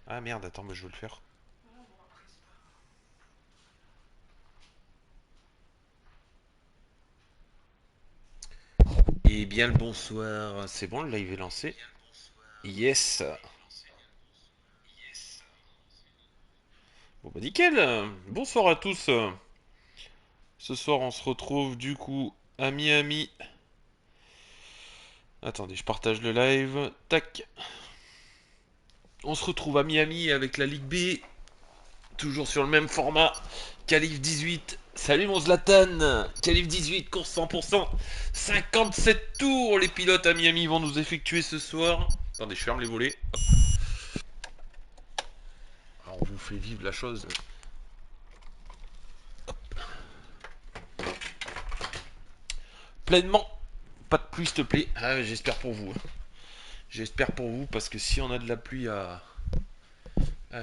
Ah merde, attends, mais je veux le faire. Eh bien le bonsoir, c'est bon, le live est lancé. Yes. Bon bah nickel. Bonsoir à tous. Ce soir on se retrouve du coup à Miami. Attendez, je partage le live. Tac. On se retrouve à Miami avec la Ligue B. Toujours sur le même format. Calif 18. Salut mon Zlatan. Calif 18, course 100%. 57 tours les pilotes à Miami vont nous effectuer ce soir. Attendez, je ferme les volets. Alors, on vous fait vivre la chose. Pleinement. Pas de pluie, s'il te plaît. Ah, j'espère pour vous. J'espère pour vous, parce que si on a de la pluie à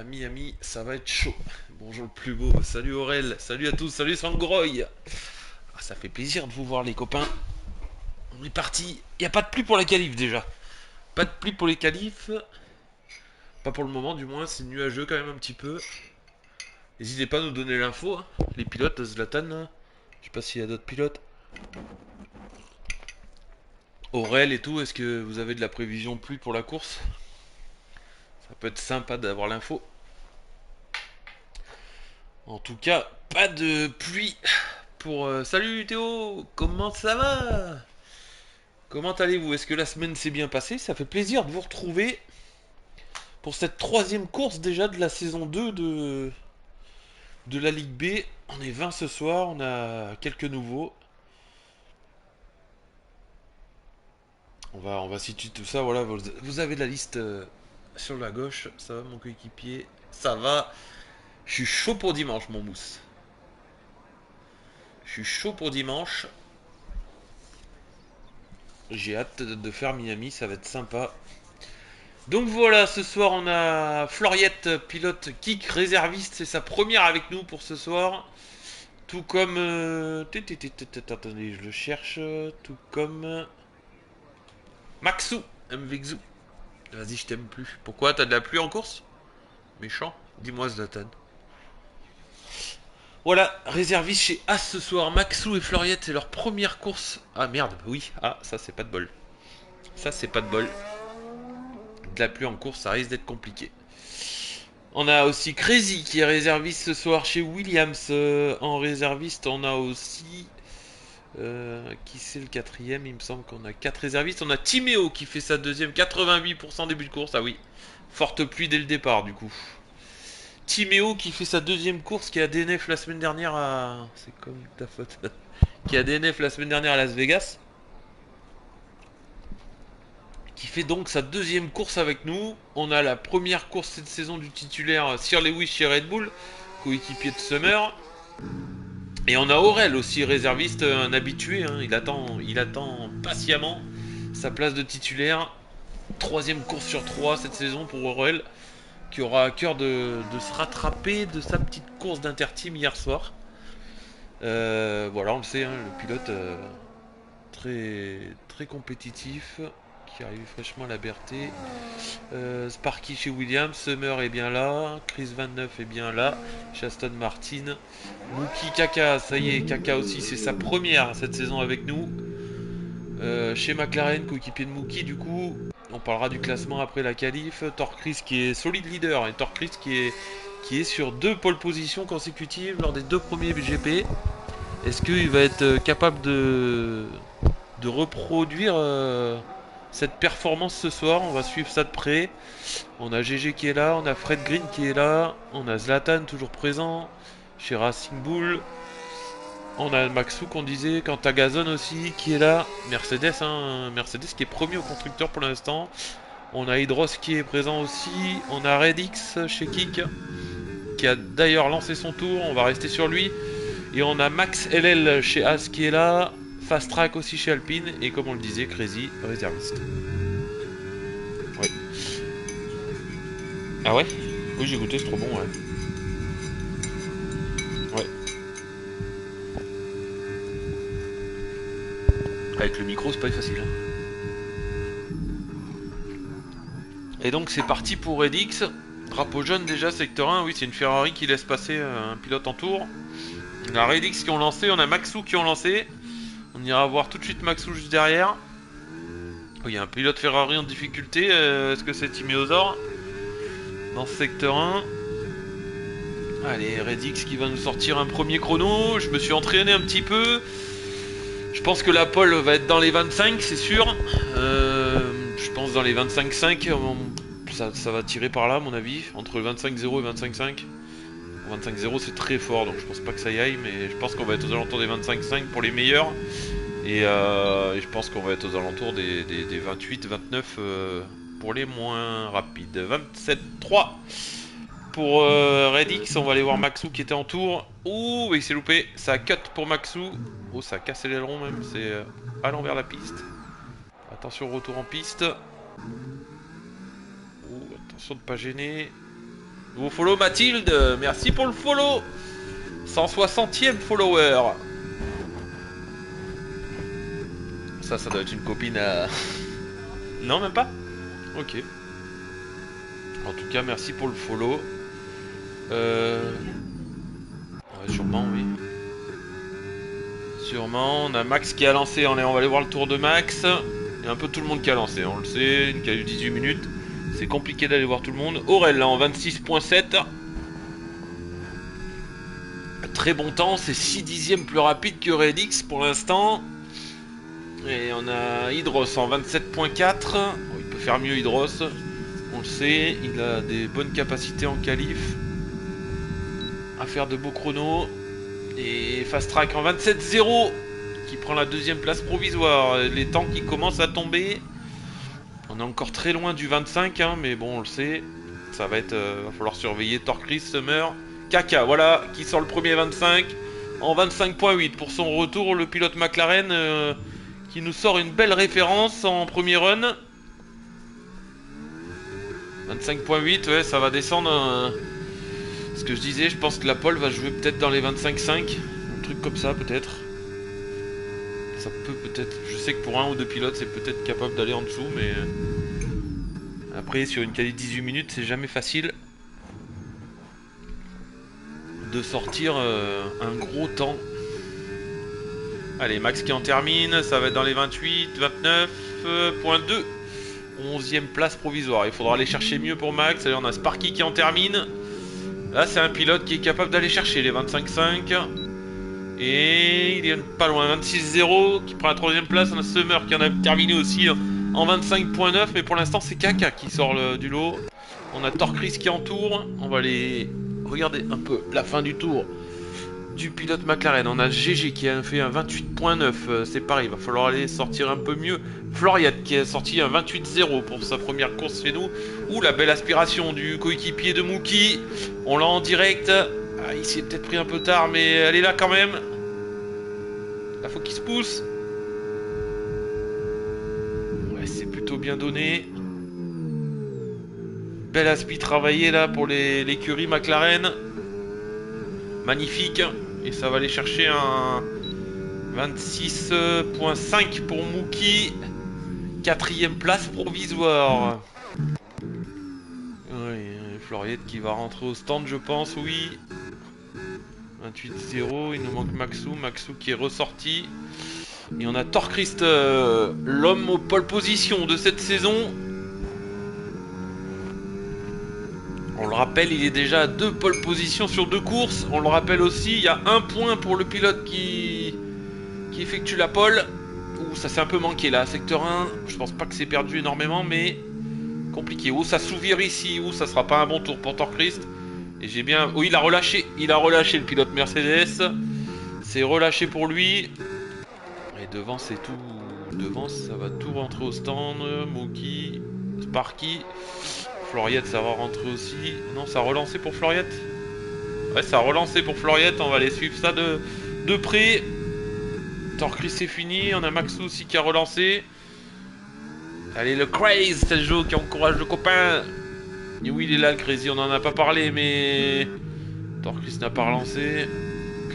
Miami, ça va être chaud. Bonjour le plus beau. Salut Aurel. Salut à tous. Salut Sangroy. Ah, ça fait plaisir de vous voir, les copains. On est parti. Il n'y a pas de pluie pour la qualif déjà. Pas de pluie pour les qualifs. Pas pour le moment, du moins. C'est nuageux quand même un petit peu. N'hésitez pas à nous donner l'info. Hein. Les pilotes, Zlatan. Je sais pas s'il y a d'autres pilotes. Aurel et tout, est-ce que vous avez de la prévision pluie pour la course? Ça peut être sympa d'avoir l'info. En tout cas, pas de pluie pour... Salut Théo, comment ça va? Comment allez-vous? Est-ce que la semaine s'est bien passée? Ça fait plaisir de vous retrouver pour cette troisième course déjà de la saison 2 de la Ligue B. On est 20 ce soir, on a quelques nouveaux. On va situer tout ça, voilà, vous avez la liste sur la gauche. Ça va mon coéquipier? Ça va. Je suis chaud pour dimanche mon mousse. Je suis chaud pour dimanche. J'ai hâte de faire Miami, ça va être sympa. Donc voilà, ce soir on a Floriette, pilote kick réserviste, c'est sa première avec nous pour ce soir. Tout comme... Attendez, je le cherche. Tout comme... Maxou, MVXou. Vas-y, je t'aime plus. Pourquoi? T'as de la pluie en course? Méchant. Dis-moi Zlatan. Voilà, réserviste chez As ce soir. Maxou et Floriette, c'est leur première course. Ah merde, oui. Ah, ça c'est pas de bol. Ça c'est pas de bol. De la pluie en course, ça risque d'être compliqué. On a aussi Crazy qui est réserviste ce soir chez Williams. En réserviste, on a aussi... qui c'est le quatrième? Il me semble qu'on a 4 réservistes. On a Timéo qui fait sa deuxième, 88% début de course. Ah oui, forte pluie dès le départ du coup. Timéo qui fait sa deuxième course, qui a DNF la semaine dernière à... C'est comme ta faute. Qui a DNF la semaine dernière à Las Vegas. Qui fait donc sa deuxième course avec nous. On a la première course cette saison du titulaire Sir Lewis chez Red Bull, coéquipier de Summer. Et on a Aurel aussi, réserviste, un habitué. Hein. Il attend patiemment sa place de titulaire. Troisième course sur 3 cette saison pour Aurel, qui aura à cœur de se rattraper de sa petite course d'inter-team hier soir. Voilà, on le sait, hein, le pilote très, très compétitif, qui arrive fraîchement à la Berthet. Sparky chez Williams, Summer est bien là, Chris 29 est bien là, chez Aston Martin. Mookie Kaka, ça y est, Kaka aussi, c'est sa première cette saison avec nous. Chez McLaren, coéquipier de Mookie, du coup, on parlera du classement après la qualif. Torcris qui est solide leader, et Torcris qui est sur 2 pole positions consécutives lors des 2 premiers GP. Est-ce qu'il va être capable de reproduire cette performance ce soir? On va suivre ça de près. On a GG qui est là, on a Fred Green qui est là, on a Zlatan toujours présent chez Racing Bull. On a Maxou qu'on disait, quant à Gazon aussi qui est là. Mercedes, hein, Mercedes qui est premier au constructeur pour l'instant. On a Hydros qui est présent aussi. On a Redix chez Kik qui a d'ailleurs lancé son tour. On va rester sur lui. Et on a Max LL chez As qui est là. Fast Track aussi chez Alpine. Et comme on le disait, Crazy, réserviste. Ouais. Ah ouais? Oui, j'ai goûté, c'est trop bon, ouais. Ouais. Avec le micro, c'est pas facile. Hein. Et donc c'est parti pour Redix. Drapeau jaune déjà, secteur 1, oui c'est une Ferrari qui laisse passer un pilote en tour. On a Redix qui ont lancé, on a Maxou qui ont lancé. On ira voir tout de suite Maxou juste derrière. Oh, il y a un pilote Ferrari en difficulté, est-ce que c'est Timéosaur dans ce secteur 1? Allez, Redix qui va nous sortir un premier chrono. Je me suis entraîné un petit peu. Je pense que la pole va être dans les 25, c'est sûr. Je pense dans les 25,5. Ça va tirer par là, à mon avis. Entre 25,0 et 25,5. 25,0 c'est très fort, donc je pense pas que ça y aille. Mais je pense qu'on va être aux alentours des 25,5 pour les meilleurs. Et je pense qu'on va être aux alentours des 28, 29 pour les moins rapides. 27,3 pour Redix. On va aller voir Maxou qui était en tour. Ouh, il s'est loupé. Ça a cut pour Maxou. Oh, ça a cassé l'aileron même. C'est à l'envers la piste. Attention, retour en piste. Oh, attention de pas gêner. Nouveau follow Mathilde. Merci pour le follow. 160e follower. Ça doit être une copine à... Non, même pas. Ok. En tout cas, merci pour le follow. Ouais, sûrement, oui. Sûrement. On a Max qui a lancé. On va aller voir le tour de Max. Il y a un peu tout le monde qui a lancé. On le sait. Une qui a eu 18 minutes. C'est compliqué d'aller voir tout le monde. Aurel, là, en 26,7. Très bon temps. C'est 6 dixièmes plus rapide que Redix pour l'instant. Et on a Hydros en 27,4. Oh, il peut faire mieux, Hydros. On le sait. Il a des bonnes capacités en qualif. À faire de beaux chronos. Et Fast Track en 27,0 qui prend la deuxième place provisoire. Les temps qui commencent à tomber. On est encore très loin du 25, hein, mais bon, on le sait. Ça va être... va falloir surveiller Torchris, Summer. Kaka, voilà, qui sort le premier 25 en 25,8 pour son retour. Le pilote McLaren qui nous sort une belle référence en premier run. 25,8, ouais, ça va descendre. Ce que je disais, je pense que la pole va jouer peut-être dans les 25,5. Un truc comme ça, peut-être. Ça peut-être... Je sais que pour un ou deux pilotes, c'est peut-être capable d'aller en dessous, mais... Après, sur une qualité de 18 minutes, c'est jamais facile de sortir un gros temps. Allez, Max qui en termine, ça va être dans les 28, 29.2. 11e place provisoire. Il faudra aller chercher mieux pour Max. Allez, on a Sparky qui en termine. Là, c'est un pilote qui est capable d'aller chercher les 25,5. Et il est pas loin, 26,0 qui prend la 3ème place. On a Summer qui en a terminé aussi en 25,9. Mais pour l'instant, c'est Kaka qui sort du lot. On a Torchris qui entoure. On va aller regarder un peu la fin du tour du pilote McLaren. On a GG qui a fait un 28,9. C'est pareil, il va falloir aller sortir un peu mieux. Floriat qui a sorti un 28,0 pour sa première course chez nous. Ouh, la belle aspiration du coéquipier de Mookie. On l'a en direct. Ah, il s'est peut-être pris un peu tard, mais elle est là quand même. Là, faut qu'il se pousse. Ouais, c'est plutôt bien donné. Belle aspi travaillée là pour l'écurie McLaren. Magnifique. Et ça va aller chercher un 26,5 pour Mookie. 4ème place provisoire. Oui, Floriette qui va rentrer au stand, je pense, oui. 28,0. Il nous manque Maxou. Maxou qui est ressorti. Et on a Torchris, l'homme aux pole position de cette saison. On le rappelle, il est déjà à 2 pole positions sur 2 courses. On le rappelle aussi, il y a 1 point pour le pilote qui effectue la pole. Ouh, ça s'est un peu manqué là, secteur 1. Je pense pas que c'est perdu énormément, mais compliqué. Ouh, ça s'ouvre ici. Ouh, ça sera pas un bon tour pour Torchris. Et j'ai bien... Oh, il a relâché le pilote Mercedes. C'est relâché pour lui. Et devant, c'est tout... Devant, ça va tout rentrer au stand. Mookie, Sparky... Floriette, ça va rentrer aussi. Non, ça a relancé pour Floriette. Ouais, ça a relancé pour Floriette. On va aller suivre ça de près. Torchris, c'est fini. On a Maxou aussi qui a relancé. Allez, le Craze, c'est le jeu qui encourage le copain. Et oui, il est là, le Crazy. On en a pas parlé, mais Torchris n'a pas relancé.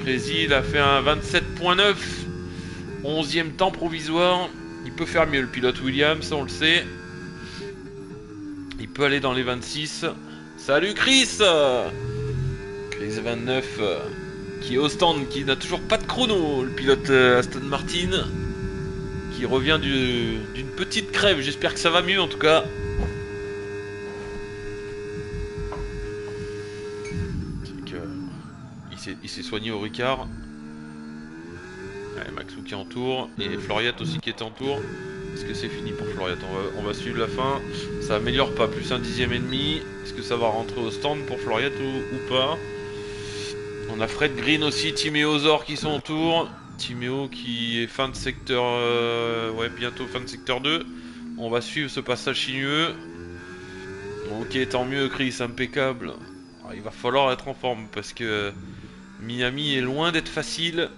Crazy, il a fait un 27,9. 11e temps provisoire. Il peut faire mieux, le pilote Williams, on le sait. Il peut aller dans les 26. Salut Chris. Chris 29 qui est au stand, qui n'a toujours pas de chrono. Le pilote Aston Martin qui revient d'une petite crève. J'espère que ça va mieux en tout cas. Il s'est soigné au Ricard. Allez, Maxou qui est en tour. Et Floriat aussi qui est en tour. Est-ce que c'est fini pour Floriat? On va suivre la fin. Ça améliore pas, plus un dixième et demi. Est-ce que ça va rentrer au stand pour Floriat ou pas? On a Fred Green aussi, Timéo Zor qui sont en tour. Timéo qui est fin de secteur... ouais, bientôt fin de secteur 2. On va suivre ce passage sinueux. Ok, tant mieux Chris, impeccable. Alors, il va falloir être en forme parce que Miami est loin d'être facile.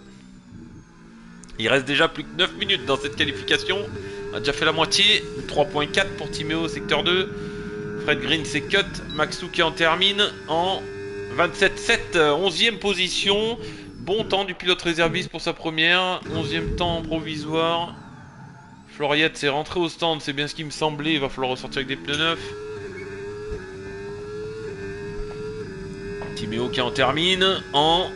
Il reste déjà plus que 9 minutes dans cette qualification. On a déjà fait la moitié. 3.4 pour Timéo, secteur 2. Fred Green c'est cut. Maxou qui en termine en 27-7, 11e position. Bon temps du pilote réserviste pour sa première. 11e temps provisoire. Floriette c'est rentré au stand, c'est bien ce qui me semblait. Il va falloir ressortir avec des pneus neufs. Timéo qui en termine en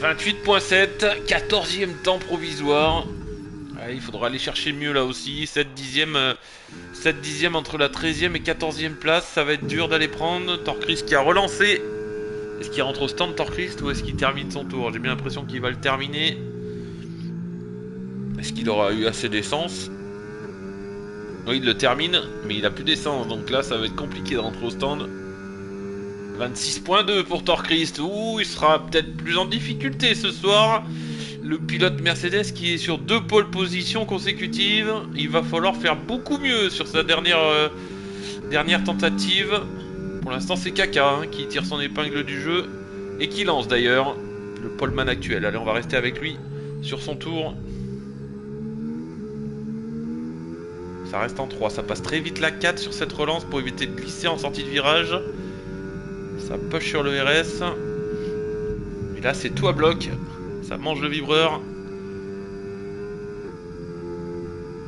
28.7, 14e temps provisoire. Ouais, il faudra aller chercher mieux là aussi. 7 dixièmes entre la 13e et 14e place. Ça va être dur d'aller prendre. Torchrist qui a relancé. Est-ce qu'il rentre au stand Torchrist ou est-ce qu'il termine son tour? J'ai bien l'impression qu'il va le terminer. Est-ce qu'il aura eu assez d'essence? Oui, il le termine, mais il a plus d'essence. Donc là, ça va être compliqué de rentrer au stand. 26.2 pour Torchrist. Ouh, il sera peut-être plus en difficulté ce soir. Le pilote Mercedes qui est sur 2 pole positions consécutives. Il va falloir faire beaucoup mieux sur sa dernière tentative. Pour l'instant, c'est Kaka qui tire son épingle du jeu. Et qui lance d'ailleurs le poleman actuel. Allez, on va rester avec lui sur son tour. Ça reste en 3. Ça passe très vite la 4 sur cette relance pour éviter de glisser en sortie de virage. Ça push sur le RS. Et là, c'est tout à bloc. Ça mange le vibreur.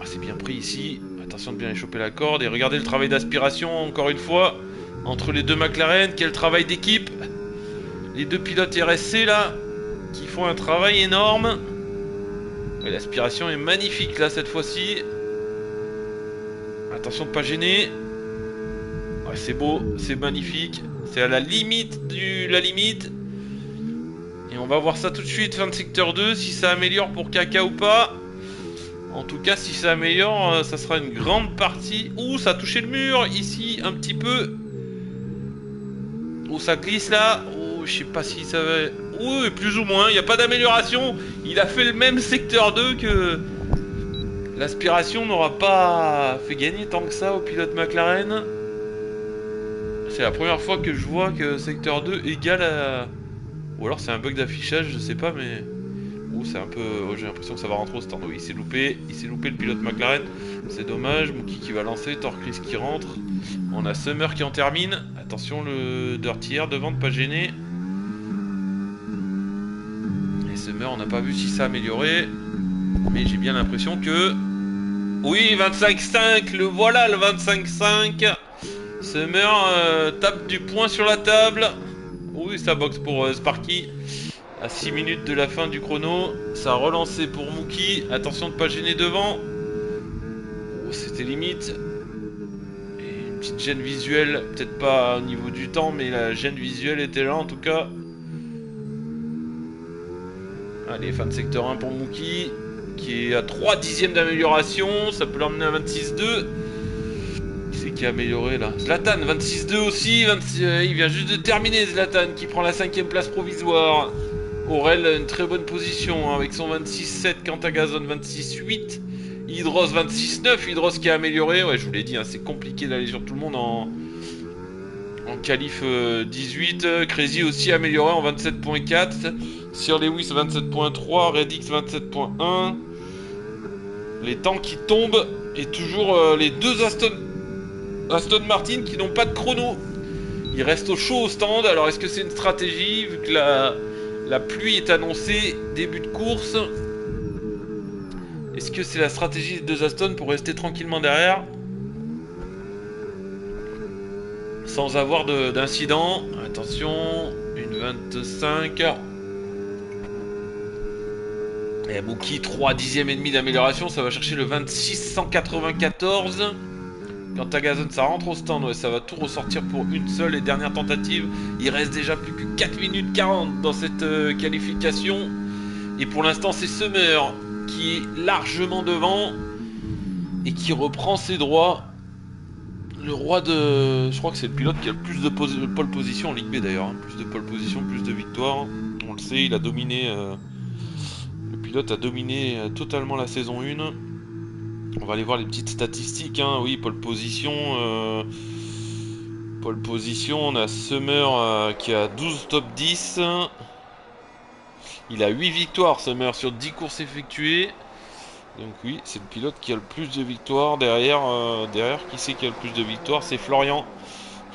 Ah, c'est bien pris ici. Attention de bien échapper la corde. Et regardez le travail d'aspiration, encore une fois. Entre les deux McLaren. Quel travail d'équipe. Les deux pilotes RSC, là. Qui font un travail énorme. L'aspiration est magnifique, là, cette fois-ci. Attention de ne pas gêner. Ouais, c'est beau. C'est magnifique. C'est à la limite de la limite. Et on va voir ça tout de suite, fin de secteur 2, si ça améliore pour Kaka ou pas. En tout cas, si ça améliore, ça sera une grande partie. Ouh, ça a touché le mur, ici, un petit peu. Ouh, ça glisse là. Ouh, je sais pas si ça va... Ouh, plus ou moins, il n'y a pas d'amélioration. Il a fait le même secteur 2 que... L'aspiration n'aura pas fait gagner tant que ça au pilote McLaren. C'est la première fois que je vois que secteur 2 égale à... Ou alors c'est un bug d'affichage, je sais pas, mais... Ouh, c'est un peu... Oh, j'ai l'impression que ça va rentrer au stand. Oui, il s'est loupé le pilote McLaren. C'est dommage. Mookie qui va lancer, Torchrist qui rentre. On a Summer qui en termine. Attention, le Dirty Air devant, de pas gêner. Et Summer, on n'a pas vu si ça a amélioré. Mais j'ai bien l'impression que... Oui, 25-5, le voilà, le 25-5. Summer tape du poing sur la table. Oui, ça boxe pour Sparky. À 6 minutes de la fin du chrono. Ça a relancé pour Mookie. Attention de ne pas gêner devant. Oh, c'était limite. Et une petite gêne visuelle. Peut-être pas au niveau du temps, mais la gêne visuelle était là en tout cas. Allez, fin de secteur 1 pour Mookie. Qui est à 3 dixièmes d'amélioration. Ça peut l'emmener à 26-2. C'est qui a amélioré là? Zlatan, 26-2 aussi. Il vient juste de terminer, Zlatan, qui prend la 5ème place provisoire. Aurel, une très bonne position hein, avec son 26-7. Quantagazon, 26-8. Hydros, 26-9. Hydros qui a amélioré. Ouais, je vous l'ai dit, hein, c'est compliqué d'aller sur tout le monde en qualif 18. Crazy aussi amélioré en 27.4. Sir Lewis, 27.3. Redix, 27.1. Les temps qui tombent. Et toujours les deux Aston Martin qui n'ont pas de chrono. Ils restent au chaud au stand. Alors est-ce que c'est une stratégie vu que la pluie est annoncée début de course? Est-ce que c'est la stratégie des deux Aston pour rester tranquillement derrière? sans avoir d'incident. Attention, une 25. Et Mookie, 3 dixièmes et demi d'amélioration, ça va chercher le 2694. Quant à Gazon, ça rentre au stand, ouais, ça va tout ressortir pour une seule et dernière tentative. Il reste déjà plus que 4 minutes 40 dans cette qualification. Et pour l'instant, c'est Summer qui est largement devant et qui reprend ses droits. Le roi de... Je crois que c'est le pilote qui a le plus de pole position en Ligue B d'ailleurs. Hein. Plus de pole position, plus de victoires. On le sait, il a dominé... Le pilote a dominé totalement la saison 1. On va aller voir les petites statistiques. Hein. Oui, pole position... Pole position, on a Summer qui a 12 top 10. Il a 8 victoires, Summer, sur 10 courses effectuées. Donc oui, c'est le pilote qui a le plus de victoires. Derrière, qui c'est qui a le plus de victoires? C'est Florian.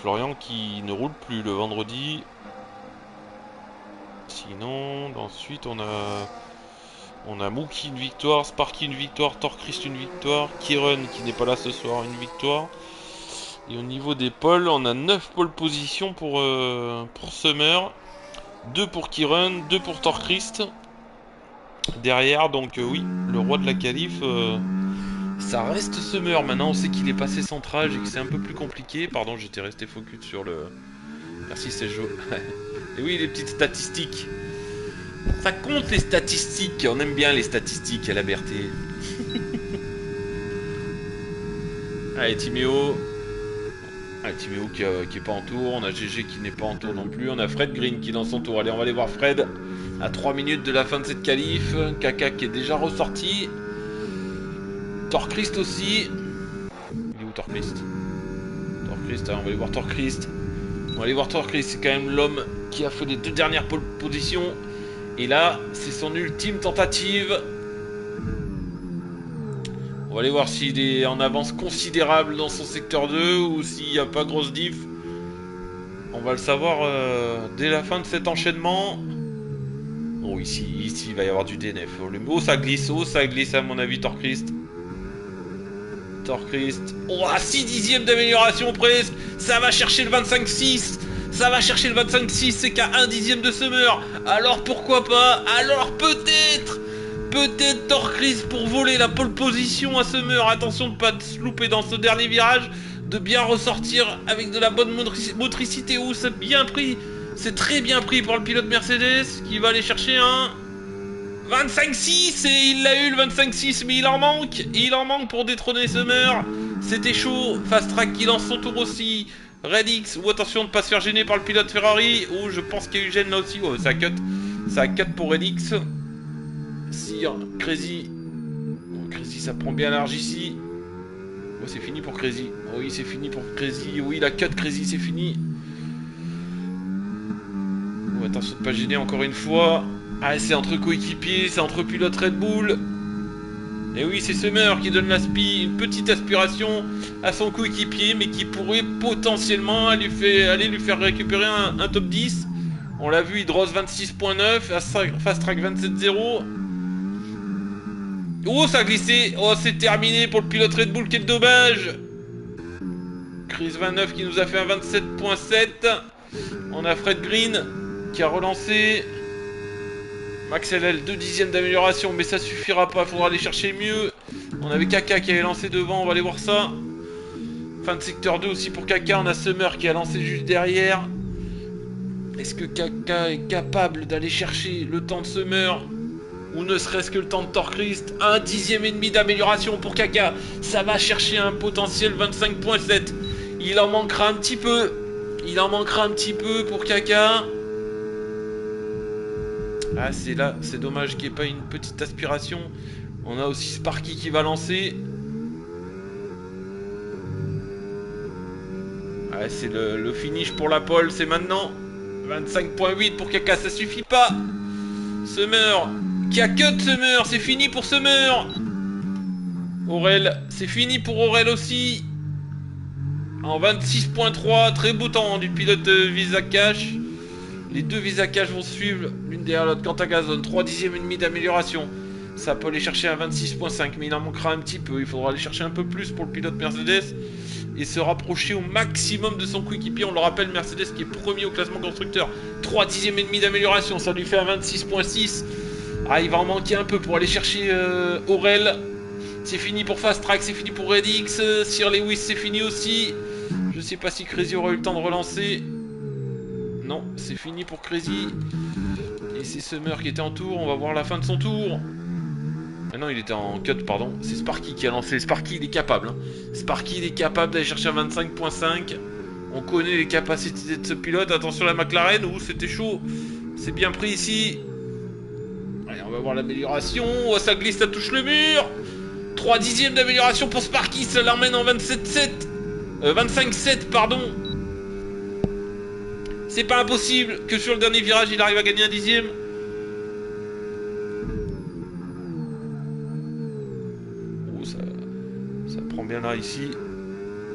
Florian qui ne roule plus le vendredi. Sinon, ensuite on a Mookie une victoire, Sparky une victoire, Torchrist une victoire, Kieran qui n'est pas là ce soir une victoire. Et au niveau des poles, on a 9 pole positions pour Summer, 2 pour Kieran, 2 pour Torchrist. Derrière, donc oui, le roi de la qualif, ça reste Summer. Maintenant, on sait qu'il est passé centrage et que c'est un peu plus compliqué. Pardon, j'étais resté focus sur le... Merci, c'est Jo. Et oui, les petites statistiques. Ça compte les statistiques. On aime bien les statistiques à la Berthet. Allez, Timéo. Allez, Timéo qui est pas en tour. On a GG qui n'est pas en tour non plus. On a Fred Green qui est dans son tour. Allez, on va aller voir Fred. À 3 minutes de la fin de cette qualif. Kaka qui est déjà ressorti. Torchrist aussi. Il est où Torchrist? Torchrist, on va aller voir Torchrist. On va aller voir Torchrist. C'est quand même l'homme qui a fait les 2 dernières positions. Et là, c'est son ultime tentative. On va aller voir s'il est en avance considérable dans son secteur 2 ou s'il n'y a pas grosse diff. On va le savoir dès la fin de cet enchaînement. Oh, ici, il va y avoir du DNF. Oh, ça glisse à mon avis, Torchrist. Torchrist. Oh, à 6 dixièmes d'amélioration presque. Ça va chercher le 25-6. Ça va chercher le 25-6, c'est qu'à 1 dixième de Summer. Alors pourquoi pas? Alors peut-être Torchrist pour voler la pole position à Summer. Attention de ne pas se louper dans ce dernier virage. De bien ressortir avec de la bonne motricité. Oh, c'est bien pris. C'est très bien pris pour le pilote Mercedes qui va aller chercher un 25-6 et il l'a eu le 25-6, mais il en manque. Il en manque pour détrôner Summer. C'était chaud. Fast Track qui lance son tour aussi. Redix, ou attention de ne pas se faire gêner par le pilote Ferrari. Oh, je pense qu'il y a eu gêne là aussi. Oh, ça cut pour Redix. Sire, Crazy. Oh, Crazy, ça prend bien large ici. Oh, c'est fini pour Crazy. Oh, oui, c'est fini pour Crazy. Oui, la cut Crazy, c'est fini. Oh, attention de ne pas gêner encore une fois. Ah, c'est entre coéquipiers, c'est entre pilotes Red Bull. Et oui, c'est Summer qui donne une petite aspiration à son coéquipier, mais qui pourrait potentiellement aller lui faire récupérer un top 10. On l'a vu, Hydros 26.9, Fast Track 27.0. Oh, ça a glissé. Oh, c'est terminé pour le pilote Red Bull, quel dommage. Chris 29 qui nous a fait un 27.7. On a Fred Green qui a relancé. Max LL, 2 dixièmes d'amélioration, mais ça suffira pas, il faudra aller chercher mieux. On avait Kaka qui avait lancé devant, on va aller voir ça. Fin de secteur 2 aussi pour Kaka, on a Summer qui a lancé juste derrière. Est-ce que Kaka est capable d'aller chercher le temps de Summer? Ou ne serait-ce que le temps de Torchrist? 1 dixième et demi d'amélioration pour Kaka. Ça va chercher un potentiel 25.7. Il en manquera un petit peu. Il en manquera un petit peu pour Kaka. Ah, c'est là, c'est dommage qu'il n'y ait pas une petite aspiration. On a aussi Sparky qui va lancer. Ah, c'est le finish pour la pole, c'est maintenant. 25.8 pour Kaka, ça suffit pas. Summer, qui a cut Summer, c'est fini pour Summer. Aurel, c'est fini pour Aurel aussi. En 26.3, très beau temps du pilote Visa Cash. Les deux Visa Cash vont suivre l'une derrière l'autre. Quant à Gazon, 3 dixièmes et demi d'amélioration. Ça peut aller chercher un 26.5, mais il en manquera un petit peu. Il faudra aller chercher un peu plus pour le pilote Mercedes. et se rapprocher au maximum de son coéquipier. On le rappelle, Mercedes qui est premier au classement constructeur, 3 dixièmes et demi d'amélioration, ça lui fait un 26,6. Ah, il va en manquer un peu pour aller chercher Aurel. C'est fini pour Fast Track, c'est fini pour Redix. Sir Lewis, c'est fini aussi. Je sais pas si Crazy aura eu le temps de relancer. Non, c'est fini pour Crazy. Et c'est Summer qui était en tour. On va voir la fin de son tour. Ah non, il était en cut, pardon. C'est Sparky qui a lancé. Sparky, il est capable. Hein. Sparky, il est capable d'aller chercher un 25,5. On connaît les capacités de ce pilote. Attention à la McLaren. Ouh, c'était chaud. C'est bien pris ici. Allez, on va voir l'amélioration. Oh, ça glisse, ça touche le mur. 3 dixièmes d'amélioration pour Sparky. Ça l'emmène en 27,7. 25,7, pardon. C'est pas impossible que sur le dernier virage, il arrive à gagner un dixième. Oh, ça prend bien là, ici.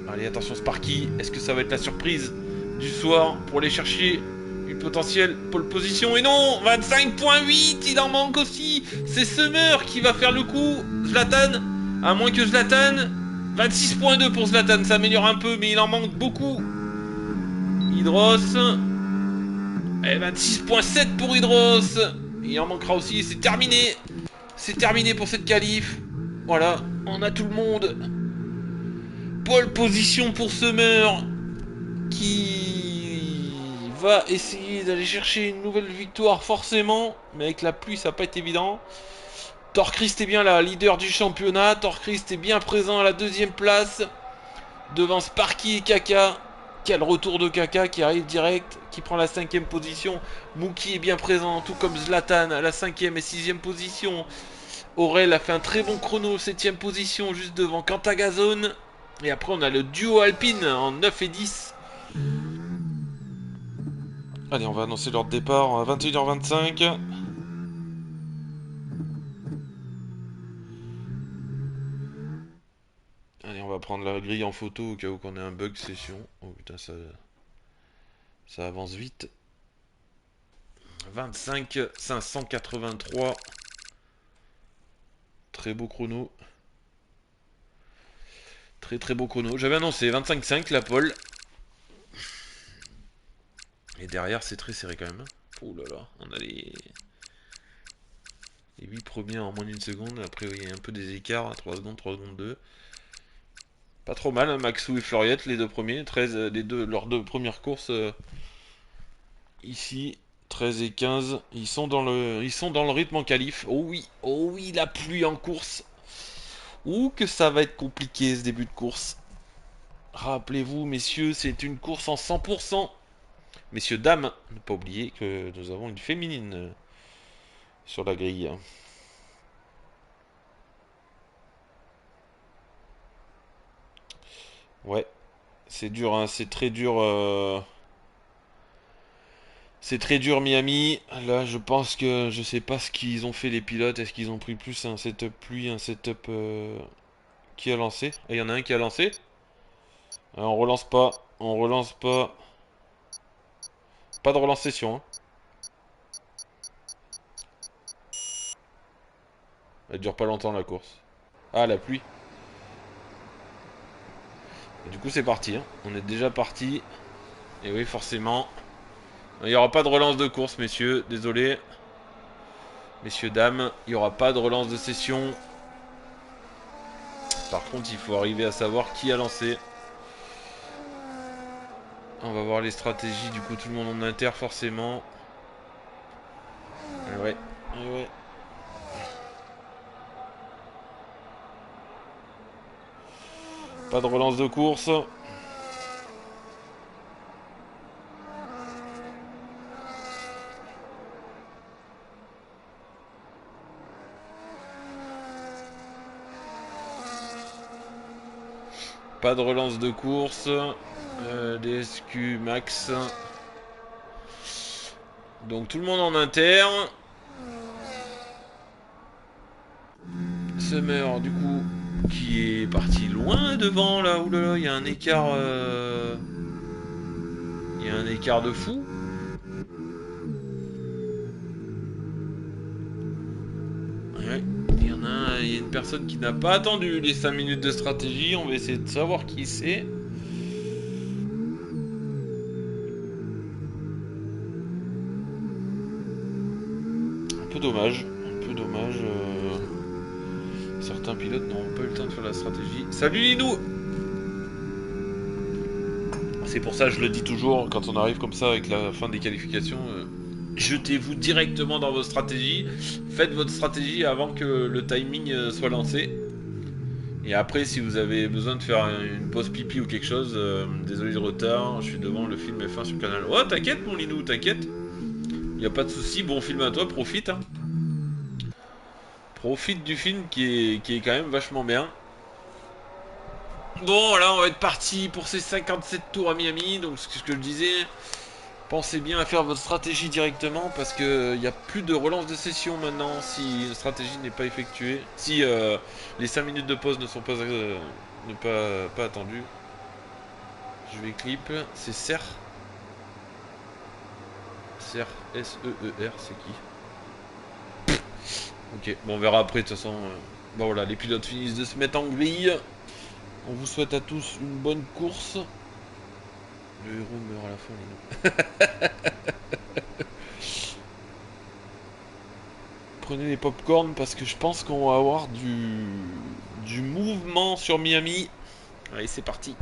Allez, attention Sparky. Est-ce que ça va être la surprise du soir pour aller chercher une potentielle pole position? Et non, 25,8, il en manque aussi. C'est Summer qui va faire le coup. Zlatan, à moins que Zlatan. 26,2 pour Zlatan, ça améliore un peu, mais il en manque beaucoup. Hydros. Et 26,7 pour Hydros. Il en manquera aussi, c'est terminé. C'est terminé pour cette qualif. Voilà, on a tout le monde. Pole position pour Summer, qui va essayer d'aller chercher une nouvelle victoire forcément. Mais avec la pluie, ça va pas être évident. Torchrist est bien là, leader du championnat. Torchrist est bien présent à la deuxième place. Devant Sparky et Kaka. Quel retour de Kaka qui arrive direct, qui prend la 5ème position. Mookie est bien présent, tout comme Zlatan à la 5ème et 6ème position. Aurel a fait un très bon chrono, 7ème position, juste devant Cantagazone. Et après, on a le duo Alpine en 9 et 10. Allez, on va annoncer leur départ à 21h25. Allez, on va prendre la grille en photo au cas où qu'on ait un bug session. Oh putain, ça avance vite. 25 583. Très beau chrono. Très très beau chrono. J'avais annoncé 25,5 la pole. Et derrière, c'est très serré quand même. Oh là là, on a les 8 premiers en moins d'une seconde. Après, il y a un peu des écarts à 3 secondes, 3 secondes 2. Pas trop mal, hein, Maxou et Floriette, les deux premiers. 13, leurs deux premières courses ici. 13 et 15. Ils sont dans le rythme en qualif. Oh oui, la pluie en course. Ouh, que ça va être compliqué ce début de course. Rappelez-vous, messieurs, c'est une course en 100%. Messieurs, dames, ne pas oublier que nous avons une féminine sur la grille. Ouais, c'est dur, hein, c'est très dur. C'est très dur Miami. Là, je pense que je sais pas ce qu'ils ont fait les pilotes. Est-ce qu'ils ont pris plus un setup pluie, un setup qui a lancé? Ah, il y en a un qui a lancé. Ah, on relance pas. On relance pas. Pas de relance session. Hein. Elle dure pas longtemps la course. Ah, la pluie. Et du coup, c'est parti. Hein. On est déjà parti. Et oui, forcément. Il n'y aura pas de relance de course, messieurs. Désolé. Messieurs, dames. Il n'y aura pas de relance de session. Par contre, il faut arriver à savoir qui a lancé. On va voir les stratégies. Du coup, tout le monde en inter, forcément. Et ouais. Et ouais. Pas de relance de course. Pas de relance de course. DSQ max. Donc tout le monde en inter. Summer du coup qui est parti loin devant là. Oulala, il y a un écart. Il y a un écart de fou. Ouais, il y a une personne qui n'a pas attendu les 5 minutes de stratégie. On va essayer de savoir qui c'est. dommage. Un peu dommage. Certains pilotes n'auront pas eu le temps de faire la stratégie. Salut Linou! C'est pour ça que je le dis toujours, quand on arrive comme ça avec la fin des qualifications, jetez-vous directement dans votre stratégie. Faites votre stratégie avant que le timing soit lancé. Et après, si vous avez besoin de faire une pause pipi ou quelque chose, désolé du retard, je suis devant le film F1 sur le canal. Oh, t'inquiète mon Linou, t'inquiète. Y a pas de souci, bon film à toi, profite. Hein. Profite du film qui est quand même vachement bien. Bon, là, on va être parti pour ces 57 tours à Miami. Donc, ce que je disais, pensez bien à faire votre stratégie directement parce que il n'y a plus de relance de session maintenant si une stratégie n'est pas effectuée. Si les 5 minutes de pause ne sont pas, pas attendues. Je vais clip. C'est Ser. Ser. S-E-E-R, c'est qui? Ok, bon, on verra après de toute façon. Bon, voilà, les pilotes finissent de se mettre en grille. On vous souhaite à tous une bonne course. Le héros meurt à la fin, Prenez les popcorn parce que je pense qu'on va avoir du mouvement sur Miami. Allez, c'est parti.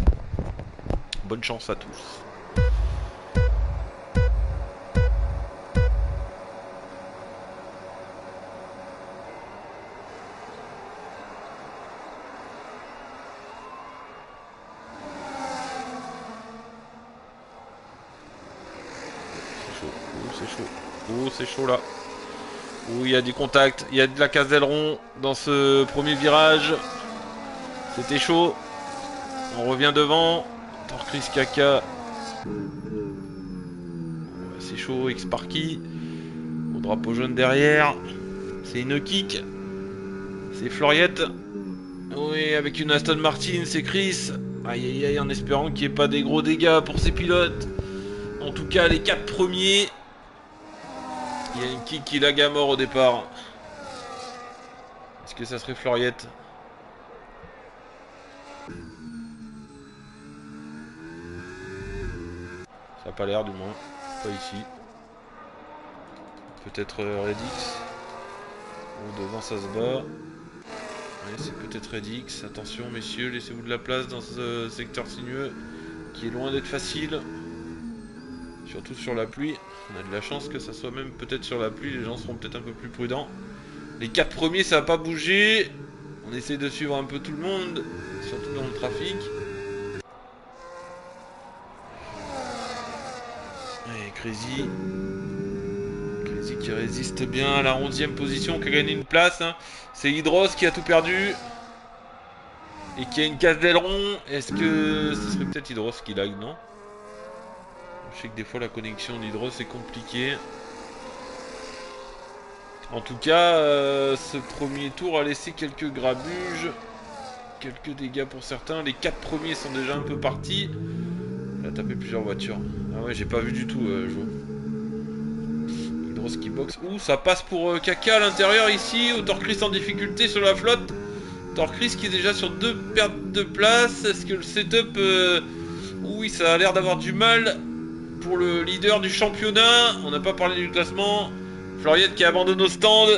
Bonne chance à tous. Oh, c'est chaud là. Oh, il y a du contact. Il y a de la casse d'aileron dans ce premier virage. C'était chaud. On revient devant. Torcris Kaka. C'est chaud. X-Parky. Au drapeau jaune derrière. C'est une kick. C'est Floriette. Oui, avec une Aston Martin, c'est Chris. Aïe aïe aïe, en espérant qu'il n'y ait pas des gros dégâts pour ces pilotes. En tout cas, les 4 premiers. Il y a une kick qui lag à mort au départ. Est-ce que ça serait Floriette? Ça n'a pas l'air du moins. Pas ici. Peut-être Redix. Ou devant ça se bat. Ouais, c'est peut-être Redix. Attention messieurs, laissez-vous de la place dans ce secteur sinueux qui est loin d'être facile. Surtout sur la pluie. On a de la chance que ça soit même peut-être sur la pluie. Les gens seront peut-être un peu plus prudents. Les 4 premiers, ça va pas bouger. On essaie de suivre un peu tout le monde. Surtout dans le trafic. Allez, Crazy. Crazy qui résiste bien à la 11e position. Qui a gagné une place. Hein. C'est Hydros qui a tout perdu. Et qui a une casse d'aileron. Est-ce que ce serait peut-être Hydros qui lag, non? Je sais que des fois la connexion d'Hydros est compliquée. En tout cas, ce premier tour a laissé quelques grabuges. Quelques dégâts pour certains. Les 4 premiers sont déjà un peu partis. Il a tapé plusieurs voitures. Ah ouais, j'ai pas vu du tout, Jo. Hydros qui boxe. Ouh, ça passe pour Kaka à l'intérieur ici. Ou Torcris en difficulté sur la flotte. Torcris qui est déjà sur 2 pertes de place. Est-ce que le setup... Oui, ça a l'air d'avoir du mal pour le leader du championnat. On n'a pas parlé du classement. Floriette qui abandonne au stand.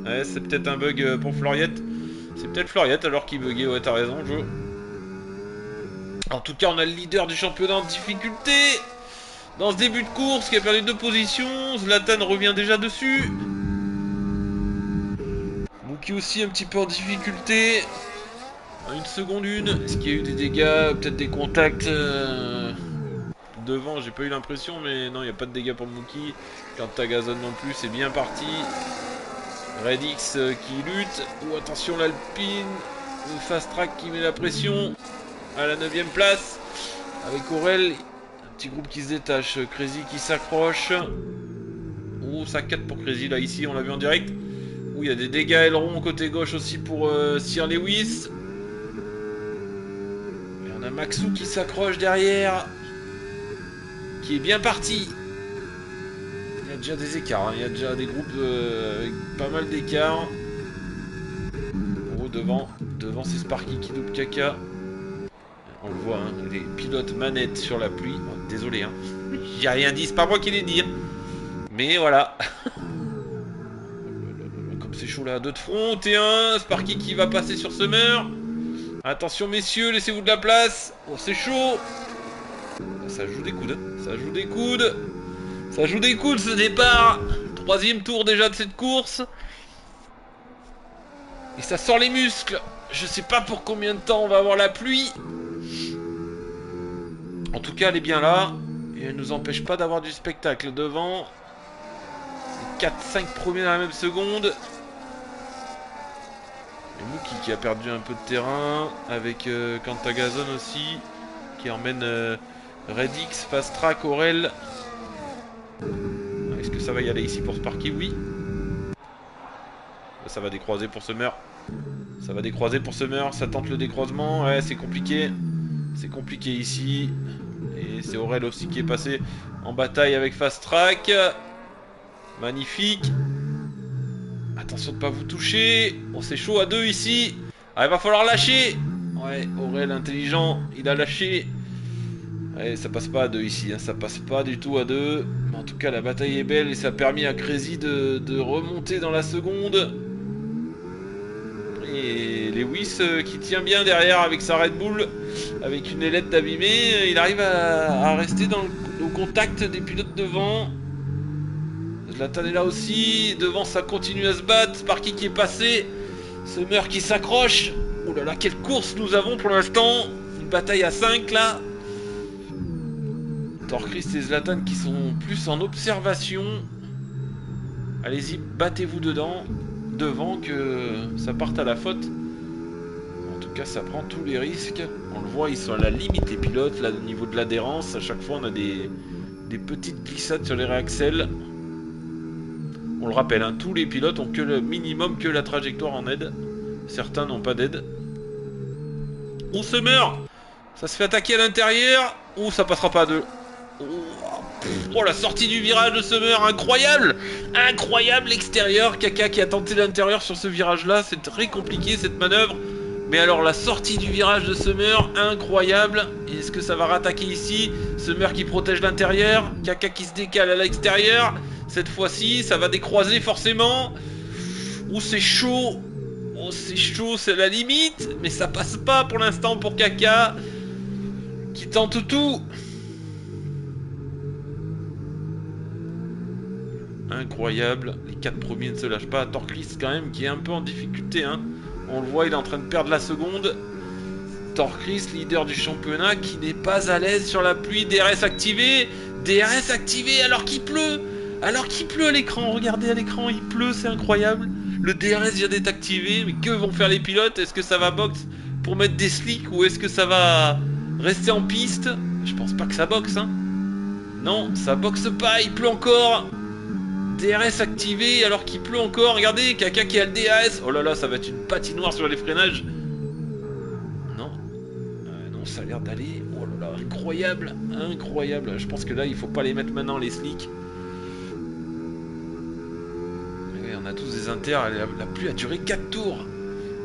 Ouais, c'est peut-être un bug pour Floriette. C'est peut-être Floriette alors qu'il buguait. Ouais, t'as raison, Jo. En tout cas, on a le leader du championnat en difficulté. Dans ce début de course, qui a perdu 2 positions. Zlatan revient déjà dessus. Mouki aussi un petit peu en difficulté. Une seconde une. Est-ce qu'il y a eu des dégâts? Peut-être des contacts devant, j'ai pas eu l'impression, mais non, il n'y a pas de dégâts pour le Mookie. Quand Tagazon non plus, c'est bien parti. Redix qui lutte. Ou attention l'Alpine. Le Fast Track qui met la pression à la 9ème place. Avec Aurel. Un petit groupe qui se détache. Crazy qui s'accroche. Oh, ça 4 pour Crazy là, ici, on l'a vu en direct. Où il y a des dégâts aileron côté gauche aussi pour Sir Lewis. Et on a Maxou qui s'accroche derrière. Qui est bien parti. Il y a déjà des écarts, hein. Il y a déjà des groupes avec pas mal d'écarts. Oh, devant c'est Sparky qui double Kaka. On le voit, hein, les pilotes manettes sur la pluie. Oh, désolé, hein. J'ai rien dit, c'est pas moi qui l'ai dit. Mais voilà. chaud là, 2 de front, T1, Sparky qui va passer sur Summer. Attention messieurs, laissez-vous de la place. Oh, c'est chaud. Ça joue des coudes, ça joue des coudes. Ça joue des coudes ce départ. 3e tour déjà de cette course. Et ça sort les muscles. Je sais pas pour combien de temps on va avoir la pluie. En tout cas, elle est bien là. Et elle nous empêche pas d'avoir du spectacle devant. 4-5 premiers dans la même seconde. Et Mookie qui a perdu un peu de terrain. Avec Cantagazon aussi. Qui emmène Redix, Fast Track, Aurel. Est-ce que ça va y aller ici pour Sparky? Oui. Ça va décroiser pour Summer. Ça va décroiser pour Summer. Ça tente le décroisement. Ouais, c'est compliqué. C'est compliqué ici. Et c'est Aurel aussi qui est passé en bataille avec Fast Track. Magnifique. Attention de ne pas vous toucher. Oh, c'est chaud à 2 ici. Ah, il va falloir lâcher. Ouais, Aurel intelligent. Il a lâché. Ouais, ça passe pas à 2 ici. Hein. Ça passe pas du tout à 2. Mais en tout cas, la bataille est belle. Et ça a permis à Crazy de remonter dans la seconde. Et Lewis qui tient bien derrière avec sa Red Bull, avec une ailette d'abîmé, il arrive à rester au contact des pilotes devant. Zlatan est là aussi, devant ça continue à se battre, Sparky qui est passé, Summer qui s'accroche. Oh là là, quelle course nous avons pour l'instant, une bataille à 5 là. Torchrist et Zlatan qui sont plus en observation. Allez-y, battez-vous devant que ça parte à la faute. En tout cas, ça prend tous les risques. On le voit, ils sont à la limite les pilotes, là, au niveau de l'adhérence. À chaque fois, on a des petites glissades sur les réaxels. On le rappelle, hein, tous les pilotes ont que le minimum que la trajectoire en aide. Certains n'ont pas d'aide. On se meurt. Ça se fait attaquer à l'intérieur. Ou ça passera pas à 2. Oh, la sortie du virage de Summer, incroyable. Incroyable l'extérieur. Kaka qui a tenté l'intérieur sur ce virage là. C'est très compliqué cette manœuvre. Mais alors la sortie du virage de Summer, incroyable. Est-ce que ça va rattaquer ici? Summer qui protège l'intérieur. Kaka qui se décale à l'extérieur. Cette fois-ci, ça va décroiser forcément. Oh, c'est chaud. Oh, c'est chaud, c'est la limite. Mais ça passe pas pour l'instant pour Kaka. Qui tente tout. Incroyable. Les 4 premiers ne se lâchent pas. Torchrist quand même qui est un peu en difficulté. Hein. On le voit, il est en train de perdre la seconde. Torchrist, leader du championnat, qui n'est pas à l'aise sur la pluie. DRS activé. DRS activé alors qu'il pleut. Alors qu'il pleut à l'écran. Regardez à l'écran, il pleut, c'est incroyable. Le DRS vient d'être activé. Mais que vont faire les pilotes? Est-ce que ça va boxe pour mettre des slicks ou est-ce que ça va rester en piste? Je pense pas que ça boxe. Hein. Non, ça boxe pas. Il pleut encore. DRS activé alors qu'il pleut encore. Regardez, Kaka qui a le DRS. Oh là là, ça va être une patinoire sur les freinages. Non. Non, ça a l'air d'aller. Oh là là, incroyable. Incroyable. Je pense que là, il faut pas les mettre maintenant, les slicks. Oui, on a tous des inters. La pluie a duré 4 tours.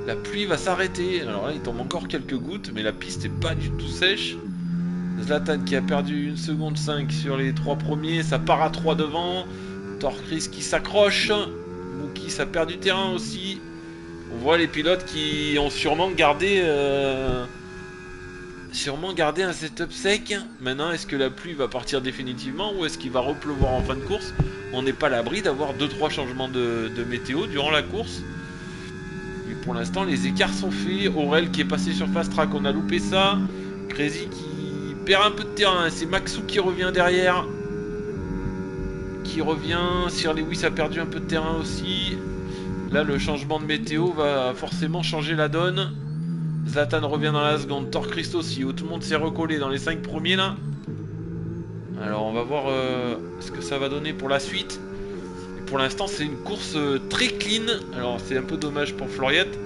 La pluie va s'arrêter. Alors là, il tombe encore quelques gouttes, mais la piste est pas du tout sèche. Zlatan qui a perdu 1 seconde 5 sur les 3 premiers. Ça part à 3 devant. Torchrist qui s'accroche. Mookie ça perd du terrain aussi. On voit les pilotes qui ont sûrement gardé un setup sec. Maintenant, est-ce que la pluie va partir définitivement ou est-ce qu'il va repleuvoir en fin de course? On n'est pas à l'abri d'avoir 2-3 changements de météo durant la course. Mais pour l'instant, les écarts sont faits. Aurel qui est passé sur Fast Track, on a loupé ça. Crazy qui perd un peu de terrain. C'est Maxou qui revient derrière. Qui revient. Sir Lewis a perdu un peu de terrain aussi. Là, le changement de météo va forcément changer la donne. Zlatan revient dans la seconde. Torchrist aussi, où tout le monde s'est recollé dans les 5 premiers là. Alors, on va voir ce que ça va donner pour la suite. Et pour l'instant, c'est une course très clean. Alors, c'est un peu dommage pour Floriette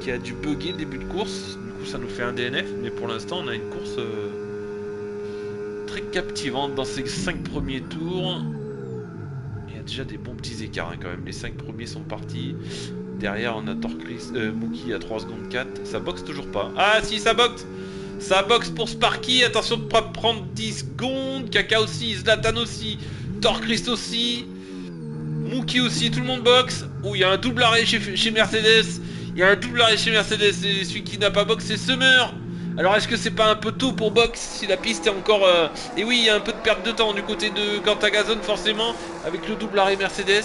qui a dû bugger le début de course. Du coup, ça nous fait un DNF. Mais pour l'instant, on a une course très captivante dans ces 5 premiers tours. Déjà des bons petits écarts hein, quand même. Les 5 premiers sont partis. Derrière on a Torchrist, Mookie à 3 secondes 4. Ça boxe toujours pas. Ah si, ça boxe. Ça boxe pour Sparky. Attention de ne pas prendre 10 secondes. Kaka aussi, Zlatan aussi, Torchrist aussi, Mookie aussi. Tout le monde boxe. Oh, il y a un double arrêt chez Mercedes. Il y a un double arrêt chez Mercedes. Et celui qui n'a pas box, c'est Summer. Alors, est-ce que c'est pas un peu tôt pour box si la piste est encore... Et oui, il y a un peu de perte de temps du côté de Quantagazone, forcément, avec le double arrêt Mercedes.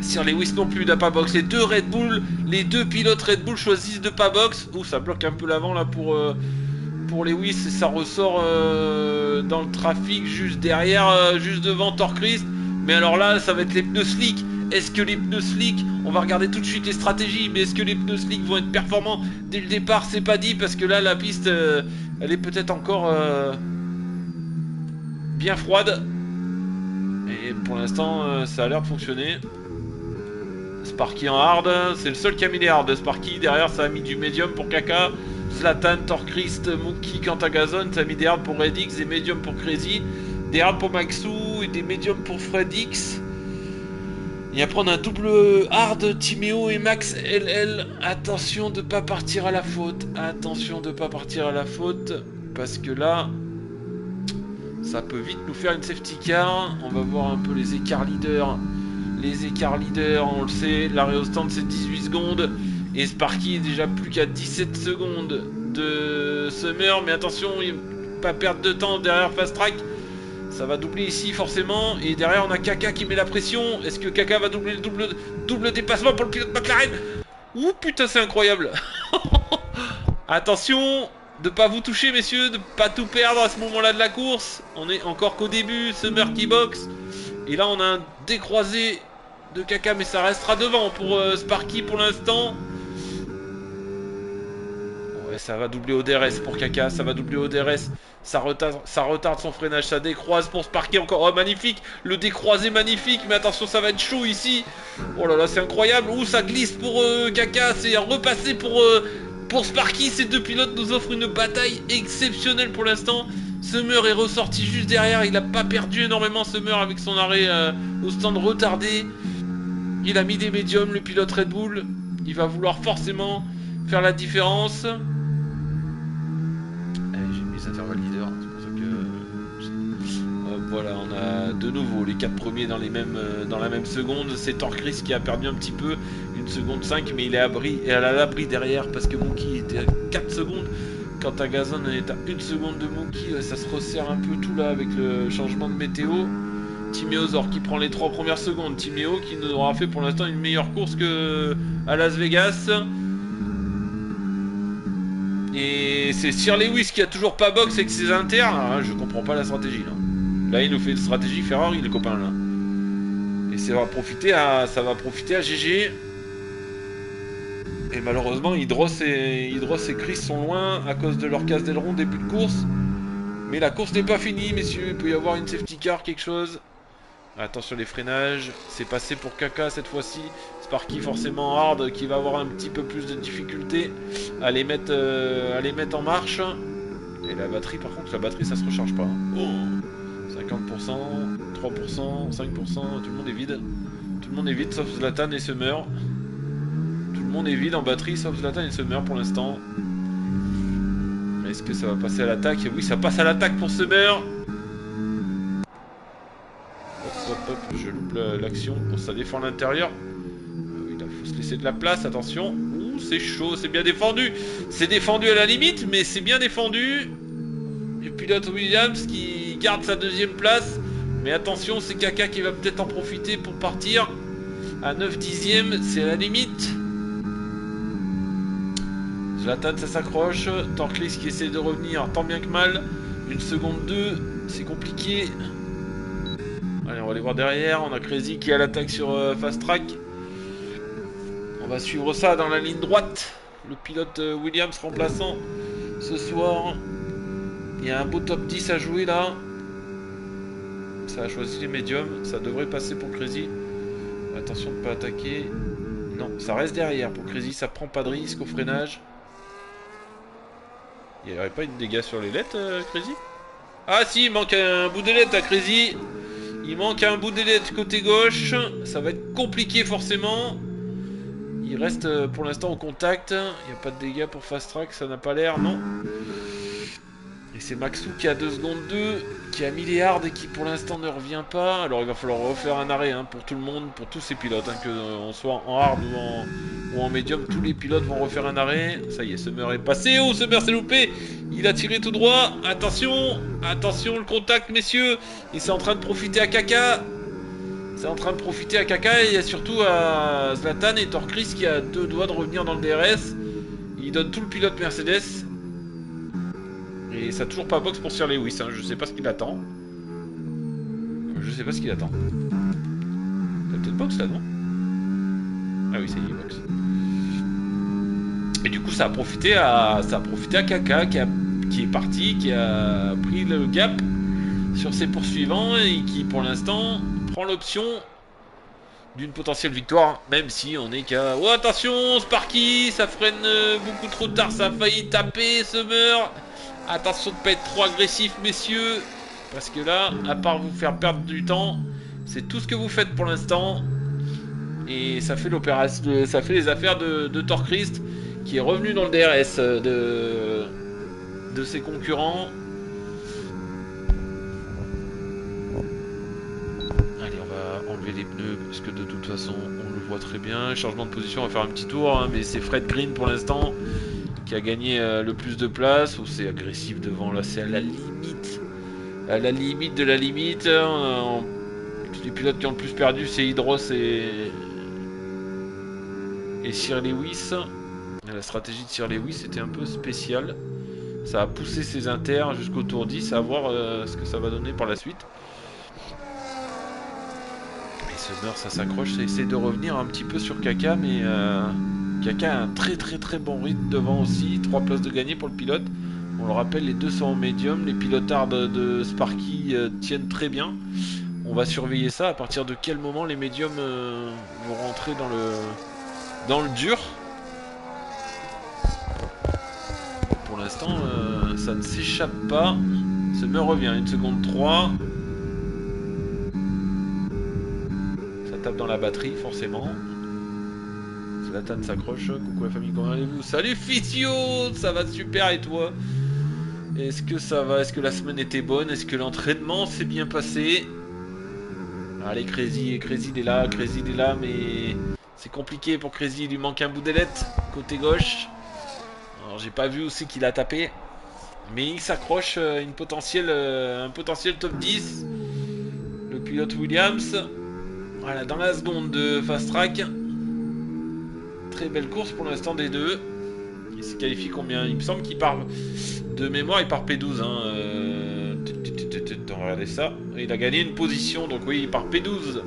Sir Lewis non plus n'a pas box. Les deux Red Bull, les deux pilotes Red Bull choisissent de pas box. Ouh, ça bloque un peu l'avant là pour Lewis et ça ressort dans le trafic juste derrière, juste devant Torchrist. Mais alors là, ça va être les pneus slick. Est-ce que les pneus slick, on va regarder tout de suite les stratégies, mais est-ce que les pneus slick vont être performants dès le départ? C'est pas dit parce que là, la piste, elle est peut-être encore bien froide. Et pour l'instant, ça a l'air de fonctionner. Sparky en hard, c'est le seul qui a mis les hard. Sparky, derrière, ça a mis du médium pour Kaka. Zlatan, Torchrist, Mookie, Quantagazone, ça a mis des hard pour Redix, des médiums pour Crazy, des hard pour Maxou et des médiums pour Fredix. Et après on a un double hard, Timéo et Max LL. Attention de pas partir à la faute. Attention de pas partir à la faute. Parce que là, ça peut vite nous faire une safety car. On va voir un peu les écarts leaders. Les écarts leaders, on le sait, l'arrêt au stand c'est 18 secondes. Et Sparky est déjà plus qu'à 17 secondes de Summer. Mais attention, il ne faut pas perdre de temps derrière Fast Track. Ça va doubler ici forcément. Et derrière on a Kaka qui met la pression. Est-ce que Kaka va doubler le double dépassement pour le pilote McLaren? Ouh putain, c'est incroyable. Attention de pas vous toucher messieurs, de pas tout perdre à ce moment-là de la course. On est encore qu'au début, Summer qui boxe. Et là on a un décroisé de Kaka, mais ça restera devant pour Sparky pour l'instant. Ouais, ça va doubler au DRS pour Kaka, ça va doubler au DRS. Ça retarde son freinage, ça décroise pour Sparky encore. Oh magnifique, le décroisé magnifique, mais attention ça va être chaud ici. Oh là là, c'est incroyable. Ouh, ça glisse pour Kaka, c'est repassé pour Sparky. Ces deux pilotes nous offrent une bataille exceptionnelle pour l'instant. Summer est ressorti juste derrière, il n'a pas perdu énormément Summer avec son arrêt au stand retardé. Il a mis des médiums, le pilote Red Bull. Il va vouloir forcément faire la différence. J'ai mis les intervalles leaders, c'est pour ça que... voilà, on a de nouveau les 4 premiers dans la même seconde. C'est Torchrist qui a perdu un petit peu, 1 seconde 5, mais il est à l'abri derrière parce que Mookie était à 4 secondes. Quantagazone est à 1 seconde de Mookie, ça se resserre un peu tout là avec le changement de météo. Timéo Zor qui prend les 3 premières secondes. Timéo qui nous aura fait pour l'instant une meilleure course que à Las Vegas. Et c'est Sir Lewis qui a toujours pas box avec ses inters. Ah, je comprends pas la stratégie là. Là il nous fait une stratégie Ferrari les copains là. Et ça va profiter à GG. Et malheureusement Hydros et Chris sont loin à cause de leur casse d'aileron début de course. Mais la course n'est pas finie messieurs, il peut y avoir une safety car, quelque chose. Attention les freinages, c'est passé pour Kaka cette fois-ci. Sparky forcément hard qui va avoir un petit peu plus de difficulté à les mettre en marche. Et la batterie par contre, la batterie ça se recharge pas. Oh, 50%, 3%, 5%, tout le monde est vide. Tout le monde est vide sauf Zlatan et Summer. Tout le monde est vide en batterie sauf Zlatan et Summer pour l'instant. Est-ce que ça va passer à l'attaque? Oui, ça passe à l'attaque pour Summer. Hop, je loupe l'action. Bon, ça défend l'intérieur. Il faut se laisser de la place, attention. Ouh, c'est chaud, c'est bien défendu. C'est défendu à la limite, mais c'est bien défendu. Le pilote Williams qui garde sa 2e place. Mais attention, c'est Kaka qui va peut-être en profiter pour partir. À 9/10, c'est à la limite. Zlatan, ça s'accroche. Torchrist qui essaie de revenir tant bien que mal. 1 seconde 2, c'est compliqué. Allez, on va aller voir derrière. On a Crazy qui est à l'attaque sur Fast Track. On va suivre ça dans la ligne droite. Le pilote Williams remplaçant ce soir. Il y a un beau top 10 à jouer là. Ça a choisi les médiums. Ça devrait passer pour Crazy. Attention de ne pas attaquer. Non, ça reste derrière pour Crazy. Ça prend pas de risque au freinage. Il n'y aurait pas eu de dégâts sur les lettres, Crazy? Ah si, il manque un bout d'ailette à Crazy. Il manque un bout d'ailette côté gauche. Ça va être compliqué forcément. Il reste pour l'instant au contact. Il n'y a pas de dégâts pour Fast Track, ça n'a pas l'air, non. Et c'est Maxou qui a 2 secondes 2, qui a mis les hards et qui pour l'instant ne revient pas. Alors il va falloir refaire un arrêt hein, pour tout le monde, pour tous ces pilotes, hein, que on soit en hard ou en médium, tous les pilotes vont refaire un arrêt. Ça y est, Summer est passé. Oh, Summer s'est loupé. Il a tiré tout droit. Attention, attention le contact messieurs. Il est en train de profiter à Kaka. C'est en train de profiter à Kaka et il y a surtout à Zlatan et Torkris qui a 2 doigts de revenir dans le DRS. Il donne tout le pilote Mercedes. Et ça a toujours pas box pour Sir Lewis, hein. Je sais pas ce qu'il attend. Je sais pas ce qu'il attend. T'as peut-être box là, non? Ah oui, ça y est, box. Et du coup, ça a profité à Kaka qui est parti, qui a pris le gap sur ses poursuivants et qui, pour l'instant, prend l'option d'une potentielle victoire, même si on est qu'à... Oh, attention, Sparky, ça freine beaucoup trop tard, ça a failli taper, Summer. Attention de ne pas être trop agressif, messieurs, parce que là, à part vous faire perdre du temps, c'est tout ce que vous faites pour l'instant. Et ça fait l'opération, ça fait les affaires de Torchrist, qui est revenu dans le DRS de ses concurrents. Allez, on va enlever les pneus, parce que de toute façon, on le voit très bien. Changement de position, on va faire un petit tour, hein, mais c'est Fred Green pour l'instant qui a gagné le plus de place. Ou c'est agressif devant, là c'est à la limite. À la limite de la limite. Les pilotes qui ont le plus perdu, c'est Hydros et Sir Lewis. La stratégie de Sir Lewis était un peu spéciale. Ça a poussé ses inters jusqu'au tour 10, à voir ce que ça va donner par la suite. Et Summer, ça s'accroche, ça essaie de revenir un petit peu sur Kaka, mais Kaka a un très bon rythme devant aussi. 3 places de gagné pour le pilote. On le rappelle, les deux sont en médium. Les pilotards de Sparky tiennent très bien. On va surveiller ça. À partir de quel moment les médiums vont rentrer dans le dur. Pour l'instant, ça ne s'échappe pas. Summer revient. 1 seconde 3. Ça tape dans la batterie, forcément. Zlatan s'accroche. Coucou la famille, comment allez-vous? Salut Fitio, ça va super et toi? Est-ce que ça va? Est-ce que la semaine était bonne? Est-ce que l'entraînement s'est bien passé? Allez, Crazy il est là, mais c'est compliqué pour Crazy, il lui manque un bout d'ailette côté gauche. Alors j'ai pas vu où c'est qu'il a tapé, mais il s'accroche un potentiel top 10. Le pilote Williams, voilà, dans la seconde de Fast Track. Très belle course pour l'instant des deux. Il se qualifie combien? Il me semble qu'il part de mémoire, il part P12 hein. Regardez ça. Il a gagné une position, donc oui, il part P12.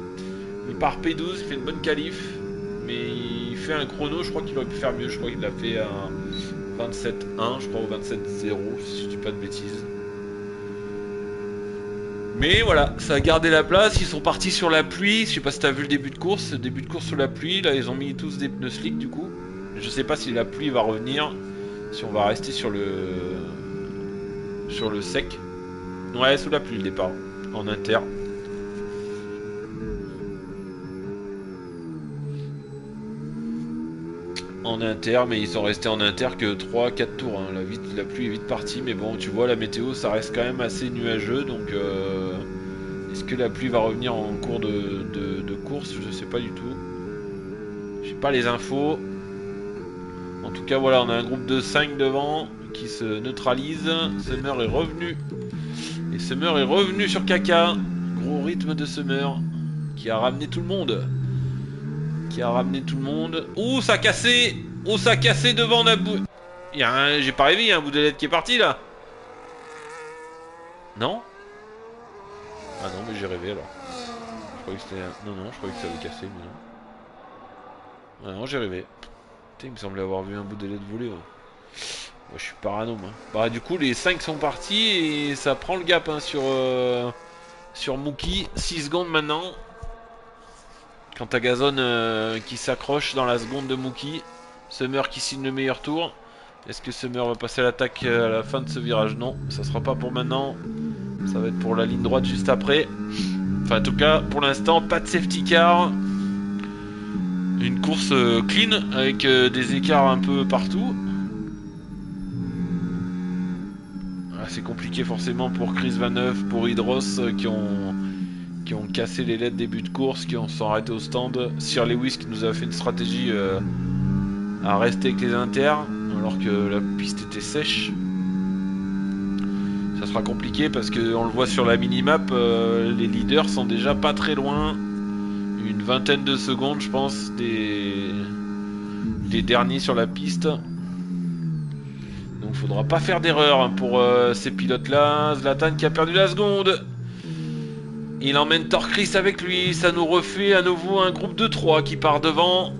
Il part P12, il fait une bonne qualif. Mais il fait un chrono, je crois qu'il aurait pu faire mieux. Je crois qu'il a fait un 27-1, je crois, ou 27-0, si je dis pas de bêtises. Mais voilà, ça a gardé la place. Ils sont partis sur la pluie. Je sais pas si t'as vu le début de course. Début de course sur la pluie. Là, ils ont mis tous des pneus slick du coup. Je sais pas si la pluie va revenir. Si on va rester sur le sec. Ouais, sous la pluie le départ. En inter. En inter, mais ils sont restés en inter que 3-4 tours. Hein. La pluie est vite partie. Mais bon, tu vois, la météo, ça reste quand même assez nuageux. Donc, est-ce que la pluie va revenir en cours de course? Je sais pas du tout. J'ai pas les infos. En tout cas, voilà, on a un groupe de 5 devant qui se neutralise. Summer est revenu. Et Summer est revenu sur Kaka. Gros rythme de Summer qui a ramené tout le monde. Ouh, ça a cassé. Oh, ça a cassé devant Nabou. J'ai pas rêvé, il y a un bout de LED qui est parti là. Non? Ah non, mais j'ai rêvé alors. Je croyais que c'était... Non, je croyais que ça avait cassé, mais non. Ah non, j'ai rêvé. Putain, il me semblait avoir vu un bout de LED voler. Ouais. Ouais, je suis parano, moi. Bah, du coup, les 5 sont partis et ça prend le gap hein, sur Mookie. 6 secondes maintenant. Quant à Gazon qui s'accroche dans la seconde de Mookie. Summer qui signe le meilleur tour. Est-ce que Summer va passer à l'attaque à la fin de ce virage? Non, ça sera pas pour maintenant. Ça va être pour la ligne droite juste après. Enfin, en tout cas, pour l'instant, pas de safety car. Une course clean avec des écarts un peu partout. Ah, c'est compliqué forcément pour Chris Vaneuve, pour Hydros qui ont cassé les lettres début de course, qui sont arrêtés au stand. Sir Lewis qui nous a fait une stratégie à rester avec les inters alors que la piste était sèche. Ça sera compliqué parce que on le voit sur la minimap, les leaders sont déjà pas très loin, une vingtaine de secondes je pense des derniers sur la piste. Donc faudra pas faire d'erreur pour ces pilotes là. Zlatan qui a perdu la seconde. Il emmène Torchris avec lui, ça nous refait à nouveau un groupe de 3 qui part devant.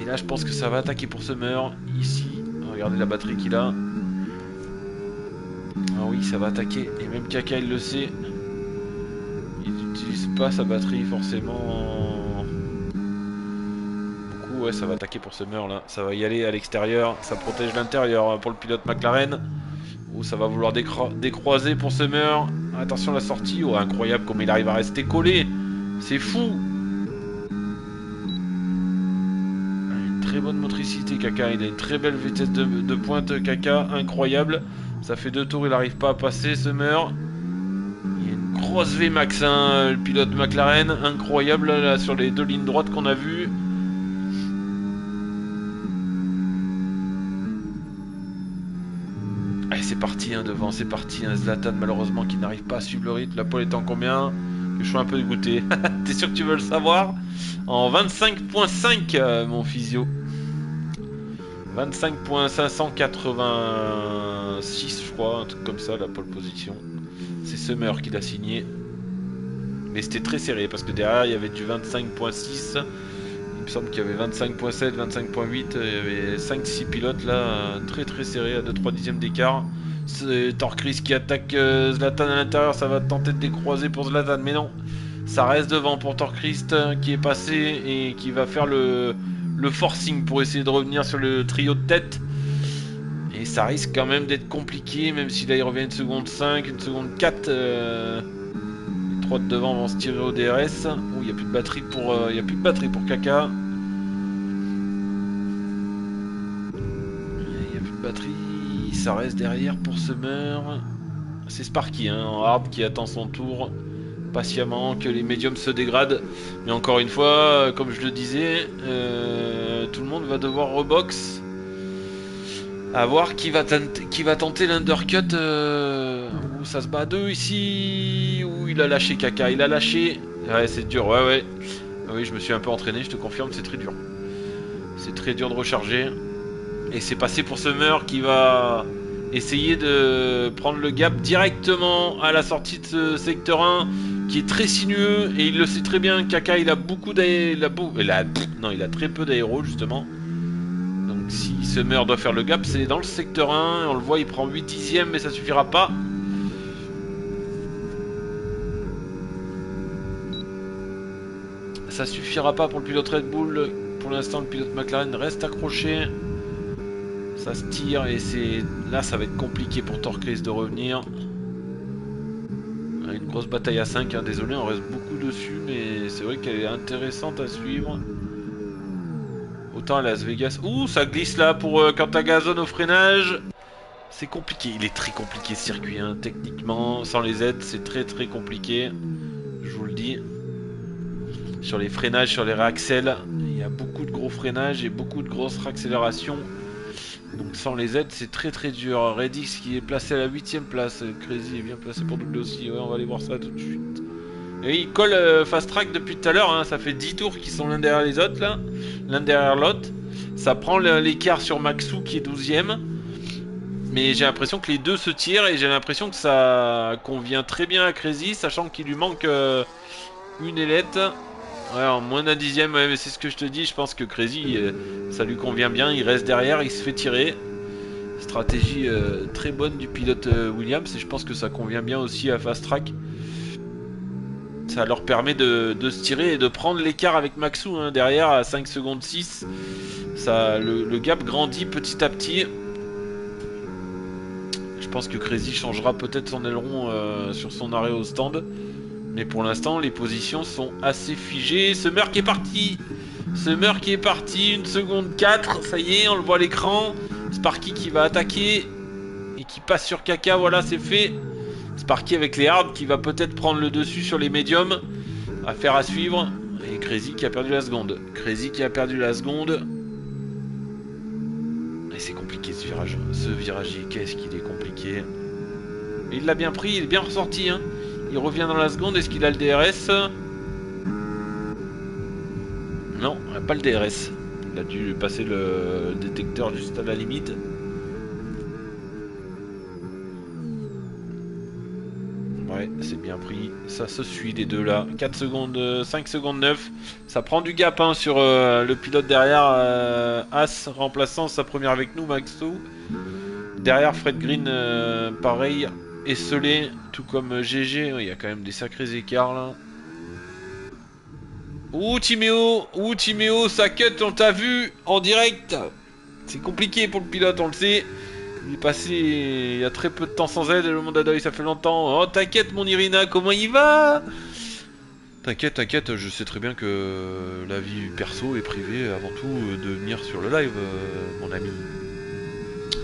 Et là je pense que ça va attaquer pour Summer, ici, regardez la batterie qu'il a. Ah oui, ça va attaquer, et même Kaka il le sait. Il n'utilise pas sa batterie forcément beaucoup, ouais ça va attaquer pour Summer là. Ça va y aller à l'extérieur, ça protège l'intérieur pour le pilote McLaren. Ou ça va vouloir décroiser pour Summer. Attention à la sortie, oh incroyable comme il arrive à rester collé. C'est fou. Une très bonne motricité Kaka, il a une très belle vitesse de pointe Kaka, incroyable. Ça fait 2 tours, il n'arrive pas à passer Summer. Il y a une grosse VMAX hein, le pilote McLaren, incroyable là sur les 2 lignes droites qu'on a vues. Allez c'est parti hein, devant, c'est parti hein, Zlatan malheureusement qui n'arrive pas à suivre le rythme. La pole est en combien? Je suis un peu dégoûté. T'es sûr que tu veux le savoir? En 25.5 mon physio. 25.586 je crois, un truc comme ça la pole position. C'est Summer qui l'a signé. Mais c'était très serré parce que derrière il y avait du 25.6. Il me semble qu'il y avait 25.7, 25.8, il y avait 5-6 pilotes là, très très serré à 2-3 dixièmes d'écart. C'est Torchris qui attaque Zlatan à l'intérieur, ça va tenter de décroiser pour Zlatan, mais non. Ça reste devant pour Torchris qui est passé et qui va faire le forcing pour essayer de revenir sur le trio de tête. Et ça risque quand même d'être compliqué, même si là il revient une seconde 5, une seconde 4. Les 3 de devant vont se tirer au DRS. Oh, il n'y a plus de batterie pour Kaka. Il n'y a plus de batterie. Ça reste derrière pour Summer. C'est Sparky hein, en hard qui attend son tour patiemment que les médiums se dégradent. Mais encore une fois, comme je le disais, tout le monde va devoir rebox. À voir qui va tenter l'undercut. Où ça se bat à 2 ici. Où il a lâché Kaka. Il a lâché. Ouais, c'est dur. Ouais. Oui, je me suis un peu entraîné. Je te confirme, c'est très dur. C'est très dur de recharger. Et c'est passé pour Summer qui va essayer de prendre le gap directement à la sortie de ce secteur 1 qui est très sinueux. Et il le sait très bien. Kaka, il a beaucoup d'aéro. Non, il a très peu d'aéro justement. Donc si Summer doit faire le gap, c'est dans le secteur 1. On le voit, il prend 8 dixièmes, mais ça suffira pas. Ça suffira pas pour le pilote Red Bull. Pour l'instant, le pilote McLaren reste accroché. Ça se tire et c'est là, ça va être compliqué pour Torchris de revenir. Une grosse bataille à 5. Hein. Désolé, on reste beaucoup dessus, mais c'est vrai qu'elle est intéressante à suivre. Autant à Las Vegas. Ouh, ça glisse là pour Cantagazone au freinage. C'est compliqué. Il est très compliqué ce circuit. Hein. Techniquement, sans les aides, c'est très très compliqué. Je vous le dis. Sur les freinages, sur les réaccels, il y a beaucoup de gros freinages et beaucoup de grosses réaccélérations. Donc sans les aides, c'est très très dur. Redix qui est placé à la 8ème place. Crazy est bien placé pour doubler aussi. Ouais, on va aller voir ça tout de suite. Et il colle fast track depuis tout à l'heure, hein. Ça fait 10 tours qui sont l'un derrière les autres là, l'un derrière l'autre. Ça prend l'écart sur Maxou qui est 12ème. Mais j'ai l'impression que les deux se tirent et j'ai l'impression que ça convient très bien à Crazy, sachant qu'il lui manque une ailette. Ouais, en moins d'un dixième, ouais, mais c'est ce que je te dis, je pense que Crazy, ça lui convient bien, il reste derrière, il se fait tirer. Stratégie très bonne du pilote Williams et je pense que ça convient bien aussi à Fast Track. Ça leur permet de se tirer et de prendre l'écart avec Maxou hein, derrière à 5 secondes 6. Ça, le gap grandit petit à petit. Je pense que Crazy changera peut-être son aileron sur son arrêt au stand. Mais pour l'instant, les positions sont assez figées. Summer qui est parti. Summer qui est parti. 1 seconde 4. Ça y est, on le voit à l'écran. Sparky qui va attaquer. Et qui passe sur Kaka, voilà, c'est fait. Sparky avec les hards qui va peut-être prendre le dessus sur les médiums. Affaire à suivre. Et Crazy qui a perdu la seconde. Crazy qui a perdu la seconde. Et c'est compliqué ce virage. Ce virage, qu'est-ce qu'il est compliqué. Mais il l'a bien pris, il est bien ressorti. Hein. Il revient dans la seconde. Est-ce qu'il a le DRS? Non, il n'a pas le DRS. Il a dû passer le détecteur juste à la limite. Ouais, c'est bien pris. Ça se suit les deux là. 4 secondes, 5 secondes 9. Ça prend du gap hein, sur le pilote derrière. As remplaçant sa première avec nous, Maxo. Derrière Fred Green, pareil. Esselé, tout comme GG. Il y a quand même des sacrés écarts là. Ouh Timéo, ça cut, on t'a vu en direct. C'est compliqué pour le pilote, on le sait. Il est passé il y a très peu de temps sans Z et le monde d'Adoy, ça fait longtemps. Oh t'inquiète mon Irina, comment il va? T'inquiète, je sais très bien que la vie perso et privée avant tout de venir sur le live, mon ami.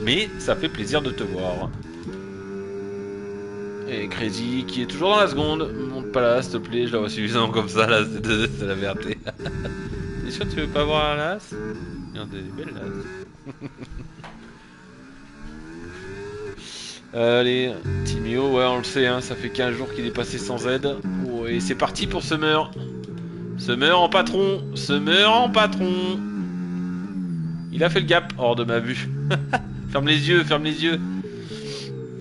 Mais ça fait plaisir de te voir. Et Crazy qui est toujours dans la seconde. Monte pas là, s'il te plaît, je la vois suffisamment comme ça là, c'est la vérité. T'es sûr que tu veux pas voir la las? Regarde, elle est belle las. Allez, Timio, ouais on le sait, hein, ça fait 15 jours qu'il est passé sans Z. Oh, et c'est parti pour Summer. Summer en patron. Il a fait le gap, hors de ma vue. Ferme les yeux.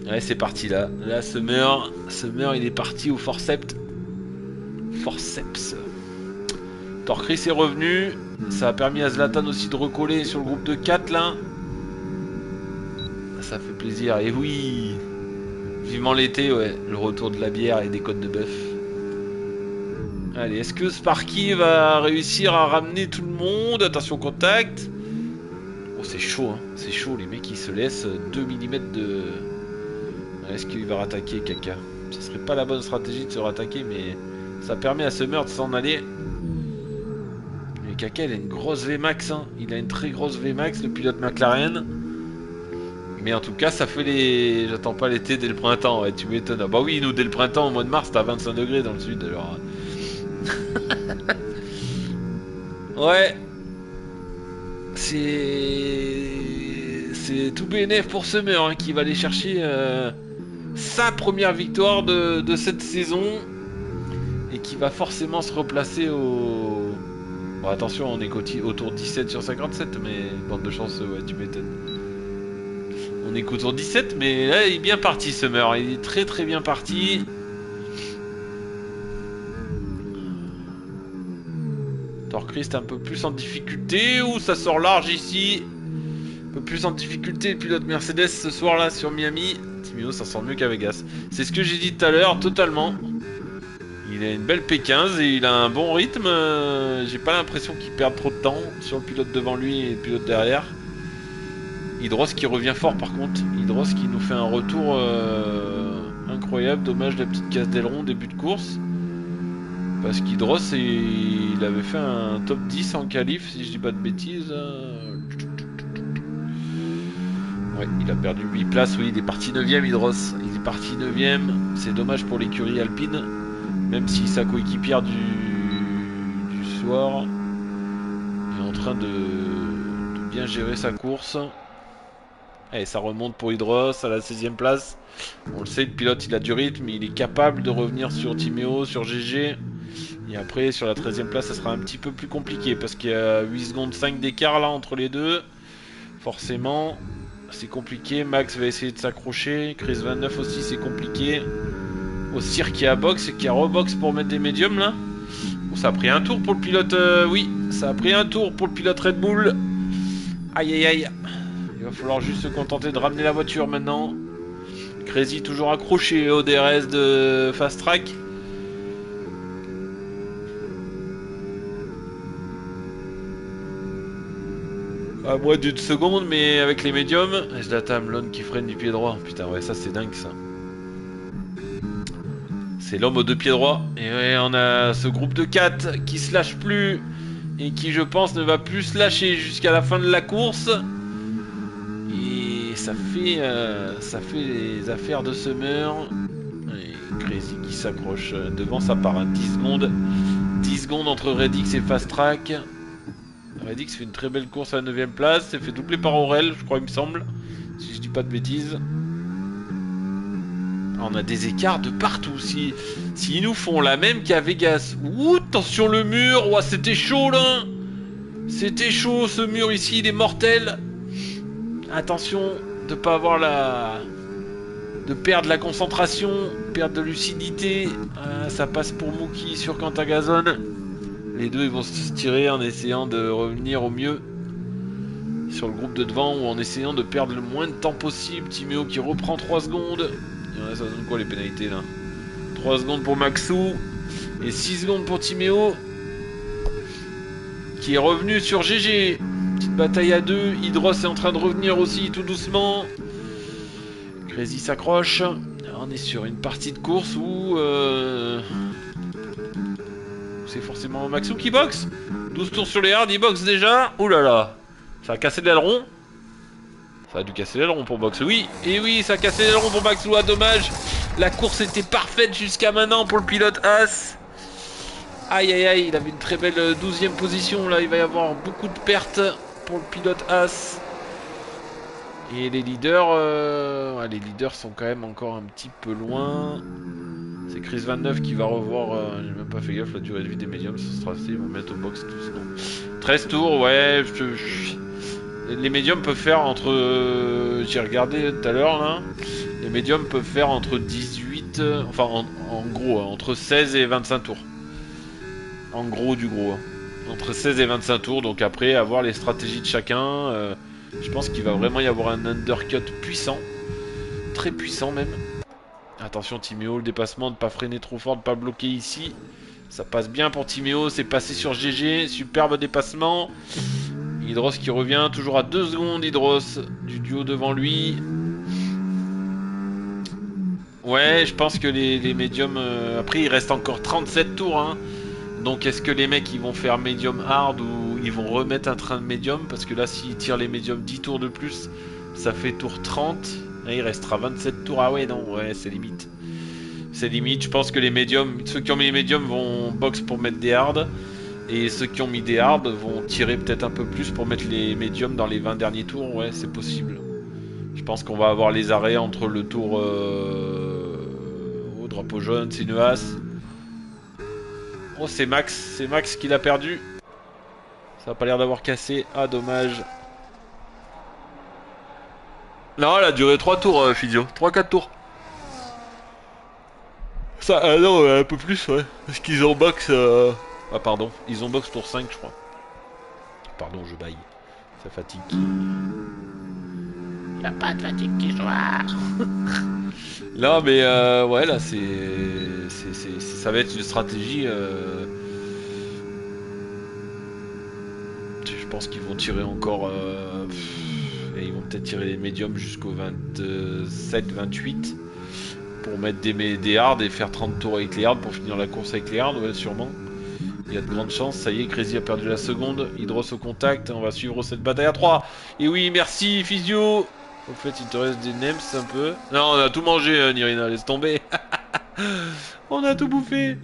Ouais, c'est parti là. Là, Summer, il est parti au forceps. Torchris est revenu. Ça a permis à Zlatan aussi de recoller sur le groupe de 4 là. Ça fait plaisir. Et oui, vivement l'été, ouais. Le retour de la bière et des côtes de bœuf. Allez, est-ce que Sparky va réussir à ramener tout le monde? Attention contact. Oh, c'est chaud, hein. C'est chaud. Les mecs, ils se laissent 2 mm de... Est-ce qu'il va rattaquer Kaka? Ce serait pas la bonne stratégie de se rattaquer, mais ça permet à Summer de s'en aller. Mais Kaka, il a une grosse VMAX, hein. Il a une très grosse VMAX, le pilote McLaren. Mais en tout cas, ça fait les... J'attends pas l'été dès le printemps, ouais, tu m'étonnes. Ah bah oui, nous, dès le printemps, au mois de mars, t'as 25 degrés dans le sud, alors... Ouais. C'est tout BNF pour Summer, hein, qui va aller chercher sa première victoire de cette saison. Et qui va forcément se replacer au... Bon, attention, on est autour de 17 sur 57, mais bande de chance, ouais, tu m'étonnes. On est qu'autour de 17, mais là, il est bien parti, Summer. Il est très très bien parti. Torchrist un peu plus en difficulté. Ouh, ça sort large ici. Un peu plus en difficulté, le pilote Mercedes ce soir là sur Miami. Timio, ça sent mieux qu'à Vegas. C'est ce que j'ai dit tout à l'heure, totalement. Il a une belle P15 et il a un bon rythme. J'ai pas l'impression qu'il perd trop de temps sur le pilote devant lui et le pilote derrière. Hydros qui revient fort par contre. Hydros qui nous fait un retour incroyable. Dommage la petite casse d'aileron début de course. Parce qu'Hydros il avait fait un top 10 en qualif si je dis pas de bêtises. Ouais, il a perdu 8 places, oui, il est parti 9ème Hydros. Il est parti 9ème. C'est dommage pour l'écurie alpine. Même si sa coéquipière du soir est en train de bien gérer sa course. Et ça remonte pour Hydros à la 16ème place. On le sait, le pilote il a du rythme, il est capable de revenir sur Timéo, sur GG. Et après sur la 13ème place ça sera un petit peu plus compliqué parce qu'il y a 8 secondes 5 d'écart là entre les deux. Forcément c'est compliqué. Max va essayer de s'accrocher. Chris 29 aussi c'est compliqué. Ossir qui a box et qui a rebox pour mettre des médiums là. Oh, ça a pris un tour pour le pilote. Oui, ça a pris un tour pour le pilote Red Bull. Aïe aïe aïe. Il va falloir juste se contenter de ramener la voiture maintenant. Crazy toujours accroché au DRS de Fast Track. À moins d'une seconde, mais avec les médiums. Zlatan Mlon qui freine du pied droit. Putain, ouais, ça c'est dingue ça. C'est l'homme aux deux pieds droits. Et ouais, on a ce groupe de 4 qui se lâche plus. Et qui, je pense, ne va plus se lâcher jusqu'à la fin de la course. Et ça ça fait les affaires de Summer. Et Crazy qui s'accroche devant, ça part à 10 secondes. 10 secondes entre Redix et Fast Track. Redix fait une très belle course à la 9ème place. C'est fait doubler par Aurel, je crois, il me semble. Si je dis pas de bêtises. On a des écarts de partout. S'ils nous font la même qu'à Vegas. Ouh, attention le mur. Ouah, c'était chaud là. C'était chaud ce mur ici, il est mortel. Attention de pas avoir de perdre la concentration, perdre de lucidité. Ça passe pour Mookie sur Cantagazon. Les deux ils vont se tirer en essayant de revenir au mieux sur le groupe de devant ou en essayant de perdre le moins de temps possible. Timéo qui reprend 3 secondes. Ça donne quoi les pénalités là? 3 secondes pour Maxou et 6 secondes pour Timéo qui est revenu sur GG. Petite bataille à 2. Hydros est en train de revenir aussi tout doucement. Crazy s'accroche. On est sur une partie de course où c'est forcément Maxou qui boxe. 12 tours sur les hards, il boxe déjà. Ouh là là, ça a cassé l'aileron. Ça a dû casser l'aileron pour boxe, oui. Et oui, ça a cassé l'aileron pour Maxou, ah, dommage. La course était parfaite jusqu'à maintenant pour le pilote As. Aïe aïe aïe, il avait une très belle 12ème position. Là, il va y avoir beaucoup de pertes pour le pilote As. Et les leaders sont quand même encore un petit peu loin. C'est Chris 29 qui va revoir. J'ai même pas fait gaffe, la durée de vie des médiums, ce sera assez. Ils vont mettre au box tous. Non. 13 tours, ouais. Les médiums peuvent faire entre. J'ai regardé tout à l'heure là. Les médiums peuvent faire entre 18. Enfin, en gros, entre 16 et 25 tours. En gros, du gros. Entre 16 et 25 tours. Donc après, avoir les stratégies de chacun. Je pense qu'il va vraiment y avoir un undercut puissant. Très puissant même. Attention Timéo, le dépassement, de ne pas freiner trop fort, de ne pas bloquer ici. Ça passe bien pour Timéo, c'est passé sur GG. Superbe dépassement. Hydros qui revient, toujours à 2 secondes Hydros du duo devant lui. Ouais, je pense que les médiums... après, il reste encore 37 tours. Hein. Donc est-ce que les mecs ils vont faire médium hard ou ils vont remettre un train de médium? Parce que là s'ils tirent les médiums 10 tours de plus, ça fait tour 30. Et il restera 27 tours. Ah ouais non, ouais c'est limite. C'est limite, je pense que les médiums, ceux qui ont mis les médiums vont box pour mettre des hards. Et ceux qui ont mis des hards vont tirer peut-être un peu plus pour mettre les médiums dans les 20 derniers tours. Ouais c'est possible. Je pense qu'on va avoir les arrêts entre le tour au drapeau jaune, c'est une as. Oh c'est Max qui l'a perdu. Ça a pas l'air d'avoir cassé. Ah dommage. Non elle a duré 3 tours Physio. 3-4 tours. Ça, non, un peu plus ouais. Parce qu'ils ont box ah pardon. Ils ont box tour 5 je crois. Pardon je baille. Ça fatigue. Il a pas de fatigue qui soir. Non mais ouais là ça va être une stratégie. Je pense qu'ils vont tirer encore et ils vont peut-être tirer les médiums jusqu'au 27-28 pour mettre des hards et faire 30 tours avec les hards pour finir la course avec les hards, ouais sûrement. Il y a de grandes chances, ça y est, Crazy a perdu la seconde, Hydros au contact, on va suivre cette bataille à 3. Et oui, merci Physio. Au fait, il te reste des nems un peu. Non, on a tout mangé, Nirina, laisse tomber. On a tout bouffé.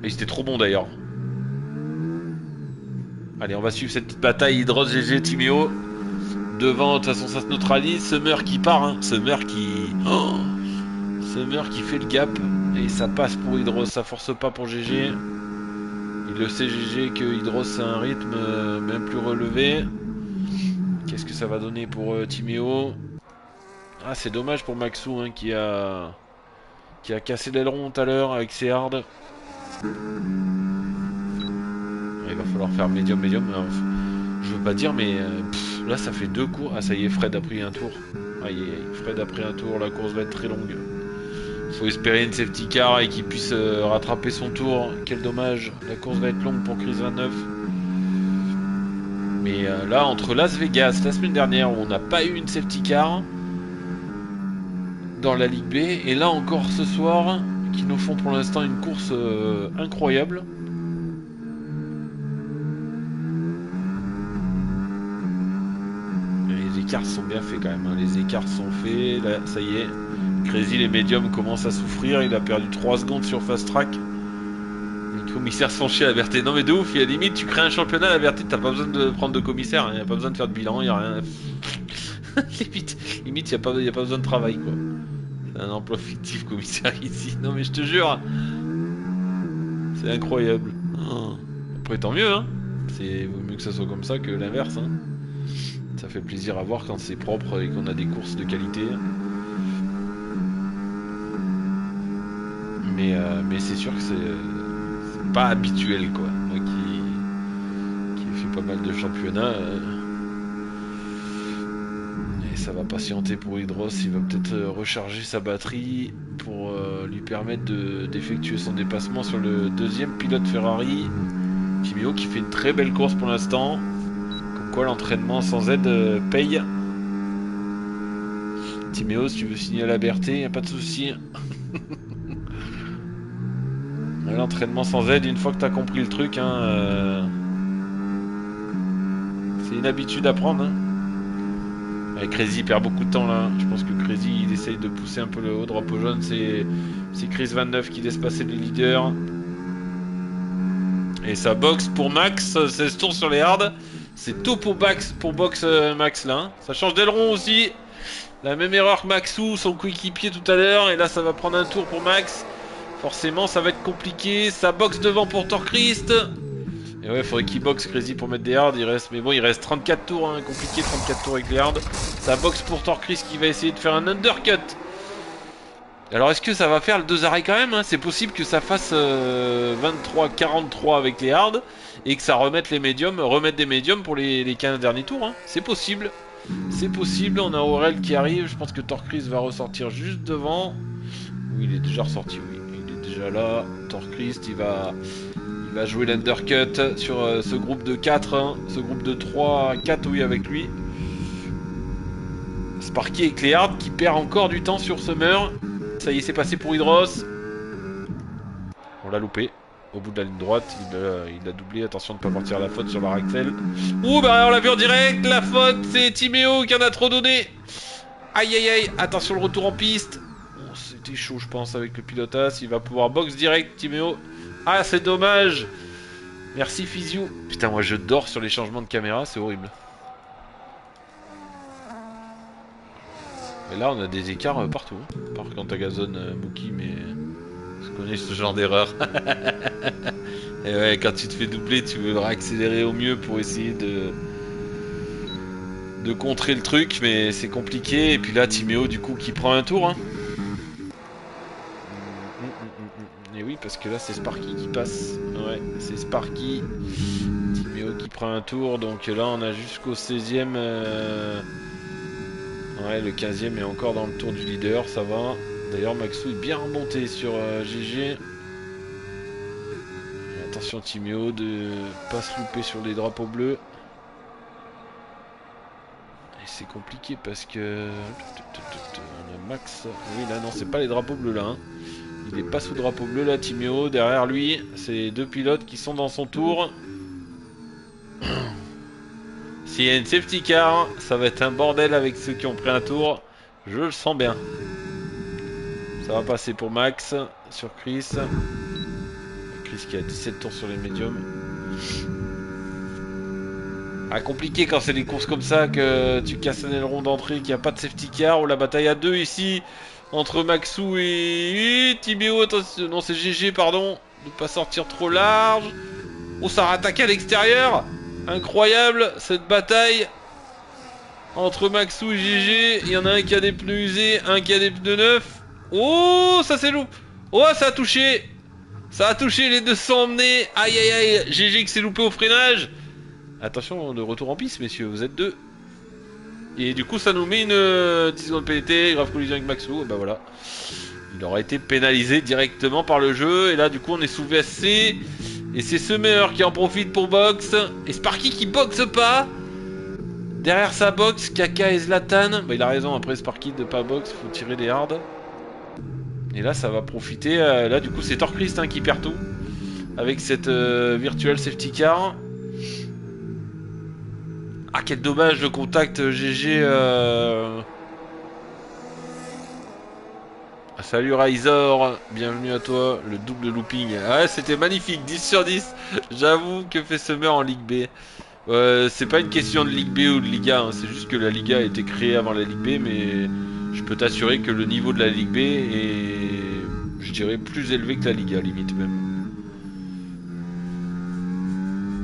Mais c'était trop bon d'ailleurs. Allez, on va suivre cette petite bataille Hydros, GG, Timéo. Devant, de toute façon, ça se neutralise. Summer qui part, hein. Summer qui fait le gap. Et ça passe pour Hydros, ça force pas pour GG. Il le sait, GG, que Hydros a un rythme même plus relevé. Qu'est-ce que ça va donner pour Timéo? Ah, c'est dommage pour Maxou, hein, qui a cassé l'aileron tout à l'heure avec ses hards. Il va falloir faire médium. Alors, je veux pas dire, mais là ça fait 2 cours. Ah, ça y est, Fred a pris un tour. Aïe, Fred a pris un tour. La course va être très longue. Faut espérer une safety car et qu'il puisse rattraper son tour. Quel dommage. La course va être longue pour Chris 29. Mais là, entre Las Vegas, la semaine dernière, où on n'a pas eu une safety car dans la Ligue B, et là encore ce soir, qui nous font pour l'instant une course incroyable. écarts sont bien faits quand même, hein. Les écarts sont faits, là, ça y est. Crazy, les médiums commencent à souffrir, il a perdu 3 secondes sur Fast Track. Les commissaires sont chiés à la Berthet. Non mais de ouf, il y a limite, tu crées un championnat à la Berthet, t'as pas besoin de prendre de commissaire, il n'y a pas besoin de faire de bilan, il n'y a rien. limite, il n'y a pas besoin de travail quoi. C'est un emploi fictif commissaire ici. Non mais je te jure, c'est incroyable. Après tant mieux, hein. C'est vaut mieux que ça soit comme ça que l'inverse, hein. Ça fait plaisir à voir quand c'est propre et qu'on a des courses de qualité. Mais c'est sûr que c'est pas habituel quoi. Moi qui ai fait pas mal de championnats, et ça va patienter pour Hydros. Il va peut-être recharger sa batterie pour lui permettre d'effectuer son dépassement sur le deuxième pilote Ferrari, Timeo, qui fait une très belle course pour l'instant. Comme quoi l'entraînement sans aide paye. Timéo, si tu veux signer à la Berthet, y a pas de souci. L'entraînement sans aide, une fois que t'as compris le truc, hein, c'est une habitude à prendre. Hein. Ouais, Crazy perd beaucoup de temps là. Je pense que Crazy il essaye de pousser un peu le haut drapeau jaune. C'est Chris 29 qui laisse passer le leader. Et ça boxe pour Max, 16 tours sur les hards. C'est tôt pour box Max là. Hein. Ça change d'aileron aussi. La même erreur que Maxou, son coéquipier tout à l'heure. Et là ça va prendre un tour pour Max. Forcément ça va être compliqué. Ça boxe devant pour Torchrist. Et ouais, faudrait qu'il boxe Crazy pour mettre des hards. Mais bon, il reste 34 tours, hein. Compliqué 34 tours avec les hards. Ça boxe pour Torchrist qui va essayer de faire un undercut. Alors est-ce que ça va faire le 2 arrêts quand même, hein. C'est possible que ça fasse 23-43 avec les hards. Et que ça remette des médiums pour les 15 derniers tours, hein. C'est possible. C'est possible, on a Aurel qui arrive. Je pense que Torchrist va ressortir juste devant. Oui, il est déjà ressorti, oui. Il est déjà là. Torchrist, il va jouer l'undercut sur ce groupe de 4, hein. Ce groupe de 3, 4, oui, avec lui. Sparky et Cléard qui perd encore du temps sur Summer. Ça y est, c'est passé pour Hydros. On l'a loupé. Au bout de la ligne droite, il a doublé. Attention de ne pas partir à la faute sur la Axel. Ouh, bah on l'a vu en direct. La faute, c'est Timéo qui en a trop donné. Aïe aïe aïe. Attention le retour en piste. Oh, c'était chaud, je pense, avec le pilotage. Il va pouvoir box direct, Timéo. Ah, c'est dommage. Merci Physio. Putain, moi je dors sur les changements de caméra, c'est horrible. Et là, on a des écarts partout. Hein. Par contre, t'as gazonne Mookie, mais je connais ce genre d'erreur. Et ouais, quand tu te fais doubler, tu veux accélérer au mieux pour essayer de contrer le truc, mais c'est compliqué. Et puis là, Timéo, du coup, qui prend un tour. Hein. Et oui, parce que là, c'est Sparky qui passe. Ouais, c'est Sparky. Timéo qui prend un tour. Donc là, on a jusqu'au 16e. Ouais, le 15e est encore dans le tour du leader, ça va. D'ailleurs, Maxou est bien remonté sur GG. Attention Timéo de pas se louper sur les drapeaux bleus. Et c'est compliqué parce que... On a Max... Oui, là, non, c'est pas les drapeaux bleus, là. Hein. Il est pas sous drapeau bleu, là, Timéo. Derrière lui, c'est deux pilotes qui sont dans son tour. S'il y a une safety car, ça va être un bordel avec ceux qui ont pris un tour. Je le sens bien. Ça va passer pour Max sur Chris. Chris qui a 17 tours sur les médiums. Ah, compliqué quand c'est des courses comme ça, que tu casses un aileron d'entrée, qu'il n'y a pas de safety car. Ou la bataille à deux ici entre Maxou et Timéo. Attention, non, c'est GG, pardon. Ne pas sortir trop large. Oh, ça rattaque à l'extérieur. Incroyable cette bataille entre Maxou et GG. Il y en a un qui a des pneus usés, un qui a des pneus neufs. Oh, ça c'est loupé. Oh, ça a touché. Ça a touché, les deux sont emmenés. Aïe aïe aïe. GG qui s'est loupé au freinage. Attention, de retour en piste, messieurs, vous êtes deux. Et du coup, ça nous met une 10 secondes pénalité. Grave collision avec Maxou. Et bah voilà. Il aura été pénalisé directement par le jeu. Et là, du coup, on est sous VSC. Et c'est Summer qui en profite pour box. Et Sparky qui boxe pas. Derrière sa box, Kaka et Zlatan. Bah, il a raison, après Sparky de pas box, faut tirer des hards. Et là, ça va profiter. Là, du coup, c'est Torchrist hein, qui perd tout. Avec cette virtual safety car. Ah, quel dommage, le contact GG. Ah, salut Razor, bienvenue à toi, le double looping. Ah, ouais, c'était magnifique, 10 sur 10. J'avoue que fait Summer en Ligue B. C'est pas une question de Ligue B ou de Liga, hein, c'est juste que la Liga a été créée avant la Ligue B, mais je peux t'assurer que le niveau de la Ligue B est, je dirais, plus élevé que la Liga, limite même.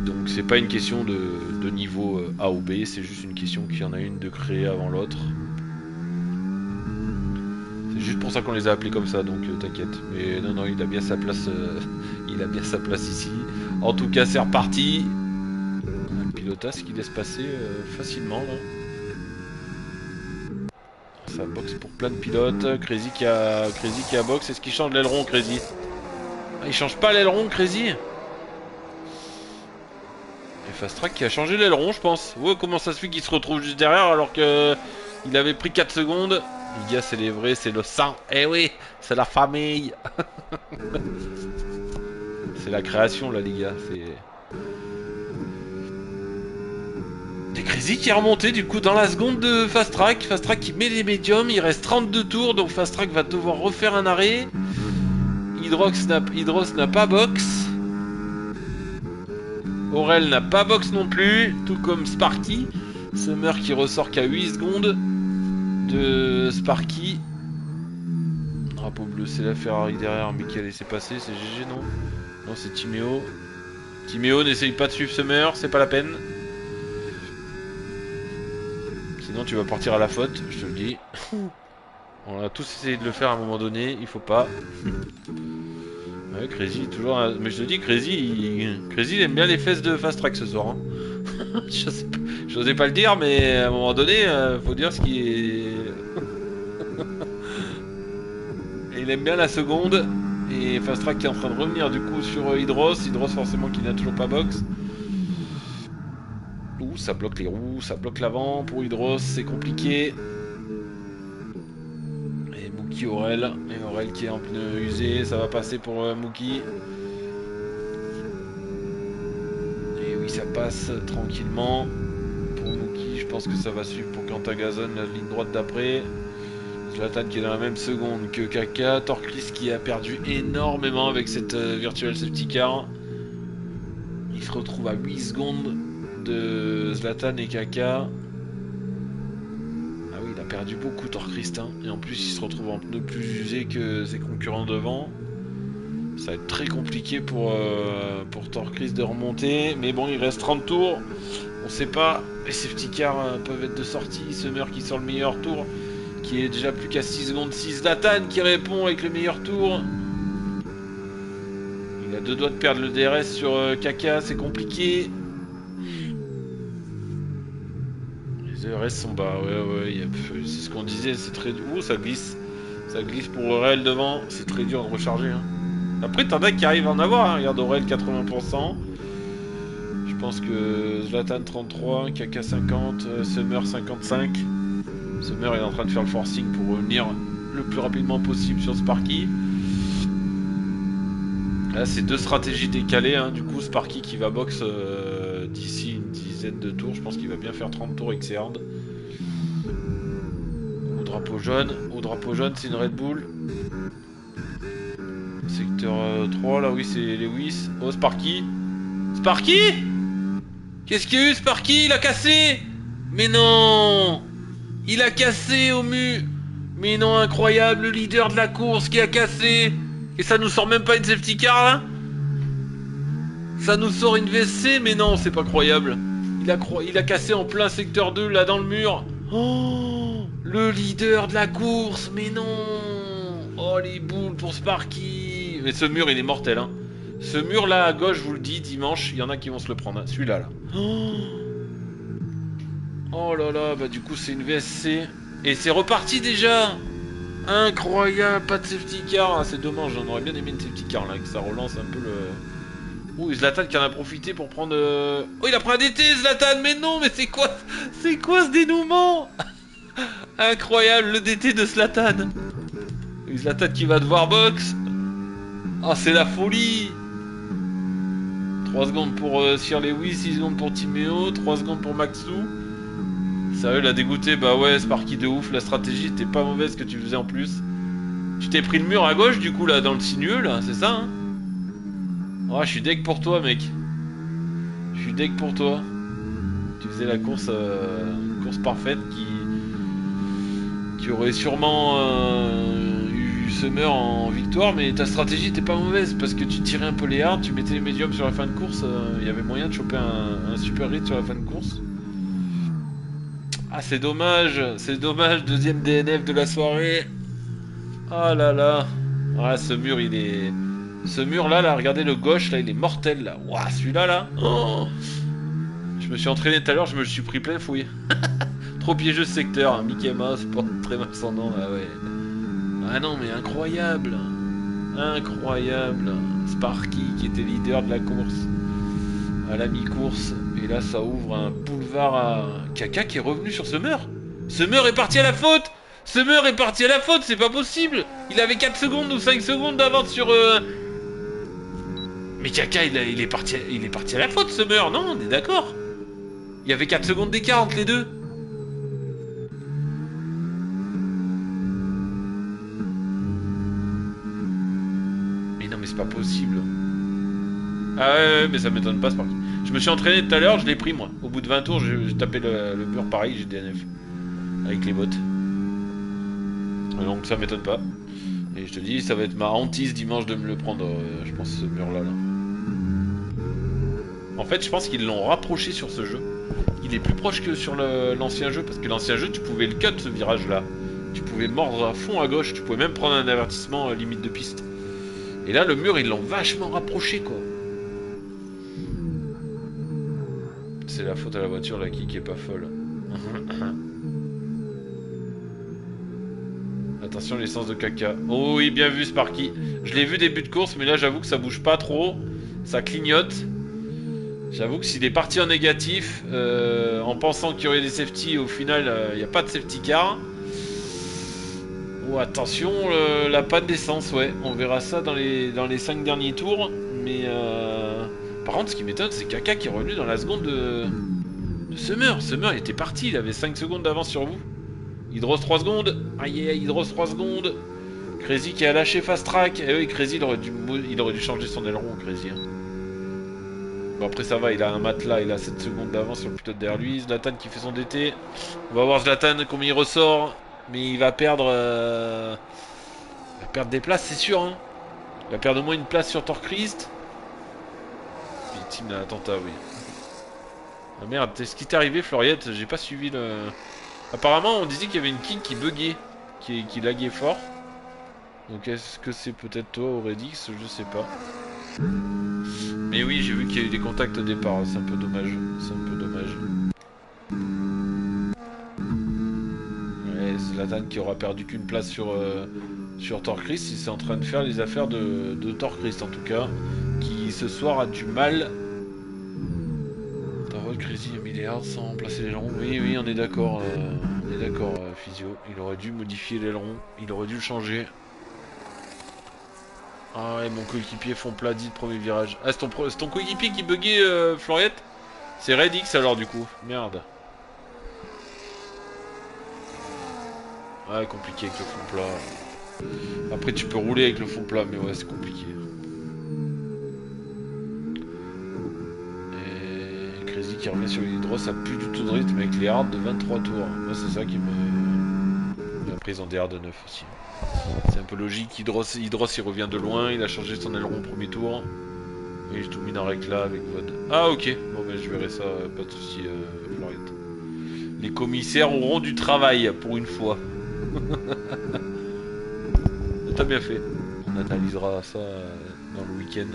Donc c'est pas une question de niveau A ou B, c'est juste une question qu'il y en a une de créer avant l'autre. C'est juste pour ça qu'on les a appelés comme ça, donc t'inquiète. Mais non, non, il a bien sa place, il a bien sa place ici. En tout cas, c'est reparti. Le pilotage qui laisse passer facilement là. Ça boxe pour plein de pilotes. Crazy qui a box. Est-ce qu'il change l'aileron, Crazy? Ah, il change pas l'aileron, Crazy? Et Fast Track qui a changé l'aileron, je pense. Ouais, comment ça se fait qu'il se retrouve juste derrière alors que il avait pris 4 secondes? Les gars, c'est les vrais, c'est le sang. Eh oui, c'est la famille. C'est la création là, les gars. C'est Crazy qui est remonté du coup dans la seconde de Fast Track. Fast Track qui met les médiums. Il reste 32 tours, donc Fast Track va devoir refaire un arrêt. Hydros n'a pas box. Aurel n'a pas box non plus, tout comme Sparky. Summer qui ressort qu'à 8 secondes de Sparky. Drapeau bleu, c'est la Ferrari derrière, mais qui a laissé passer. C'est GG, non? Non, c'est Timéo. Timéo, n'essaye pas de suivre Summer, c'est pas la peine. Sinon, tu vas partir à la faute, je te le dis. On a tous essayé de le faire à un moment donné, il faut pas. Ouais, Crazy, toujours. Mais je te dis, Crazy, il aime bien les fesses de Fast Track ce soir. Hein. J'osais pas le dire, mais à un moment donné, faut dire ce qui est. Et il aime bien la seconde. Et Fast Track qui est en train de revenir du coup sur Hydros. Hydros, forcément, qui n'a toujours pas box. Ouh, ça bloque les roues, ça bloque l'avant pour Hydros, c'est compliqué. Et Mookie Aurel. Et Aurel qui est en pneu usé, ça va passer pour Mookie. Et oui, ça passe tranquillement pour Mookie. Je pense que ça va suivre pour Quentin Gazon, la ligne droite d'après. Zlatan qui est dans la même seconde que Kaka. Torklis qui a perdu énormément avec cette virtual safety car. Il se retrouve à 8 secondes de Zlatan et Kaka. Ah oui, il a perdu beaucoup Torklis, hein. Et en plus il se retrouve en pneu plus usé que ses concurrents devant. Ça va être très compliqué pour Torklis de remonter. Mais bon, il reste 30 tours. On sait pas. Les safety cars peuvent être de sortie. Summer qui sort le meilleur tour, qui est déjà plus qu'à 6 secondes 6. Zlatan qui répond avec le meilleur tour. Il a 2 doigts de perdre le DRS sur Kaka, c'est compliqué. Les DRS sont bas, ouais, c'est ce qu'on disait, c'est très dur. Ouh, ça glisse. Ça glisse pour Aurel devant, c'est très dur de recharger. Hein. Après, t'en as qui arrivent à en avoir, hein. Regarde Aurel 80%. Je pense que Zlatan 33, Kaka 50, Summer 55. Summer est en train de faire le forcing pour revenir le plus rapidement possible sur Sparky. Là, c'est 2 stratégies décalées. Hein. Du coup, Sparky qui va box d'ici une dizaine de tours. Je pense qu'il va bien faire 30 tours avec ses hands. Au drapeau jaune. Au drapeau jaune, c'est une Red Bull. Secteur 3, là, oui, c'est Lewis. Oh, Sparky. Sparky? Qu'est-ce qu'il y a eu, Sparky? Il a cassé! Mais non! Il a cassé au mur! Mais non, incroyable, le leader de la course qui a cassé! Et ça nous sort même pas une safety car là? Ça nous sort une VSC, mais non, c'est pas croyable. Il a cassé en plein secteur 2 là dans le mur. Oh, le leader de la course, mais non. Oh les boules pour Sparky. Mais ce mur il est mortel hein. Ce mur là à gauche, je vous le dis, dimanche, il y en a qui vont se le prendre. Hein. Celui-là là. Oh là là, bah du coup c'est une VSC. Et c'est reparti déjà. Incroyable, pas de safety car, ah, c'est dommage, j'en aurais bien aimé une safety car là, que ça relance un peu le... Ouh, Zlatan qui en a profité pour prendre... Oh, il a pris un DT, Zlatan, mais non, mais c'est quoi ce dénouement? Incroyable, le DT de Zlatan. Zlatan qui va devoir box. Ah, c'est la folie. 3 secondes pour Sir Lewis, 6 secondes pour Timéo, 3 secondes pour Maxou. Sérieux, l'a dégoûté. Bah ouais, Sparky de ouf. La stratégie était pas mauvaise que tu faisais en plus. Tu t'es pris le mur à gauche du coup là, dans le sinueux là, c'est ça hein? Oh, je suis deg pour toi mec. Je suis deg pour toi. Tu faisais la course, course parfaite qui aurait sûrement eu Summer en victoire, mais ta stratégie était pas mauvaise parce que tu tirais un peu les hards, tu mettais les médiums sur la fin de course, il y avait moyen de choper un super hit sur la fin de course. Ah c'est dommage, deuxième DNF de la soirée. Oh là là. Ouais, ce mur il est... Ce mur là, regardez le gauche là, il est mortel là. Ouah, celui-là là. Oh, je me suis entraîné tout à l'heure, je me suis pris plein fouille. Trop piégeux ce secteur, hein. Mickey Mouse porte très mal son nom, ah ouais. Ah non mais incroyable. Incroyable. Sparky qui était leader de la course. À la mi-course. Et là ça ouvre un boulevard à... Kaka qui est revenu sur Summer. Summer est parti à la faute. Summer est parti à la faute, c'est pas possible. Il avait 4 secondes ou 5 secondes d'avance sur... Mais Kaka il est parti à la faute Summer, non on est d'accord. Il y avait 4 secondes d'écart entre les deux. Mais non mais c'est pas possible. Ah ouais mais ça m'étonne pas Sparky. Je me suis entraîné tout à l'heure, je l'ai pris moi. Au bout de 20 tours, j'ai tapé le mur pareil, j'ai DNF. Avec les bottes. Donc ça m'étonne pas. Et je te dis, ça va être ma hantise dimanche de me le prendre, je pense, ce mur-là. Là. En fait, je pense qu'ils l'ont rapproché sur ce jeu. Il est plus proche que sur l'ancien jeu, parce que l'ancien jeu, tu pouvais le cut, ce virage-là. Tu pouvais mordre à fond à gauche, tu pouvais même prendre un avertissement limite de piste. Et là, le mur, ils l'ont vachement rapproché, quoi. C'est la faute à la voiture, la qui est pas folle. Attention l'essence de caca. Oh oui, bien vu Sparky. Je l'ai vu début de course, mais là j'avoue que ça bouge pas trop. Ça clignote. J'avoue que s'il est parti en négatif, en pensant qu'il y aurait des safety, au final il n'y a pas de safety car. Oh attention, la panne d'essence, ouais. On verra ça dans les 5 derniers tours. Mais par contre ce qui m'étonne c'est Kaka qui est revenu dans la seconde de Summer. Summer il était parti, il avait 5 secondes d'avance sur vous. Hydros 3 secondes. Aïe aïe, Hydros 3 secondes. Crazy qui a lâché fast track. Et oui, Crazy il aurait dû changer son aileron, Crazy. Hein. Bon après ça va, il a un matelas, il a 7 secondes d'avance sur le pilote derrière lui. Zlatan qui fait son DT. On va voir Zlatan combien il ressort. Mais il va perdre... Il va perdre des places, c'est sûr. Hein. Il va perdre au moins une place sur Torchrist. Victime d'un attentat, oui. Ah merde, ce qui t'est arrivé Floriette? J'ai pas suivi le... Apparemment, on disait qu'il y avait une king qui buguait, qui laguait fort. Donc, est-ce que c'est peut-être toi, Auredix? Je sais pas. Mais oui, j'ai vu qu'il y a eu des contacts au départ. C'est un peu dommage. C'est un peu dommage. Ouais, Zlatan qui aura perdu qu'une place sur Torchrist. Il s'est en train de faire les affaires de Torchrist, en tout cas. Qui, ce soir, a du mal... Crazy a mis les hards sans placer l'aileron. Oui, oui, on est d'accord. On est d'accord, Physio. Il aurait dû modifier l'aileron. Il aurait dû le changer. Ah, et mon coéquipier fond plat dit le premier virage. Ah, c'est ton coéquipier qui buguait, Floriette? C'est Redix alors, du coup. Merde. Ouais, compliqué avec le fond plat. Après, tu peux rouler avec le fond plat, mais ouais, c'est compliqué. Crazy qui revient sur l'hydros, ça pue du tout de rythme avec les hards de 23 tours. Moi c'est ça qui me... Après ils ont des hards de 9 aussi. C'est un peu logique, Hydros il revient de loin, il a changé son aileron au premier tour. Et j'ai tout mis dans récla avec VOD. Ah ok, bon ben je verrai ça, pas de soucis Floriette. Les commissaires auront du travail pour une fois. T'as bien fait. On analysera ça dans le week-end.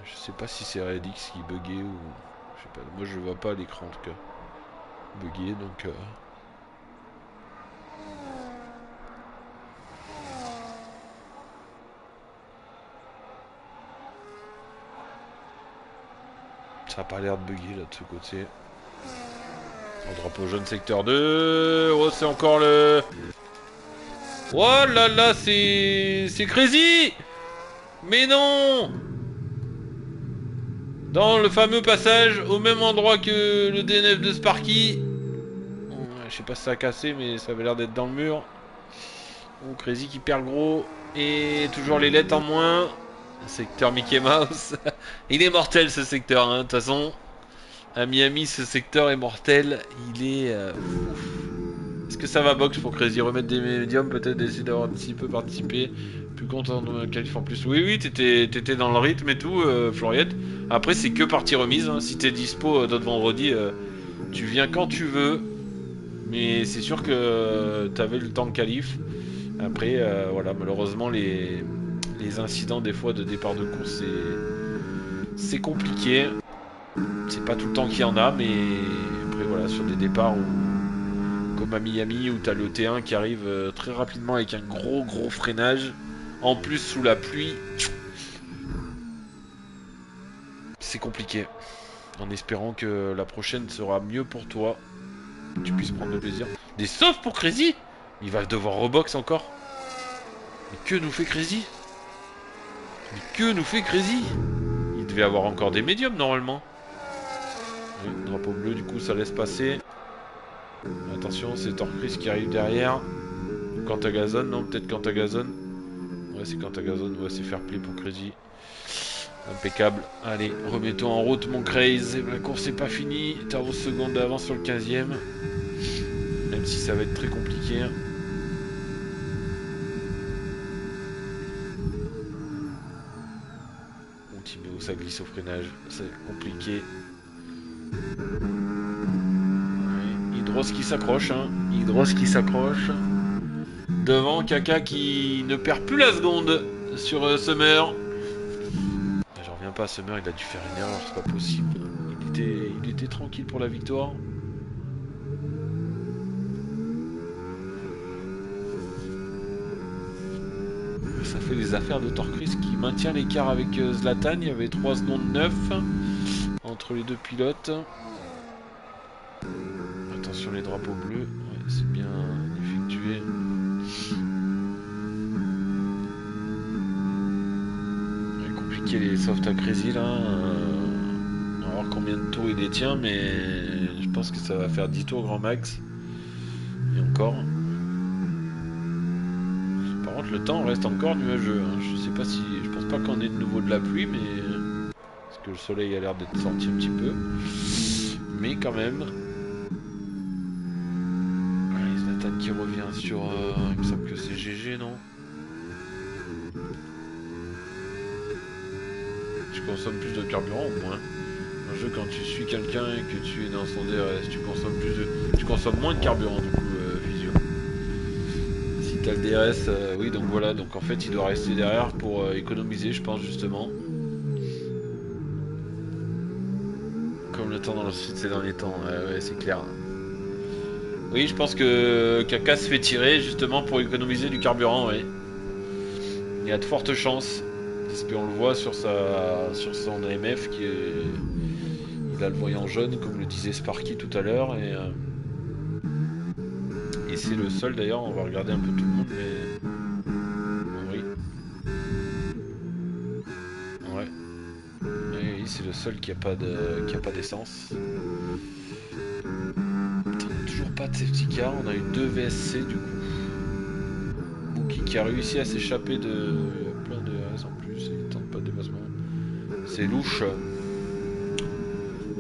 Je sais pas si c'est Redix qui buguait ou... Je sais pas, moi je vois pas à l'écran en tout cas. Bugué donc... Ça a pas l'air de bugger là de ce côté. On drapeau jaune secteur 2. Oh c'est encore le... Oh là là, c'est Crazy. Mais non. Dans le fameux passage, au même endroit que le DNF de Sparky. Je sais pas si ça a cassé, mais ça avait l'air d'être dans le mur. Oh, Crazy qui perd le gros. Et toujours les lettres en moins. Secteur Mickey Mouse. Il est mortel ce secteur, hein, de toute façon. À Miami, ce secteur est mortel. Il est... Est-ce que ça va box pour Crazy? Remettre des médiums, peut-être essayer d'avoir un petit peu participé. Plus content de me qualifier en plus. Oui, oui, t'étais dans le rythme et tout, Floriette. Après, c'est que partie remise, hein. Si t'es dispo d'autres vendredi, tu viens quand tu veux. Mais c'est sûr que t'avais le temps de qualif. Après, voilà, malheureusement, les incidents des fois de départ de course, c'est compliqué. C'est pas tout le temps qu'il y en a, mais après, voilà, sur des départs où, comme à Miami, où t'as le T1 qui arrive très rapidement avec un gros freinage, en plus sous la pluie, c'est compliqué. En espérant que la prochaine sera mieux pour toi, que tu puisses prendre le plaisir. Des saufs pour Crazy? Il va devoir rebox encore. Mais que nous fait Crazy? Mais que nous fait Crazy? Il devait avoir encore des médiums normalement. Oui, drapeau bleu, du coup ça laisse passer. Attention, c'est Torcris qui arrive derrière. Quantagazon, non, peut-être Quantagazon. Ouais, c'est Quantagazon, ouais, c'est fair play pour Crazy. Impeccable. Allez, remettons en route mon Craze. La course n'est pas finie. T'as 11 secondes d'avance sur le 15ème. Même si ça va être très compliqué. Timéo, ça glisse au freinage. C'est compliqué. Ouais, Hydros qui s'accroche. Hein. Hydros qui s'accroche. Devant Kaka qui ne perd plus la seconde sur Summer. J'en reviens pas, Summer il a dû faire une erreur, c'est pas possible. Il était tranquille pour la victoire. Ça fait les affaires de Torcris qui maintient l'écart avec Zlatan. Il y avait 3 secondes 9 entre les deux pilotes. Attention les drapeaux bleus, ouais, c'est bien effectué. Compliqué les softs à Crazy là. On va voir combien de tours il détient, mais je pense que ça va faire 10 tours grand max. Et encore. Par contre le temps reste encore nuageux. Hein. Je sais pas si. Je pense pas qu'on ait de nouveau de la pluie, mais. Parce que le soleil a l'air d'être sorti un petit peu. Mais quand même. Allez, Zlatan qui revient sur. Il me semble que c'est GG, non? Tu consommes plus de carburant ou moins? Un jeu, quand tu suis quelqu'un et que tu es dans son DRS, tu consommes moins de carburant du coup, Physio. Si t'as le DRS, oui, donc voilà, donc en fait il doit rester derrière pour économiser, je pense justement. Comme le temps dans le sud ces derniers temps, ouais, c'est clair. Oui, je pense que Kaka se fait tirer justement pour économiser du carburant, oui. Il y a de fortes chances. Parce qu'on le voit sur son AMF qui est. Il a le voyant jaune, comme le disait Sparky tout à l'heure, et c'est le seul d'ailleurs, on va regarder un peu tout le monde, mais. Bon, oui. Ouais. Oui, c'est le seul qui a pas d'essence. On n'a toujours pas de safety car, on a eu 2 VSC du coup. Bookie qui a réussi à s'échapper de. Plein de RS en plus, il tente pas de dépassement. C'est louche.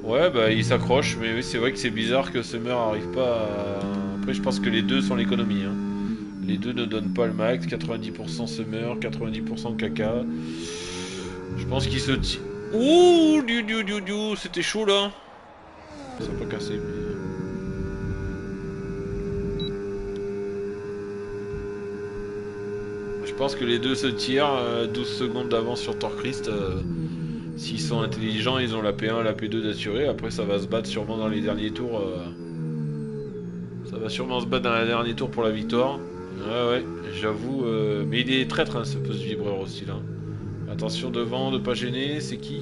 Ouais, bah il s'accroche, mais oui, c'est vrai que c'est bizarre que Summer arrive pas à. Après, je pense que les deux sont l'économie. Hein. Les deux ne donnent pas le max, 90% Summer, 90% Kaka. Je pense qu'il se tire. Ouh, c'était chaud là. Ça n'a pas cassé, mais. Je pense que les deux se tirent, 12 secondes d'avance sur Torchrist. S'ils sont intelligents, ils ont la P1 et la P2 d'assuré. Après, ça va se battre sûrement dans les derniers tours. Ça va sûrement se battre dans les derniers tours pour la victoire. Ouais, j'avoue. Mais il est traître, hein, ce post vibreur aussi là. Attention devant, ne pas gêner. C'est qui?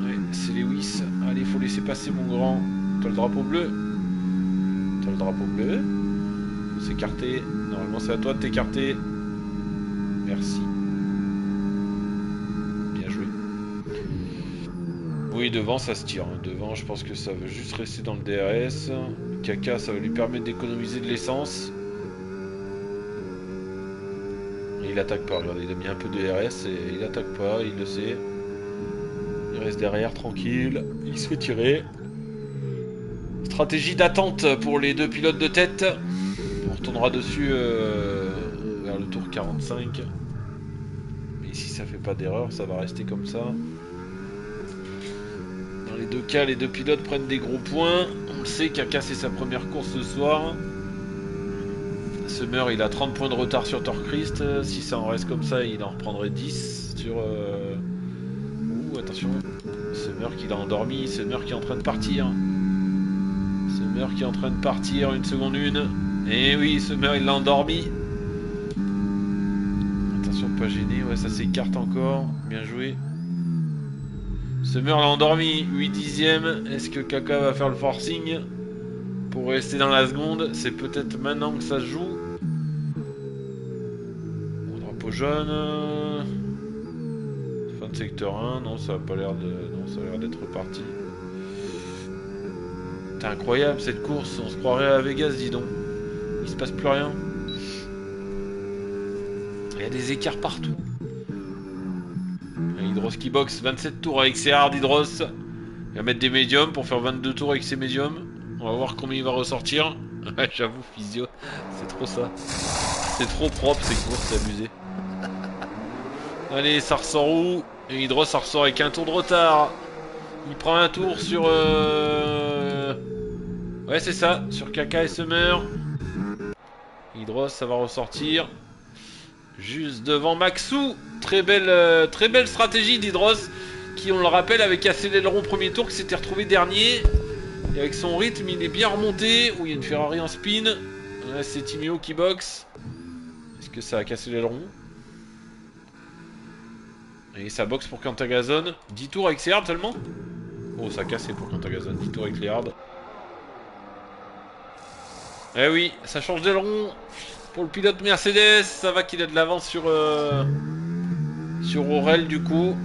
Ouais, c'est Lewis. Allez, faut laisser passer mon grand. T'as le drapeau bleu. T'as le drapeau bleu. faut s'écarter. Normalement c'est à toi de t'écarter. Merci. Bien joué. Oui, devant ça se tire. Devant, je pense que ça veut juste rester dans le DRS. Kaka, ça va lui permettre d'économiser de l'essence. Et il attaque pas. Regardez, il a mis un peu de DRS et il attaque pas, il le sait. Il reste derrière, tranquille. Il se fait tirer. Stratégie d'attente pour les deux pilotes de tête. On retournera dessus vers le tour 45. Mais si ça fait pas d'erreur, ça va rester comme ça. Dans les deux cas, les deux pilotes prennent des gros points. On le sait, Kaka c'est sa première course ce soir. Summer il a 30 points de retard sur Torchrist. Si ça en reste comme ça, il en reprendrait 10 sur... Ouh, attention. Summer qui l'a endormi. Summer qui est en train de partir. Summer qui est en train de partir. Une seconde une. Et oui, Summer il l'a endormi. Attention de pas gêner. Ouais, ça s'écarte encore. Bien joué. Summer l'a endormi, 8 dixièmes. Est-ce que Kaka va faire le forcing pour rester dans la seconde? C'est peut-être maintenant que ça se joue. Bon, drapeau jaune. Fin de secteur 1. Non, ça a pas l'air de. Non, ça a l'air d'être reparti. C'est incroyable cette course. On se croirait à Vegas, dis donc. Il se passe plus rien. Il y a des écarts partout. Hydros qui boxe 27 tours avec ses hard Hydros. Il va mettre des médiums pour faire 22 tours avec ses médiums. On va voir combien il va ressortir. J'avoue, physio, c'est trop ça. C'est trop propre ces courses, c'est abusé. Allez, ça ressort où? Et Hydros, ça ressort avec un tour de retard. Il prend un tour sur... Ouais, c'est ça, sur Kaka et Summer. Hydros, ça va ressortir. Juste devant Maxou. Très belle stratégie d'Hydros, qui, on le rappelle, avait cassé l'aileron au premier tour, qui s'était retrouvé dernier. Et avec son rythme, il est bien remonté. Où il y a une Ferrari en spin. Là, c'est Timio qui boxe. Est-ce que ça a cassé l'aileron? Et ça boxe pour Cantagazone. 10 tours avec ses hards seulement. Oh, ça a cassé pour Cantagazone. 10 tours avec les hards. Eh oui, ça change d'aileron. Pour le pilote Mercedes, ça va qu'il a de l'avance sur Aurel du coup.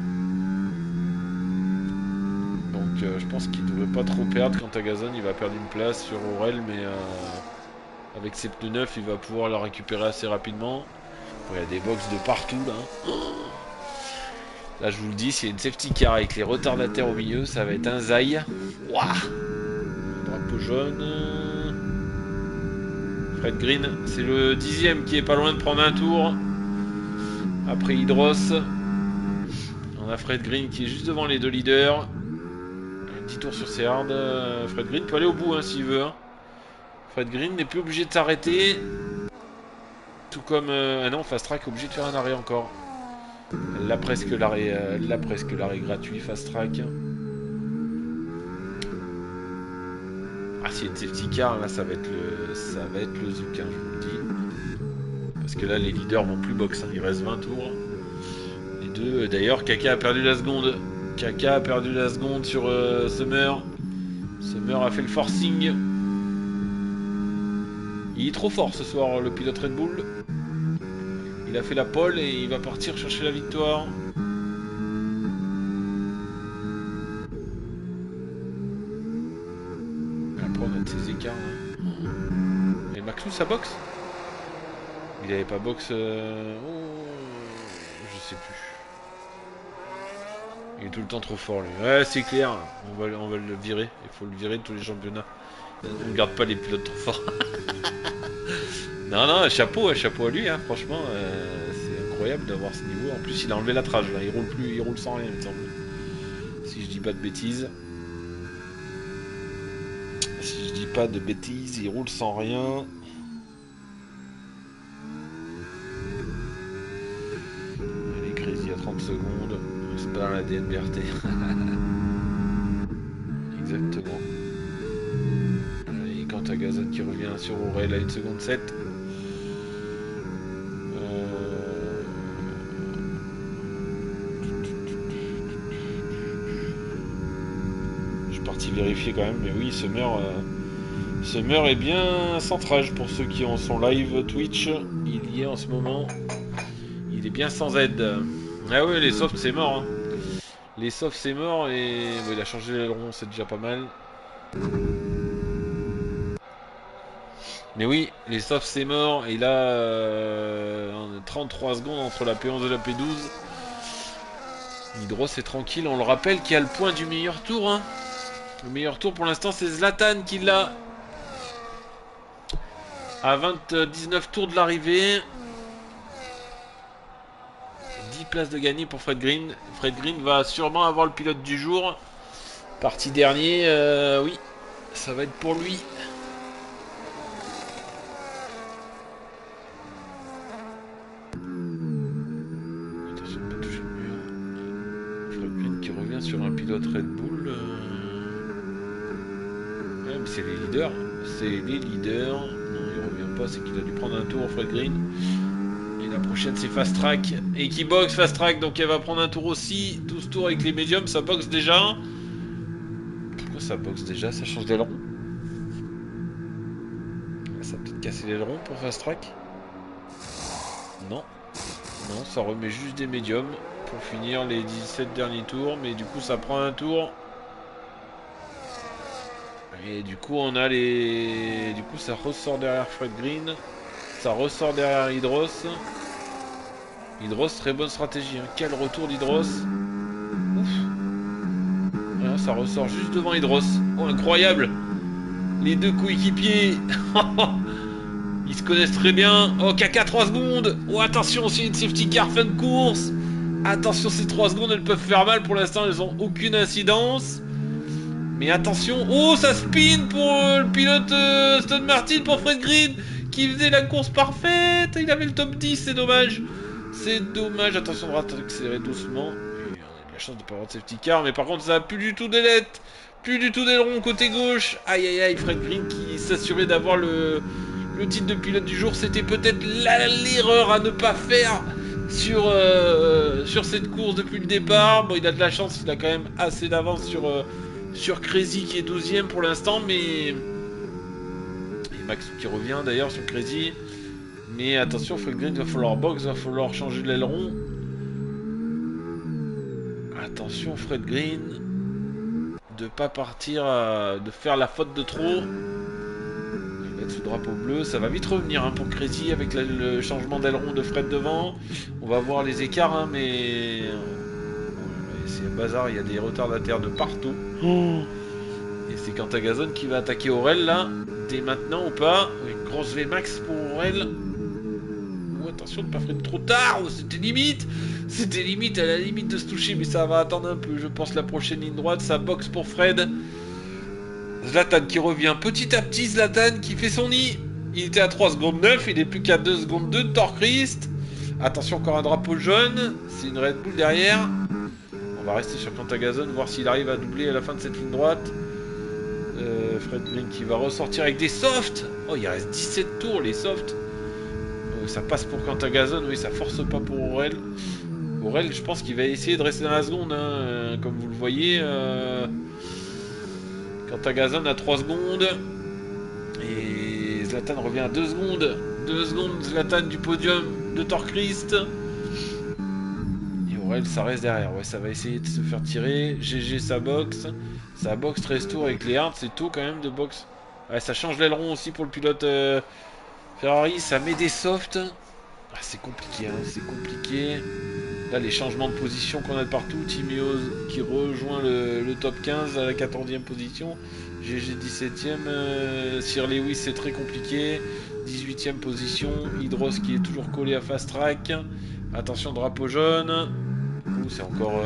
Donc je pense qu'il ne devrait pas trop perdre. Cantagazone, il va perdre une place sur Aurel, mais avec ses pneus neufs, il va pouvoir la récupérer assez rapidement. Il y a des box de partout là. Là je vous le dis, s'il y a une safety car avec les retardataires au milieu, ça va être un zaï. Waouh. Drapeau jaune. Fred Green, c'est le 10e qui est pas loin de prendre un tour. Après Hydros. On a Fred Green qui est juste devant les deux leaders. 10 tours sur ses hards. Fred Green peut aller au bout hein, s'il veut. Hein. Fred Green n'est plus obligé de s'arrêter. Tout comme... ah non, Fast Track est obligé de faire un arrêt encore. Elle a presque l'arrêt gratuit, Fast Track. Ah, s'il y a une safety car, là, ça va être le zouk, hein, je vous le dis. Parce que là, les leaders vont plus box, hein, il reste 20 tours. Les deux, d'ailleurs, Kaka a perdu la seconde. Kaka a perdu la seconde sur Summer. Summer a fait le forcing. Il est trop fort ce soir, le pilote Red Bull. Il a fait la pole et il va partir chercher la victoire. Après on a de ces écarts. Hein. Et Maxou ça boxe? Il avait pas boxe... Oh, je sais plus. Il est tout le temps trop fort lui. Ouais c'est clair, on va le virer. Il faut le virer de tous les championnats. On ne garde pas les pilotes trop forts. Non, chapeau à lui, hein, franchement, c'est incroyable d'avoir ce niveau. En plus, il a enlevé la trage, là. Il roule plus, il roule sans rien, il me semble. Si je dis pas de bêtises. Si je dis pas de bêtises, il roule sans rien. Allez, Crazy à 30 secondes. C'est pas dans la DNBRT. Exactement. Et Cantagazone qui revient sur Aurel à 1 seconde 7. Vérifier quand même, mais oui, Summer Summer est bien centrage pour ceux qui ont son live Twitch. Il y est en ce moment. Il est bien sans aide. Ah ouais, les softs c'est mort. Hein. Les softs c'est mort et bon, il a changé l'aileron, c'est déjà pas mal. Mais oui, les softs c'est mort et là 33 secondes entre la P11 et la P12. Hydros est tranquille, on le rappelle qu'il y a le point du meilleur tour. Hein. Le meilleur tour pour l'instant c'est Zlatan qui l'a. À 19 tours de l'arrivée. 10 places de gagné pour Fred Green. Fred Green va sûrement avoir le pilote du jour. Parti dernier, oui, ça va être pour lui. Attention de ne pas toucher le mur. Fred Green qui revient sur un pilote Red Bull. Ouais, mais c'est les leaders. C'est les leaders. Non, il revient pas, c'est qu'il a dû prendre un tour, Fred Green. Et la prochaine, c'est Fast Track. Et qui boxe Fast Track, donc elle va prendre un tour aussi. 12 tours avec les médiums, ça boxe déjà. Pourquoi ça boxe déjà? Ça change d'aileron. Ça va peut-être casser l'aileron pour Fast Track. Non. Non, ça remet juste des médiums pour finir les 17 derniers tours. Mais du coup, ça prend un tour. Et du coup, on a les... Du coup, ça ressort derrière Fred Green. Ça ressort derrière Hydros. Hydros, très bonne stratégie. Hein. Quel retour d'Hydros. Ouf. Voilà, ça ressort juste devant Hydros. Oh, incroyable. Les deux coéquipiers. Ils se connaissent très bien. Oh, Kaka 3 secondes. Oh, attention, c'est une safety car fin de course. Attention, ces 3 secondes, elles peuvent faire mal. Pour l'instant, elles n'ont aucune incidence. Mais attention. Oh, ça spin pour le pilote Aston Martin, pour Fred Green, qui faisait la course parfaite. Il avait le top 10, c'est dommage. C'est dommage. Attention de accélérer doucement. Et on a de la chance de ne pas avoir de safety car. Mais par contre, ça n'a plus du tout d'ailette. Plus du tout d'aileron côté gauche. Aïe aïe aïe, Fred Green qui s'assurait d'avoir le titre de pilote du jour. C'était peut-être l'erreur à ne pas faire sur cette course depuis le départ. Bon, il a de la chance, il a quand même assez d'avance sur Crazy qui est 12ème pour l'instant. Mais... Et Max qui revient d'ailleurs sur Crazy. Mais attention, Fred Green, va falloir box, va falloir changer l'aileron. Attention, Fred Green, de pas partir, de faire la faute de trop. Mettre ce drapeau bleu, ça va vite revenir hein, pour Crazy avec le changement d'aileron de Fred devant. On va voir les écarts, hein, mais c'est un bazar, il y a des retardataires de partout. Et c'est Cantagazon qui va attaquer Aurel là, dès maintenant ou pas. Une grosse VMAX pour Aurel. Oh, attention de ne pas freiner trop tard, oh, c'était limite. C'était limite, à la limite de se toucher, mais ça va attendre un peu. Je pense la prochaine ligne droite, ça boxe pour Fred. Zlatan qui revient petit à petit, Zlatan qui fait son nid. Il était à 3 secondes 9, il est plus qu'à 2 secondes 2 de Torchrist. Attention, encore un drapeau jaune, c'est une Red Bull derrière. On va rester sur Cantagazon, voir s'il arrive à doubler à la fin de cette ligne droite. Fred Green qui va ressortir avec des softs. Oh, il reste 17 tours, les softs. Oh, ça passe pour Cantagazon, oui, ça force pas pour Aurel. Aurel, je pense qu'il va essayer de rester dans la seconde, hein, comme vous le voyez. Cantagazon à 3 secondes. Et Zlatan revient à 2 secondes. 2 secondes, Zlatan du podium de Torchrist. Et Aurel, ça reste derrière. Ouais, ça va essayer de se faire tirer. GG, ça boxe. Ça boxe 13 tours avec les hards. C'est tôt quand même de boxe. Ouais, ça change l'aileron aussi pour le pilote Ferrari. Ça met des softs. Ah, c'est compliqué, hein, c'est compliqué. Là, les changements de position qu'on a de partout. Timios qui rejoint le top 15 à la 14e position. GG 17ème. Sir Lewis, c'est très compliqué. 18ème position. Hydros qui est toujours collé à Fast Track. Attention, drapeau jaune. C'est encore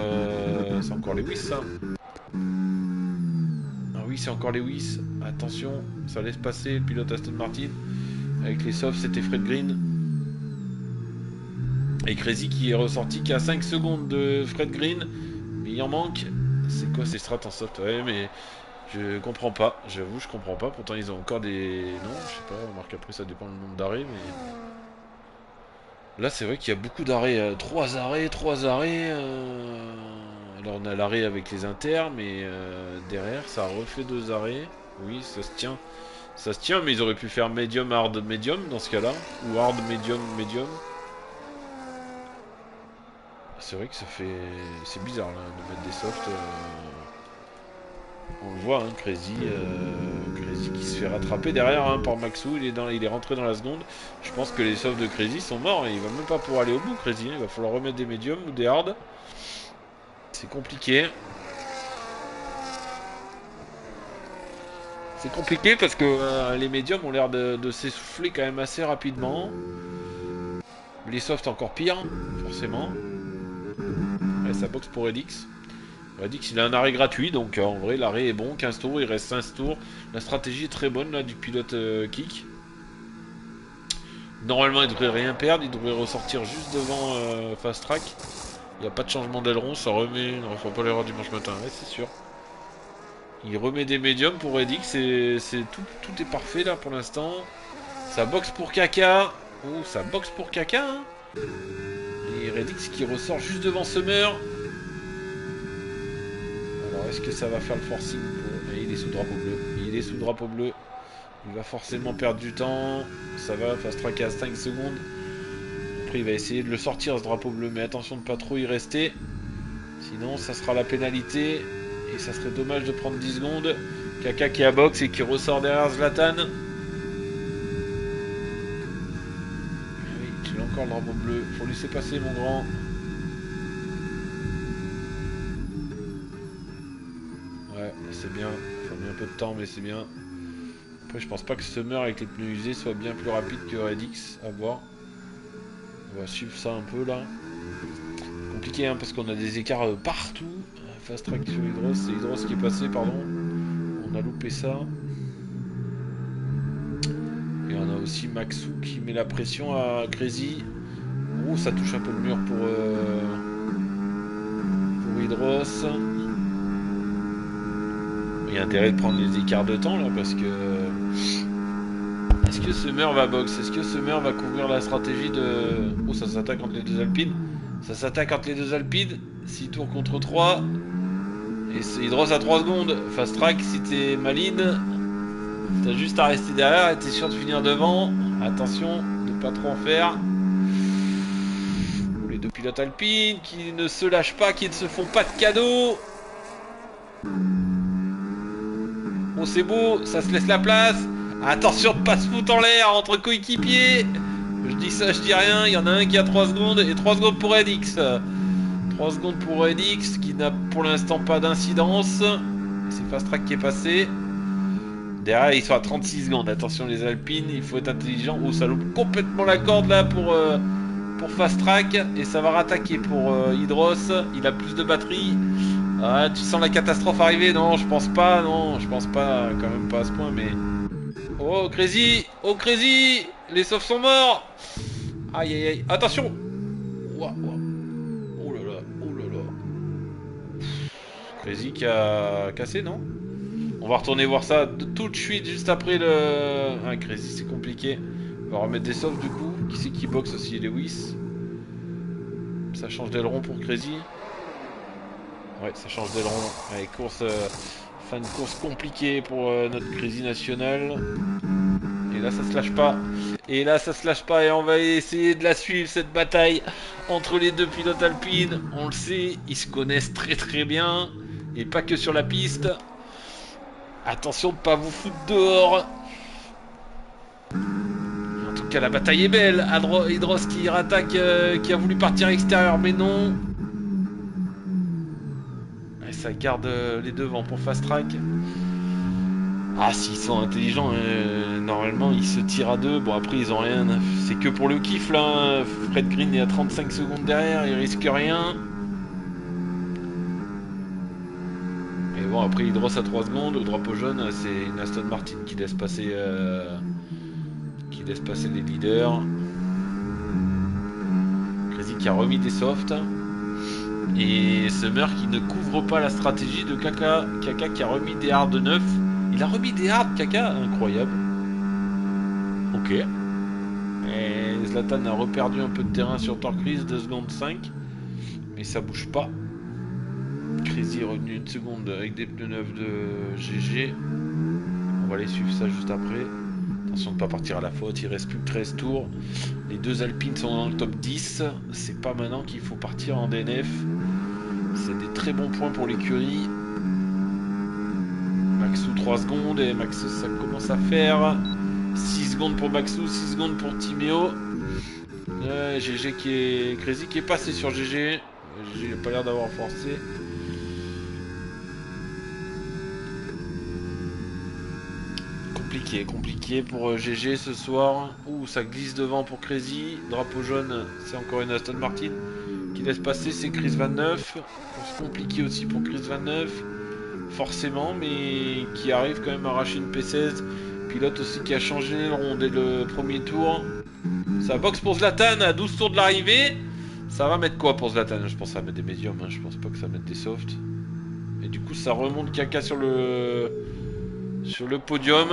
Lewis, ça. Ah oui, c'est encore Lewis. Attention, ça laisse passer le pilote Aston Martin. Avec les softs, c'était Fred Green. Et Crazy qui est ressorti qu'à 5 secondes de Fred Green. Mais il en manque. C'est quoi ces strats en soft? Ouais, mais je comprends pas. J'avoue, je comprends pas. Pourtant, ils ont encore des... Non, je sais pas. Remarque, après, ça dépend du nombre d'arrêts. Mais là, c'est vrai qu'il y a beaucoup d'arrêts. 3 arrêts, 3 arrêts. Alors, on a l'arrêt avec les inters. Mais derrière, ça refait 2 arrêts. Oui, ça se tient. Ça se tient, mais ils auraient pu faire médium, hard, médium dans ce cas-là. Ou hard, médium, médium. C'est vrai que ça fait... C'est bizarre là, de mettre des softs. On le voit, hein, Crazy qui se fait rattraper derrière hein, par Maxou. Il est rentré dans la seconde. Je pense que les softs de Crazy sont morts. Et il va même pas pouvoir aller au bout, Crazy. Il va falloir remettre des médiums ou des hard. C'est compliqué. C'est compliqué parce que les médiums ont l'air de s'essouffler quand même assez rapidement. Les softs encore pire, forcément. Ouais, ça boxe pour Redix. Redix il a un arrêt gratuit, donc en vrai l'arrêt est bon. 15 tours, il reste 15 tours. La stratégie est très bonne là du pilote kick. Normalement il devrait rien perdre, il devrait ressortir juste devant Fast Track. Il n'y a pas de changement d'aileron, ça remet... Non, il faut pas l'erreur dimanche matin, ouais c'est sûr. Il remet des médiums pour Redix, tout est parfait là pour l'instant. Ça boxe pour Kaka. Oh, ça boxe pour Kaka. Hein. Et Redix qui ressort juste devant Summer. Alors est-ce que ça va faire le forcing pour... Et il est sous drapeau bleu. Il est sous drapeau bleu. Il va forcément perdre du temps. Ça va, Fast Track à 5 secondes. Après il va essayer de le sortir ce drapeau bleu. Mais attention de pas trop y rester. Sinon ça sera la pénalité. Et ça serait dommage de prendre 10 secondes. Kaka qui a box et qui ressort derrière Zlatan. Oui, tu l'as encore le drapeau bleu. Faut laisser passer mon grand. Ouais, c'est bien. Ça met un peu de temps mais c'est bien. Après je pense pas que Summer avec les pneus usés soit bien plus rapide que Redix. À voir. On va suivre ça un peu là. Compliqué hein, parce qu'on a des écarts partout. Fast Track sur Hydros, c'est Hydros qui est passé, pardon. On a loupé ça. Et on a aussi Maxou qui met la pression à Crazy. Oh, ça touche un peu le mur pour Hydros. Il y a intérêt de prendre les écarts de temps là parce que... Est-ce que Summer va box? Est-ce que Summer va couvrir la stratégie de... Oh, ça s'attaque entre les deux Alpines. Ça s'attaque entre les deux Alpines. 6 tours contre 3. Et c'est Hydros à 3 secondes. Fast Track, si t'es maline, t'as juste à rester derrière et t'es sûr de finir devant. Attention de pas trop en faire. Les deux pilotes alpines qui ne se lâchent pas, qui ne se font pas de cadeaux. Bon c'est beau, ça se laisse la place. Attention de pas se foutre en l'air entre coéquipiers. Je dis ça, je dis rien. Il y en a un qui a 3 secondes et 3 secondes pour Redix. 3 secondes pour Redix qui n'a pour l'instant pas d'incidence. C'est Fast Track qui est passé. Derrière ils sont à 36 secondes. Attention les Alpines, il faut être intelligent. Oh ça loupe complètement la corde là pour Fast Track. Et ça va rattaquer pour Hydros. Il a plus de batterie. Ah, tu sens la catastrophe arriver? Non je pense pas. Non je pense pas, quand même pas à ce point mais... Oh Crazy! Oh Crazy! Les softs sont morts! Aïe aïe aïe! Attention! Ouah, ouah. Oh là là! Oh là là! Crazy qui a cassé, non? On va retourner voir ça tout de suite, juste après le... Ah, Crazy c'est compliqué. On va remettre des softs du coup. Qui c'est qui boxe aussi? Lewis. Ça change d'aileron pour Crazy. Ouais, ça change d'aileron. Allez, course... Fin de course compliquée pour notre Crazy national. Et là ça se lâche pas. Et là ça se lâche pas et on va essayer de la suivre cette bataille entre les deux pilotes alpines. On le sait, ils se connaissent très très bien. Et pas que sur la piste. Attention de pas vous foutre dehors. En tout cas la bataille est belle. Hydros qui rattaque, qui a voulu partir à l'extérieur mais non. Et ça garde les devants pour Fast Track. Ah, s'ils sont intelligents, normalement ils se tirent à deux. Bon, après ils ont rien. C'est que pour le kiff là. Fred Green est à 35 secondes derrière, il risque rien. Et bon, après Hydros à 3 secondes. Le drapeau jaune, c'est une Aston Martin qui laisse passer les leaders. Crazy qui a remis des softs. Et Summer qui ne couvre pas la stratégie de Kaka. Kaka qui a remis des hard 9. Il a remis des hard, Kaka, incroyable. Ok. Et Zlatan a reperdu un peu de terrain sur Torcris, 2 secondes 5. Mais ça bouge pas. Crazy est revenu une seconde avec des pneus neufs de GG. On va aller suivre ça juste après. Attention de ne pas partir à la faute, il reste plus que 13 tours. Les deux Alpines sont dans le top 10. C'est pas maintenant qu'il faut partir en DNF. C'est des très bons points pour l'écurie. Maxou 3 secondes et Maxou ça commence à faire 6 secondes pour Maxou, 6 secondes pour Timéo. GG qui est Crazy qui est passé sur GG. GG n'a pas l'air d'avoir forcé. Compliqué pour GG ce soir. Ouh, ça glisse devant pour Crazy. Drapeau jaune, c'est encore une Aston Martin qui laisse passer, c'est Chris 29. C'est compliqué aussi pour Chris 29. Forcément, mais qui arrive quand même à arracher une P16. Pilote aussi qui a changé le rond dès le premier tour. Ça boxe pour Zlatan à 12 tours de l'arrivée. Ça va mettre quoi pour Zlatan? Je pense que ça va mettre des médiums, hein. Je pense pas que ça va mettre des softs. Et du coup ça remonte caca sur le podium.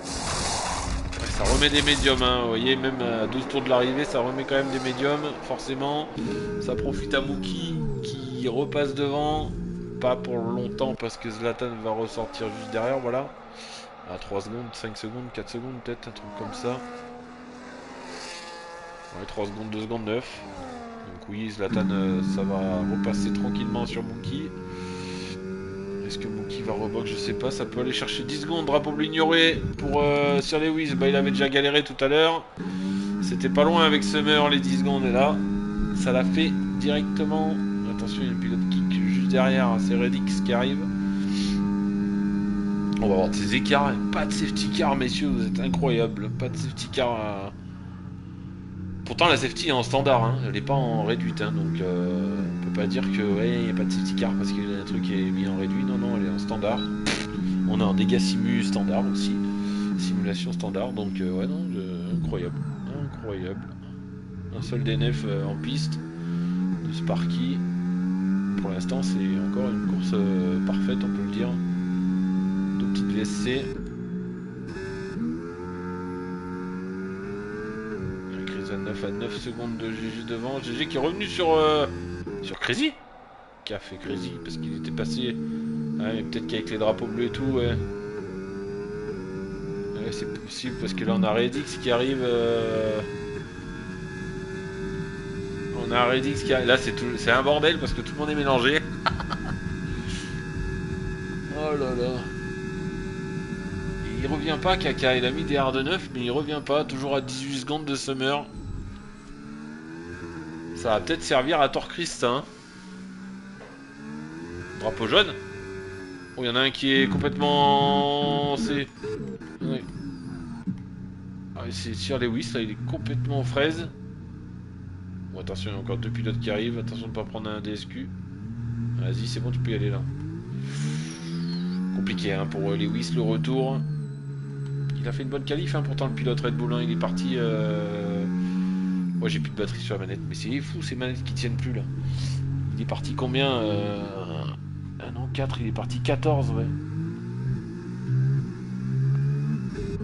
Ouais, ça remet des médiums, hein. Vous voyez, même à 12 tours de l'arrivée, ça remet quand même des médiums, forcément. Ça profite à Mookie qui repasse devant. Pas pour longtemps parce que Zlatan va ressortir juste derrière, voilà. À 3 secondes, 5 secondes, 4 secondes peut-être, un truc comme ça. Ouais, 3 secondes, 2 secondes 9. Donc oui, Zlatan, ça va repasser tranquillement sur Mookie. Est-ce que Mookie va rebox? Je sais pas, ça peut aller chercher 10 secondes. Drapeau bleu ignoré pour Sir Lewis. Bah, il avait déjà galéré tout à l'heure. C'était pas loin avec Summer, les 10 secondes. Et là, ça l'a fait directement. Attention, il y a un pilote kick juste derrière. C'est Redix qui arrive. On va avoir de ces écarts. Pas de safety car, messieurs. Vous êtes incroyables. Pas de safety car. Pourtant, la safety est en standard. Hein. Elle n'est pas en réduite. Hein. Donc, on peut pas dire que ouais, il n'y a pas de safety car parce qu'il y a un truc qui est mis en réduit. Non, non, elle est en standard. On a un dégâts simu standard aussi. Simulation standard. Donc, ouais, non, incroyable. Incroyable. Un seul DNF en piste de Sparky. Pour l'instant, c'est encore une course parfaite, on peut le dire. Deux petites VSC. Chris 29 à 9 secondes de GG devant. GG qui est revenu sur Crazy. Qui a fait Crazy parce qu'il était passé. Ouais, peut-être qu'avec les drapeaux bleus et tout, ouais. Ouais, c'est possible parce que là on a Redix qui arrive. On a Redix qui arrive. Là c'est un bordel parce que tout le monde est mélangé. Oh là là. Il revient pas, Kaka. Il a mis des R de 9, mais il revient pas. Toujours à 18 secondes de Summer. Ça va peut-être servir à Torchrist, hein. Drapeau jaune. Oh, il y en a un qui est complètement... C'est... Ouais. Ah, c'est Sir Lewis, là, il est complètement aux fraises. Bon, attention, il y a encore deux pilotes qui arrivent. Attention de ne pas prendre un DSQ. Vas-y, c'est bon, tu peux y aller, là. Compliqué, hein, pour Lewis, le retour. Il a fait une bonne qualif, hein, pourtant, le pilote Red Bull, hein, il est parti... Moi, j'ai plus de batterie sur la manette, mais c'est fou, ces manettes qui tiennent plus, là. Il est parti combien Ah non, 4, il est parti 14, ouais.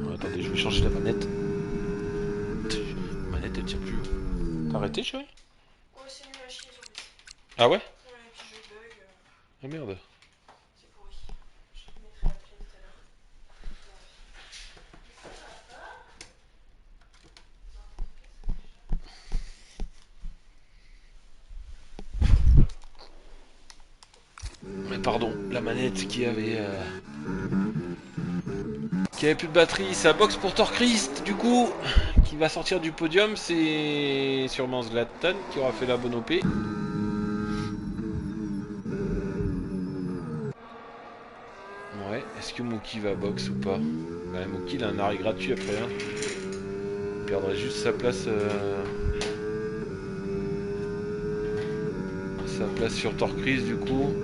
Oh, attendez, je vais changer la manette. La manette, elle tient plus. T'as arrêté, chérie? Ouais, c'est nul à chier sur le PC. Ah ouais? Ouais, et puis je bug. Ah merde. C'est pourri. Je te mettrai la clé tout à l'heure. Mais pardon, la manette qui avait plus de batterie, ça boxe pour Torchrist, du coup, qui va sortir du podium, c'est sûrement Zlatan qui aura fait la bonne OP. Ouais, est-ce que Mookie va box ou pas? Bah, Mookie il a un arrêt gratuit après, hein. Il perdrait juste sa place sur Torchrist du coup.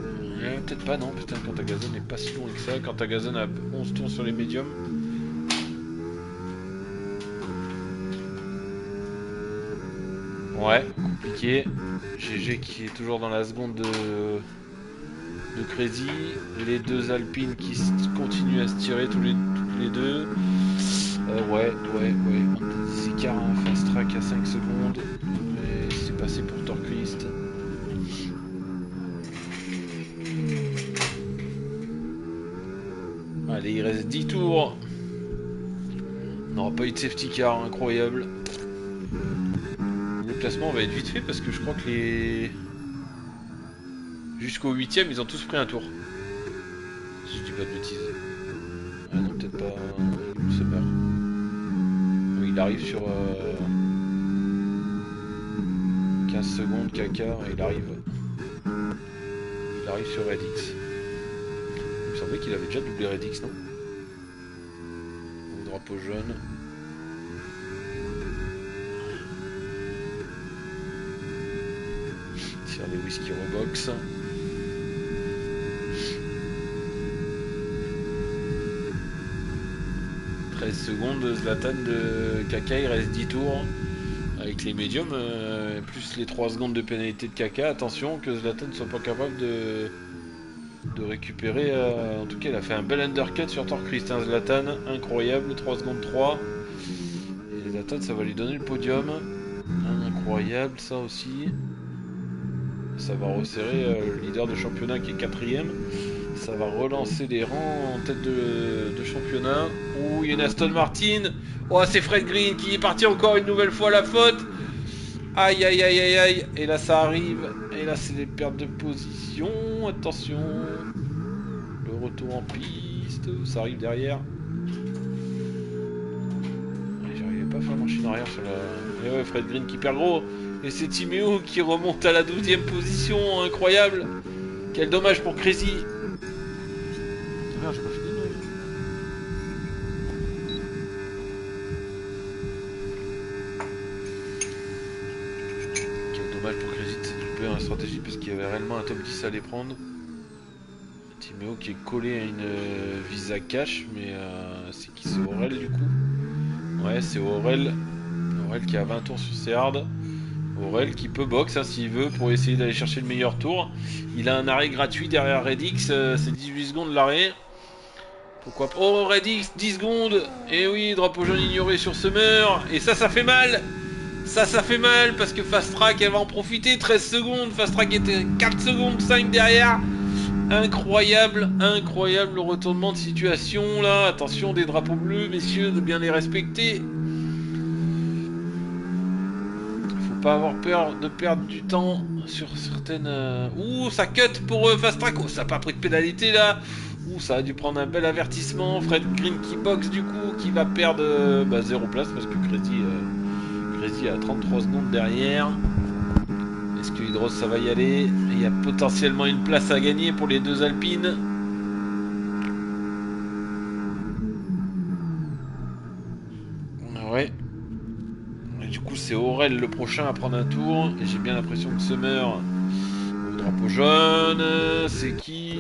Peut-être pas, non, putain, Cantagazon n'est pas si long que ça. Cantagazon a 11 tours sur les médiums. Ouais, compliqué. GG qui est toujours dans la seconde de Crazy. Les deux Alpines qui continuent à se tirer tous les deux. Ouais. On a des écarts en fast track à 5 secondes. Mais c'est passé pour Torchrist. Allez, il reste 10 tours. On n'aura pas eu de safety car, incroyable. Le classement va être vite fait parce que je crois que les... Jusqu'au 8ème, ils ont tous pris un tour. Si je dis pas de bêtises. Ah non, peut-être pas... Il se meurt. Oui, il arrive sur... 15 secondes, caca, et il arrive sur Redix. Il me semblait qu'il avait déjà doublé Redix, non? Au drapeau jaune. Tire les whisky Robox. Secondes, Zlatan de Kaka, il reste 10 tours avec les médiums, plus les 3 secondes de pénalité de Kaka. Attention que Zlatan ne soit pas capable de récupérer. En tout cas, il a fait un bel undercut sur Torchrist, hein, Zlatan, incroyable, 3 secondes 3. Et Zlatan, ça va lui donner le podium. Incroyable, ça aussi. Ça va resserrer le leader de championnat qui est 4ème. Ça va relancer les rangs en tête de championnat. Ouh, il y a une Aston Martin. Oh, c'est Fred Green qui est parti encore une nouvelle fois à la faute. Aïe, aïe, aïe, aïe, aïe. Et là, ça arrive. Et là, c'est les pertes de position. Attention. Le retour en piste. Ça arrive derrière. J'arrivais pas à faire machine arrière sur la... Et ouais, Fred Green qui perd gros. Et c'est Timéo qui remonte à la 12ème position. Incroyable. Quel dommage pour Crazy. Merde, j'ai pas fini, non. Quel dommage pour Crazy de s'occuper en stratégie parce qu'il y avait réellement un top 10 à aller prendre. Timéo qui est collé à une Visa Cash, mais c'est qui? C'est Aurel du coup. Ouais, c'est Aurel. Aurel qui a 20 tours sur ses hards. Aurel qui peut box hein, s'il veut pour essayer d'aller chercher le meilleur tour. Il a un arrêt gratuit derrière Redix, c'est 18 secondes l'arrêt. Pourquoi pas? Oh, Redix, 10 secondes. Et oui, drapeau jaune ignoré sur Summer. Et ça fait mal. Ça fait mal parce que Fast Track, elle va en profiter. 13 secondes. Fast Track était 4 secondes 5 derrière. Incroyable, incroyable le retournement de situation là. Attention des drapeaux bleus, messieurs, de bien les respecter. Faut pas avoir peur de perdre du temps sur certaines... Ouh, ça cut pour Fast Track. Oh, ça n'a pas pris de pénalité là. Ouh, ça a dû prendre un bel avertissement. Fred Green qui boxe du coup, qui va perdre 0 place parce que Crazy a 33 secondes derrière. Est-ce que Hydros ça va y aller? Il y a potentiellement une place à gagner pour les deux Alpines. Ouais. Et du coup c'est Aurel le prochain à prendre un tour. Et j'ai bien l'impression que Summer au drapeau jaune. C'est qui?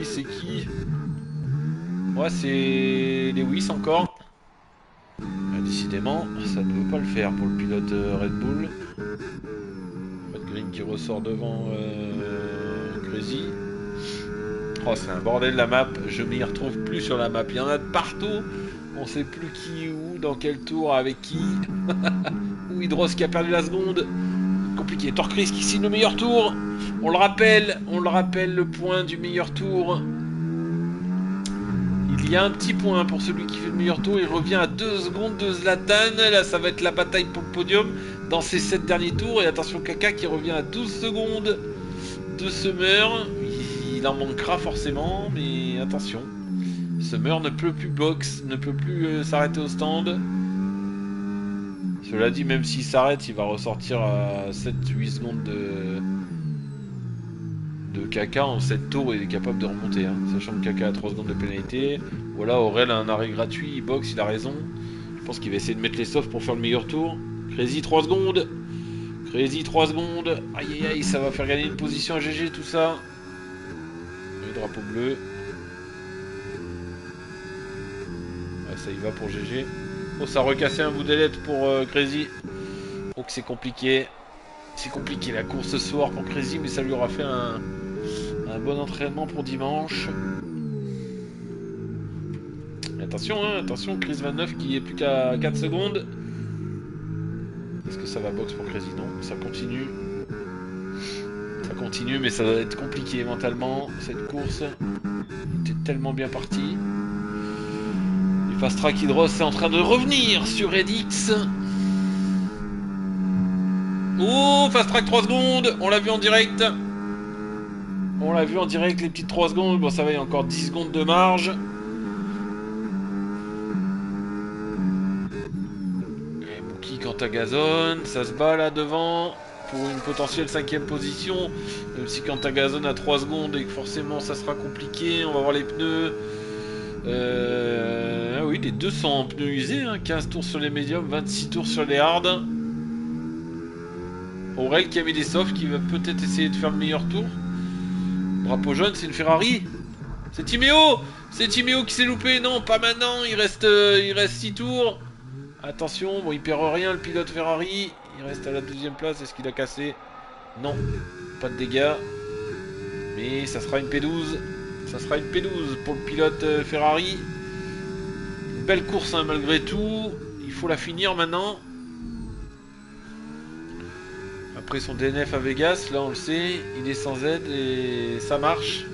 Ouais, c'est Lewis encore. Décidément, ça ne veut pas le faire pour le pilote Red Bull. Red Green qui ressort devant Crazy. Oh, c'est un bordel la map. Je m'y retrouve plus sur la map. Il y en a de partout. On sait plus qui, où, dans quel tour, avec qui. Ou Hydros qui a perdu la seconde. Compliqué. Torchrist qui signe le meilleur tour. On le rappelle, le point du meilleur tour. Il y a un petit point pour celui qui fait le meilleur tour. Il revient à 2 secondes de Zlatan. Là, ça va être la bataille pour le podium dans ces 7 derniers tours. Et attention, Kaka qui revient à 12 secondes de Summer. Il en manquera forcément, mais attention. Summer ne peut plus box, ne peut plus s'arrêter au stand. Cela dit, même s'il s'arrête, il va ressortir à 7-8 secondes de Kaka en 7 tours. Il est capable de remonter, hein, sachant que Kaka a 3 secondes de pénalité. Voilà, Aurel a un arrêt gratuit, il boxe, il a raison. Je pense qu'il va essayer de mettre les softs pour faire le meilleur tour. Crazy 3 secondes. Crazy 3 secondes. Aïe aïe aïe, ça va faire gagner une position à GG tout ça. Le drapeau bleu. Ouais, ça y va pour GG. Oh, ça a recassé un bout d'ailette pour Crazy. Oh, que c'est compliqué. C'est compliqué la course ce soir pour Crazy, mais ça lui aura fait un bon entraînement pour dimanche. Attention, hein, attention, Chris 29 qui est plus qu'à 4 secondes. Est-ce que ça va box pour Crazy? Non, ça continue. Ça continue, mais ça va être compliqué mentalement, cette course. Il était tellement bien parti. Et Fast Track Hydros est en train de revenir sur Redix. Oh, Fast Track 3 secondes. On l'a vu en direct. On l'a vu en direct, les petites 3 secondes. Bon, ça va, il y a encore 10 secondes de marge. Et Mookie quant à Gazon, ça se bat là devant pour une potentielle 5ème position. Même si quant à Gazon a 3 secondes et que forcément ça sera compliqué. On va voir les pneus. Ah oui, les deux sont en pneus usés. Hein. 15 tours sur les médiums, 26 tours sur les hards. Aurel qui a mis des softs, qui va peut-être essayer de faire le meilleur tour. Drapeau jaune, c'est une Ferrari. C'est Timéo. C'est Timéo qui s'est loupé. Non, pas maintenant. Il reste 6 tours. Attention, bon, il perd rien le pilote Ferrari. Il reste à la 2ème place. Est-ce qu'il a cassé? Non, pas de dégâts. Mais ça sera une P12. Ça sera une P12 pour le pilote Ferrari. Une belle course hein, malgré tout. Il faut la finir maintenant. Après son DNF à Vegas, là on le sait, il est sans aide et ça marche.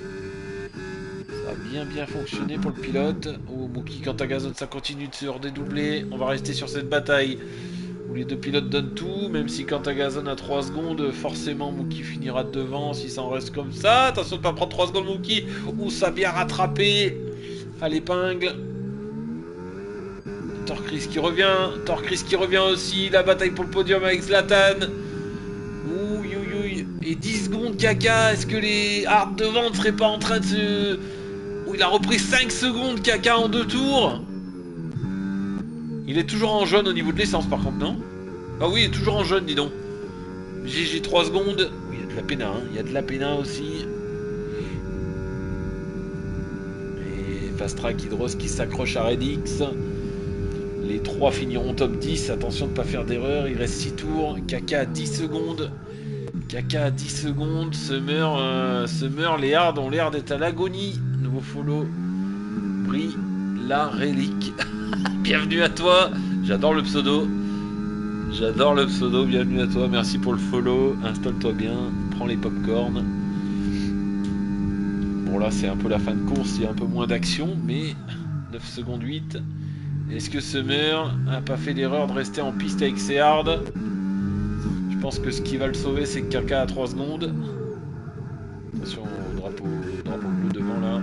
Ça a bien fonctionné pour le pilote. Oh, Mookie quant à Gazon, ça continue de se redédoubler. On va rester sur cette bataille où les deux pilotes donnent tout. Même si quant à Gazon a 3 secondes, forcément Mookie finira devant si ça en reste comme ça. Attention de ne pas prendre 3 secondes Mookie. Ouh, ça a bien rattrapé à l'épingle. Torcris qui revient aussi. La bataille pour le podium avec Zlatan. Et 10 secondes Kaka, est-ce que les hards devant ne seraient pas en train de se... Où il a repris 5 secondes Kaka en 2 tours. Il est toujours en jaune au niveau de l'essence par contre, non? Ah oui, il est toujours en jaune, dis donc. GG 3 secondes. Oui, il y a de la péna, hein. Il y a de la péna aussi. Et Fast Track Hydros qui s'accroche à Redix. Les 3 finiront top 10. Attention de ne pas faire d'erreur. Il reste 6 tours. Kaka à 10 secondes. Kaka à 10 secondes, Summer, les hards ont l'air d'être à l'agonie. Nouveau follow, Brie, la relique. Bienvenue à toi, j'adore le pseudo. Bienvenue à toi, merci pour le follow. Installe-toi bien, prends les popcorn. Bon là c'est un peu la fin de course, il y a un peu moins d'action, mais 9 secondes 8. Est-ce que Summer n'a pas fait l'erreur de rester en piste avec ses hards? Je pense que ce qui va le sauver, c'est que Kaka a 3 secondes. Attention au drapeau bleu devant là.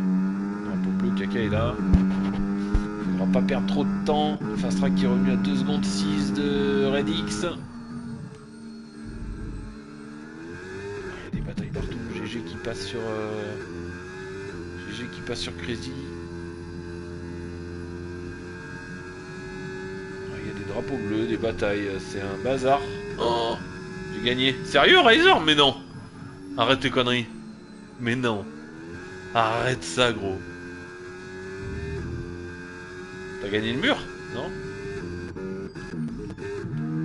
Drapeau bleu, Kaka est là. Il ne faudra pas perdre trop de temps. Fast Track qui est revenu à 2 secondes 6 de Redix. Il y a des batailles partout. GG qui passe sur Crazy. Il y a des drapeaux bleus, des batailles. C'est un bazar. Oh, j'ai gagné. Sérieux, Riser? Mais non. Arrête tes conneries. Mais non. Arrête ça, gros. T'as gagné le mur? Non?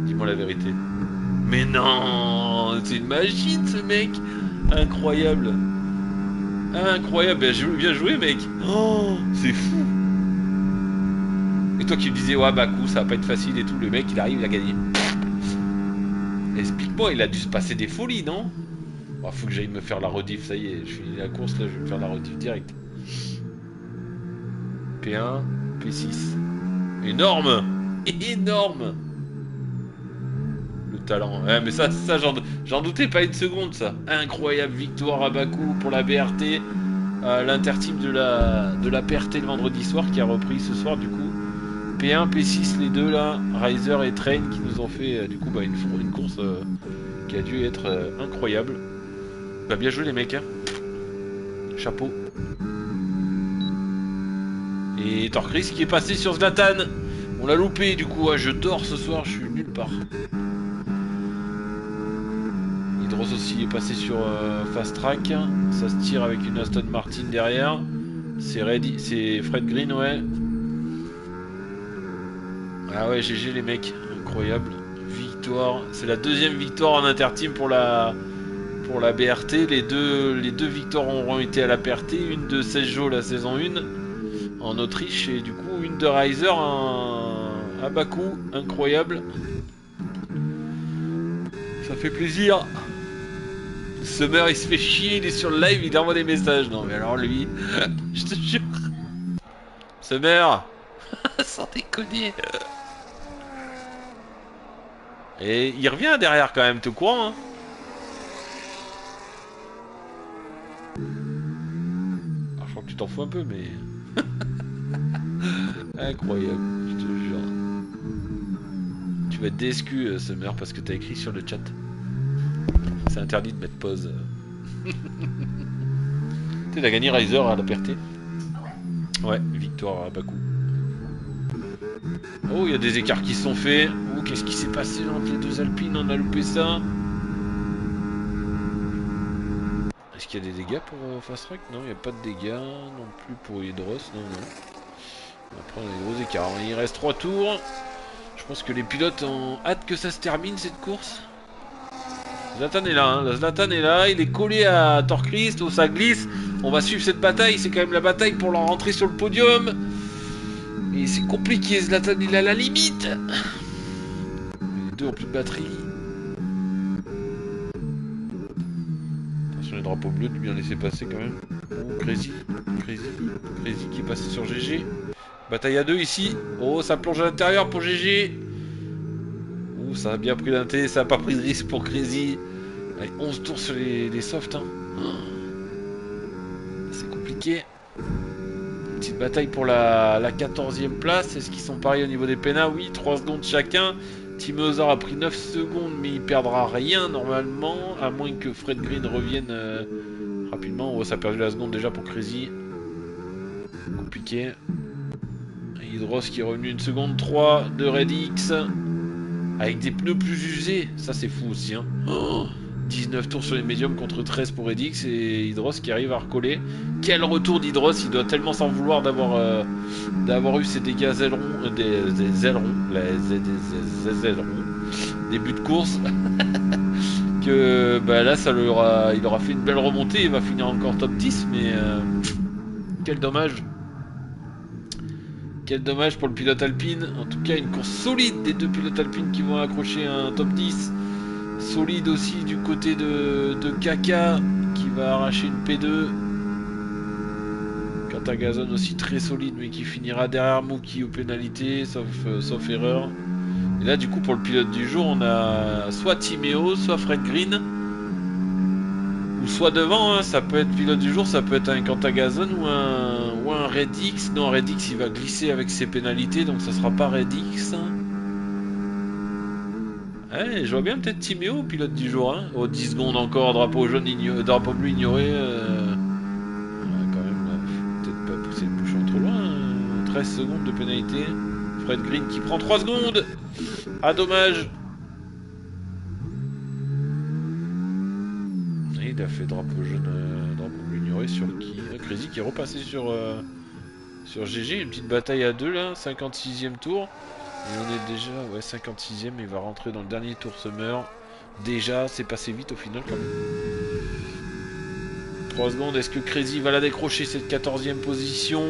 Dis-moi la vérité. Mais non. C'est une machine, ce mec. Incroyable. Incroyable. Bien joué, mec. Oh, c'est fou. Et toi qui me disais, ouais, Bakou, ça va pas être facile et tout. Le mec, il arrive, il a gagné. Explique-moi, il a dû se passer des folies, non? Bon, faut que j'aille me faire la rediff, ça y est, je finis la course, là, je vais me faire la rediff direct. P1, P6. Énorme! Énorme! Le talent. Ouais, mais ça j'en doutais pas une seconde, ça. Incroyable victoire à Bakou pour la BRT. L'interteam de la PRT le vendredi soir, qui a repris ce soir, du coup. P1, P6, les deux là, Riser et Train qui nous ont fait du coup une course qui a dû être incroyable. Bah, bien joué les mecs, hein. Chapeau. Et Torcris qui est passé sur Zlatan. On l'a loupé du coup, je dors ce soir, je suis nulle part. Hydros aussi est passé sur Fast Track. Ça se tire avec une Aston Martin derrière. C'est Fred Green, ouais. Ah ouais, GG les mecs, incroyable. Victoire, c'est la 2e victoire en interteam pour la BRT. Les deux victoires auront été à la PRT, une de Sejo la saison 1 en Autriche et du coup une de Riser à Bakou, incroyable. Ça fait plaisir. Summer il se fait chier, il est sur le live, il envoie des messages. Non mais alors lui, je te jure. Summer Sans déconner. Et il revient derrière quand même, t'es au courant, hein? Alors, je crois que tu t'en fous un peu, mais... Incroyable, je te jure. Tu vas être DSQ, Summer, parce que t'as écrit sur le chat. C'est interdit de mettre pause. Il a gagné Riser à la Perté. Ouais, victoire à Bakou. Oh, il y a des écarts qui se sont faits. Oh, qu'est-ce qui s'est passé entre les deux Alpines? On a loupé ça. Est-ce qu'il y a des dégâts pour Fast Track? Non, il n'y a pas de dégâts. Non plus pour Hydros. Non, non. On va prendre les gros écarts. Il reste 3 tours. Je pense que les pilotes ont hâte que ça se termine cette course. Zlatan est là, hein. Zlatan est là, il est collé à Torchrist, oh, ça glisse. On va suivre cette bataille, c'est quand même la bataille pour leur rentrer sur le podium. Et c'est compliqué, Zlatan il est à la limite. Les deux ont plus de batterie. Attention les drapeaux bleus, de bien laisser passer quand même. Oh, Crazy qui est passé sur GG. Bataille à deux ici. Oh, ça plonge à l'intérieur pour GG. Oh, ça a bien pris l'inté, ça a pas pris de risque pour Crazy. Allez, 11 tours sur les softs. Hein. C'est compliqué. Une petite bataille pour la 14e place. Est-ce qu'ils sont pareils au niveau des pénats? Oui, 3 secondes chacun. Timosaur a pris 9 secondes, mais il perdra rien normalement. À moins que Fred Green revienne rapidement. Oh, ça a perdu la seconde déjà pour Crazy. Compliqué. Hydros qui est revenu une seconde 3 de Redix. Avec des pneus plus usés. Ça c'est fou aussi. Hein. Oh, 19 tours sur les médiums contre 13 pour Redix. Et Hydros qui arrive à recoller. Quel retour d'Hydros. Il doit tellement s'en vouloir d'avoir eu ces dégâts ailerons. Des ailerons. Des ailerons. Début de course. Que bah, là il aura fait une belle remontée. Il va finir encore top 10. Mais quel dommage. Quel dommage pour le pilote alpine. En tout cas, une course solide des deux pilotes alpines qui vont accrocher un top 10. Solide aussi du côté de Kaka qui va arracher une P2. Quintagazon aussi très solide mais qui finira derrière Mookie aux pénalités, sauf erreur. Et là, du coup, pour le pilote du jour, on a soit Timéo, soit Fred Green. Ou soit devant, hein, ça peut être pilote du jour, ça peut être un Quintagazon ou un Redix. Non, Redix il va glisser avec ses pénalités, donc ça sera pas Redix. Ouais, je vois bien peut-être Timéo, pilote du jour. Hein. Oh, 10 secondes encore, drapeau jaune, drapeau bleu ignoré. Quand même, peut-être pas pousser le bouchon trop loin. 13 secondes de pénalité. Fred Green qui prend 3 secondes. Ah, dommage. Il a fait drapeau jaune, drapeau bleu ignoré sur qui Crazy qui est repassé sur GG, une petite bataille à deux là, 56e tour. Et on est déjà, ouais, 56e, il va rentrer dans le dernier tour Summer. Déjà, c'est passé vite au final quand même. 3 secondes, est-ce que Crazy va la décrocher cette 14e position?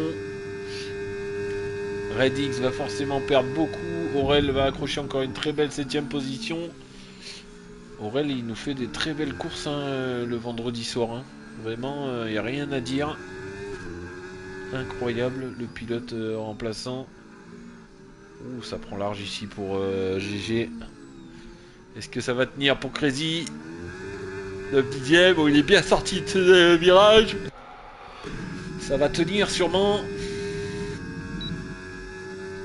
Redix va forcément perdre beaucoup. Aurel va accrocher encore une très belle 7e position. Aurel il nous fait des très belles courses hein, le vendredi soir. Hein. Vraiment, il n'y a rien à dire. Incroyable le pilote remplaçant. Ouh, ça prend large ici pour GG. Est-ce que ça va tenir pour Crazy? Le 10e, bon, il est bien sorti de ce virage. Ça va tenir sûrement.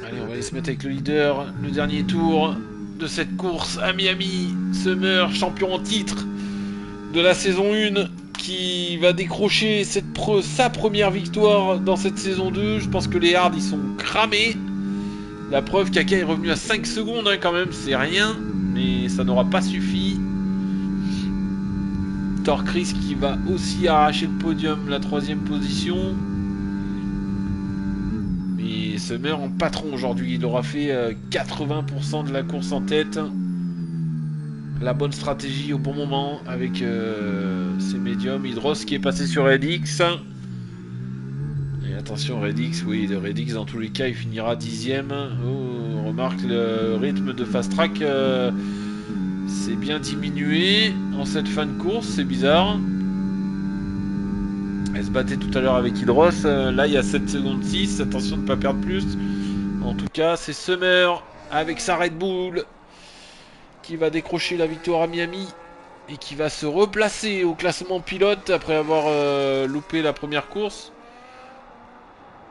Allez, on va aller se mettre avec le leader. Le dernier tour de cette course à Miami. Summer, champion en titre de la saison 1, qui va décrocher sa première victoire dans cette saison 2. Je pense que les hards ils sont cramés. La preuve, Kaka est revenu à 5 secondes hein, quand même, c'est rien, mais ça n'aura pas suffi. Torchrist qui va aussi arracher le podium, la 3e position. Mais Summer en patron aujourd'hui, il aura fait 80% de la course en tête. La bonne stratégie au bon moment avec ses médiums. Hydros qui est passé sur Redix. Et attention Redix, oui, de Redix dans tous les cas il finira 10e. Oh, on remarque le rythme de Fast Track c'est bien diminué en cette fin de course, c'est bizarre. Elle se battait tout à l'heure avec Hydros, là il y a 7 secondes 6, attention de ne pas perdre plus. En tout cas, c'est Summer avec sa Red Bull qui va décrocher la victoire à Miami et qui va se replacer au classement pilote après avoir loupé la première course.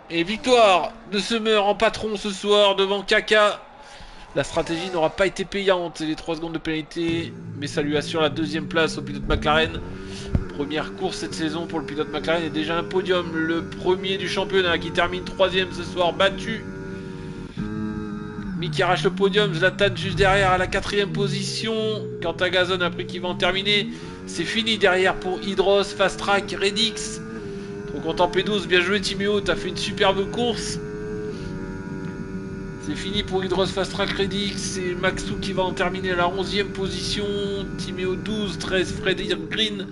Et victoire de Summer en patron ce soir devant Kaka. La stratégie n'aura pas été payante, les 3 secondes de pénalité, mais ça lui assure la deuxième place au pilote McLaren. Première course cette saison pour le pilote McLaren et déjà un podium, le premier du championnat qui termine 3ème ce soir, battu. Mick arrache le podium, Zlatan juste derrière à la 4ème position. Quant à Gazon, après qu'il va en terminer, c'est fini derrière pour Hydros, Fast Track, Redix. Trop content P12, bien joué Timéo, t'as fait une superbe course. C'est fini pour Hydros, Fast Track, Redix. C'est Maxou qui va en terminer à la 11ème position. Timéo 12, 13, Freddy Green.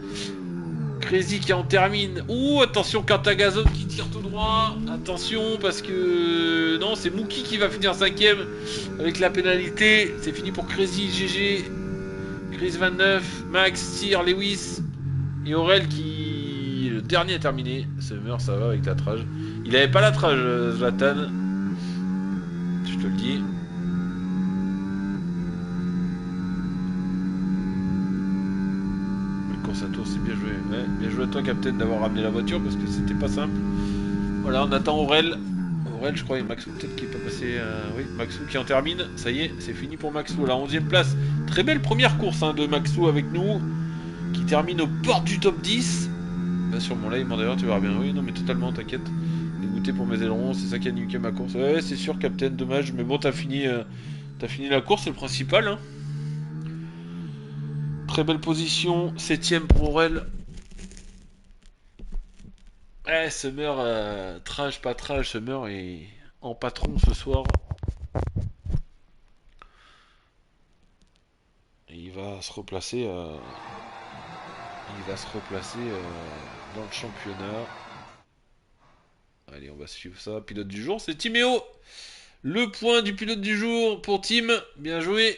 Crazy qui en termine. Ouh, attention, Cantagazone qui tire tout droit. Attention, parce que... Non, c'est Mookie qui va finir 5ème avec la pénalité. C'est fini pour Crazy, GG. Chris 29, Max, tire, Lewis. Et Aurel qui... Le dernier est terminé. Summer, ça va avec la trage. Il avait pas la trage, Zlatan. Je te le dis. À tour, c'est bien joué. Ouais, bien joué à toi, Captain, d'avoir ramené la voiture parce que c'était pas simple. Voilà, on attend Aurel. Aurel, je crois, et Maxou peut-être qui est pas passé. Oui, Maxou qui en termine. Ça y est, c'est fini pour Maxou. La 11ème place. Très belle première course de Maxou avec nous. Qui termine aux portes du top 10. Bah, sur mon live, d'ailleurs, tu verras bien. Oui, non, mais totalement, t'inquiète. Dégoûté pour mes ailerons, c'est ça qui a niqué ma course. Ouais, c'est sûr, Captain, dommage. Mais bon, t'as fini la course, c'est le principal. Hein. Très belle position, 7ème pour Aurel. Eh, Summer, trash, pas trash, Summer est en patron ce soir. Et il va se replacer, dans le championnat. Allez, on va suivre ça. Pilote du jour, c'est Timéo. Le point du pilote du jour pour Tim. Bien joué.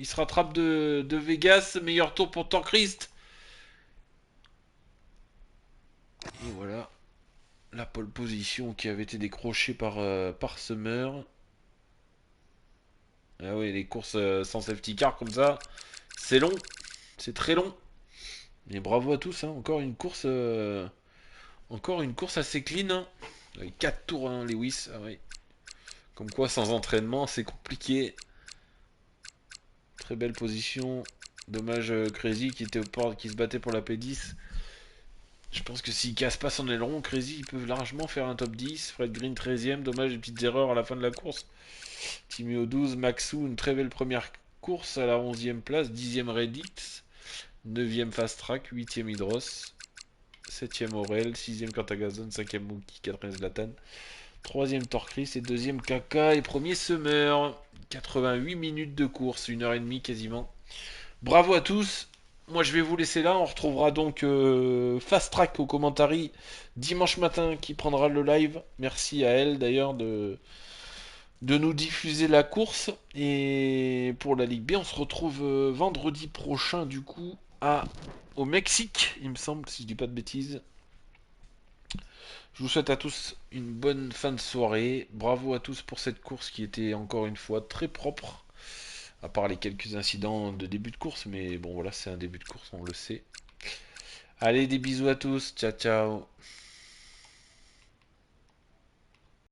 Il se rattrape de Vegas. Meilleur tour pour Torchrist. Et voilà. La pole position qui avait été décrochée par Summer. Ah oui, les courses sans safety car comme ça, c'est long. C'est très long. Mais bravo à tous. Hein. Encore une course assez clean. Hein. Avec 4 tours, hein, Lewis. Ah oui. Comme quoi, sans entraînement, c'est compliqué. Très belle position. Dommage Crazy qui était qui se battait pour la P10. Je pense que s'il casse pas son aileron, Crazy, il peut largement faire un top 10. Fred Green 13ème, dommage, des petites erreurs à la fin de la course. Timéo 12, Maxou, une très belle première course à la 11ème place. 10ème Redix, 9ème Fast Track, 8ème Hydros, 7ème Aurel, 6ème Cantagazone, 5ème Mookie, 4ème Zlatan, 3ème Torchrist et 2ème Kaka et 1er Summer. 88 minutes de course, 1h30 quasiment. Bravo à tous. Moi je vais vous laisser là, on retrouvera donc Fast Track au commentary dimanche matin qui prendra le live. Merci à elle d'ailleurs de nous diffuser la course. Et pour la Ligue B, on se retrouve vendredi prochain du coup au Mexique, il me semble, si je dis pas de bêtises. Je vous souhaite à tous une bonne fin de soirée. Bravo à tous pour cette course qui était encore une fois très propre. À part les quelques incidents de début de course, mais bon voilà, c'est un début de course, on le sait. Allez, des bisous à tous, ciao ciao.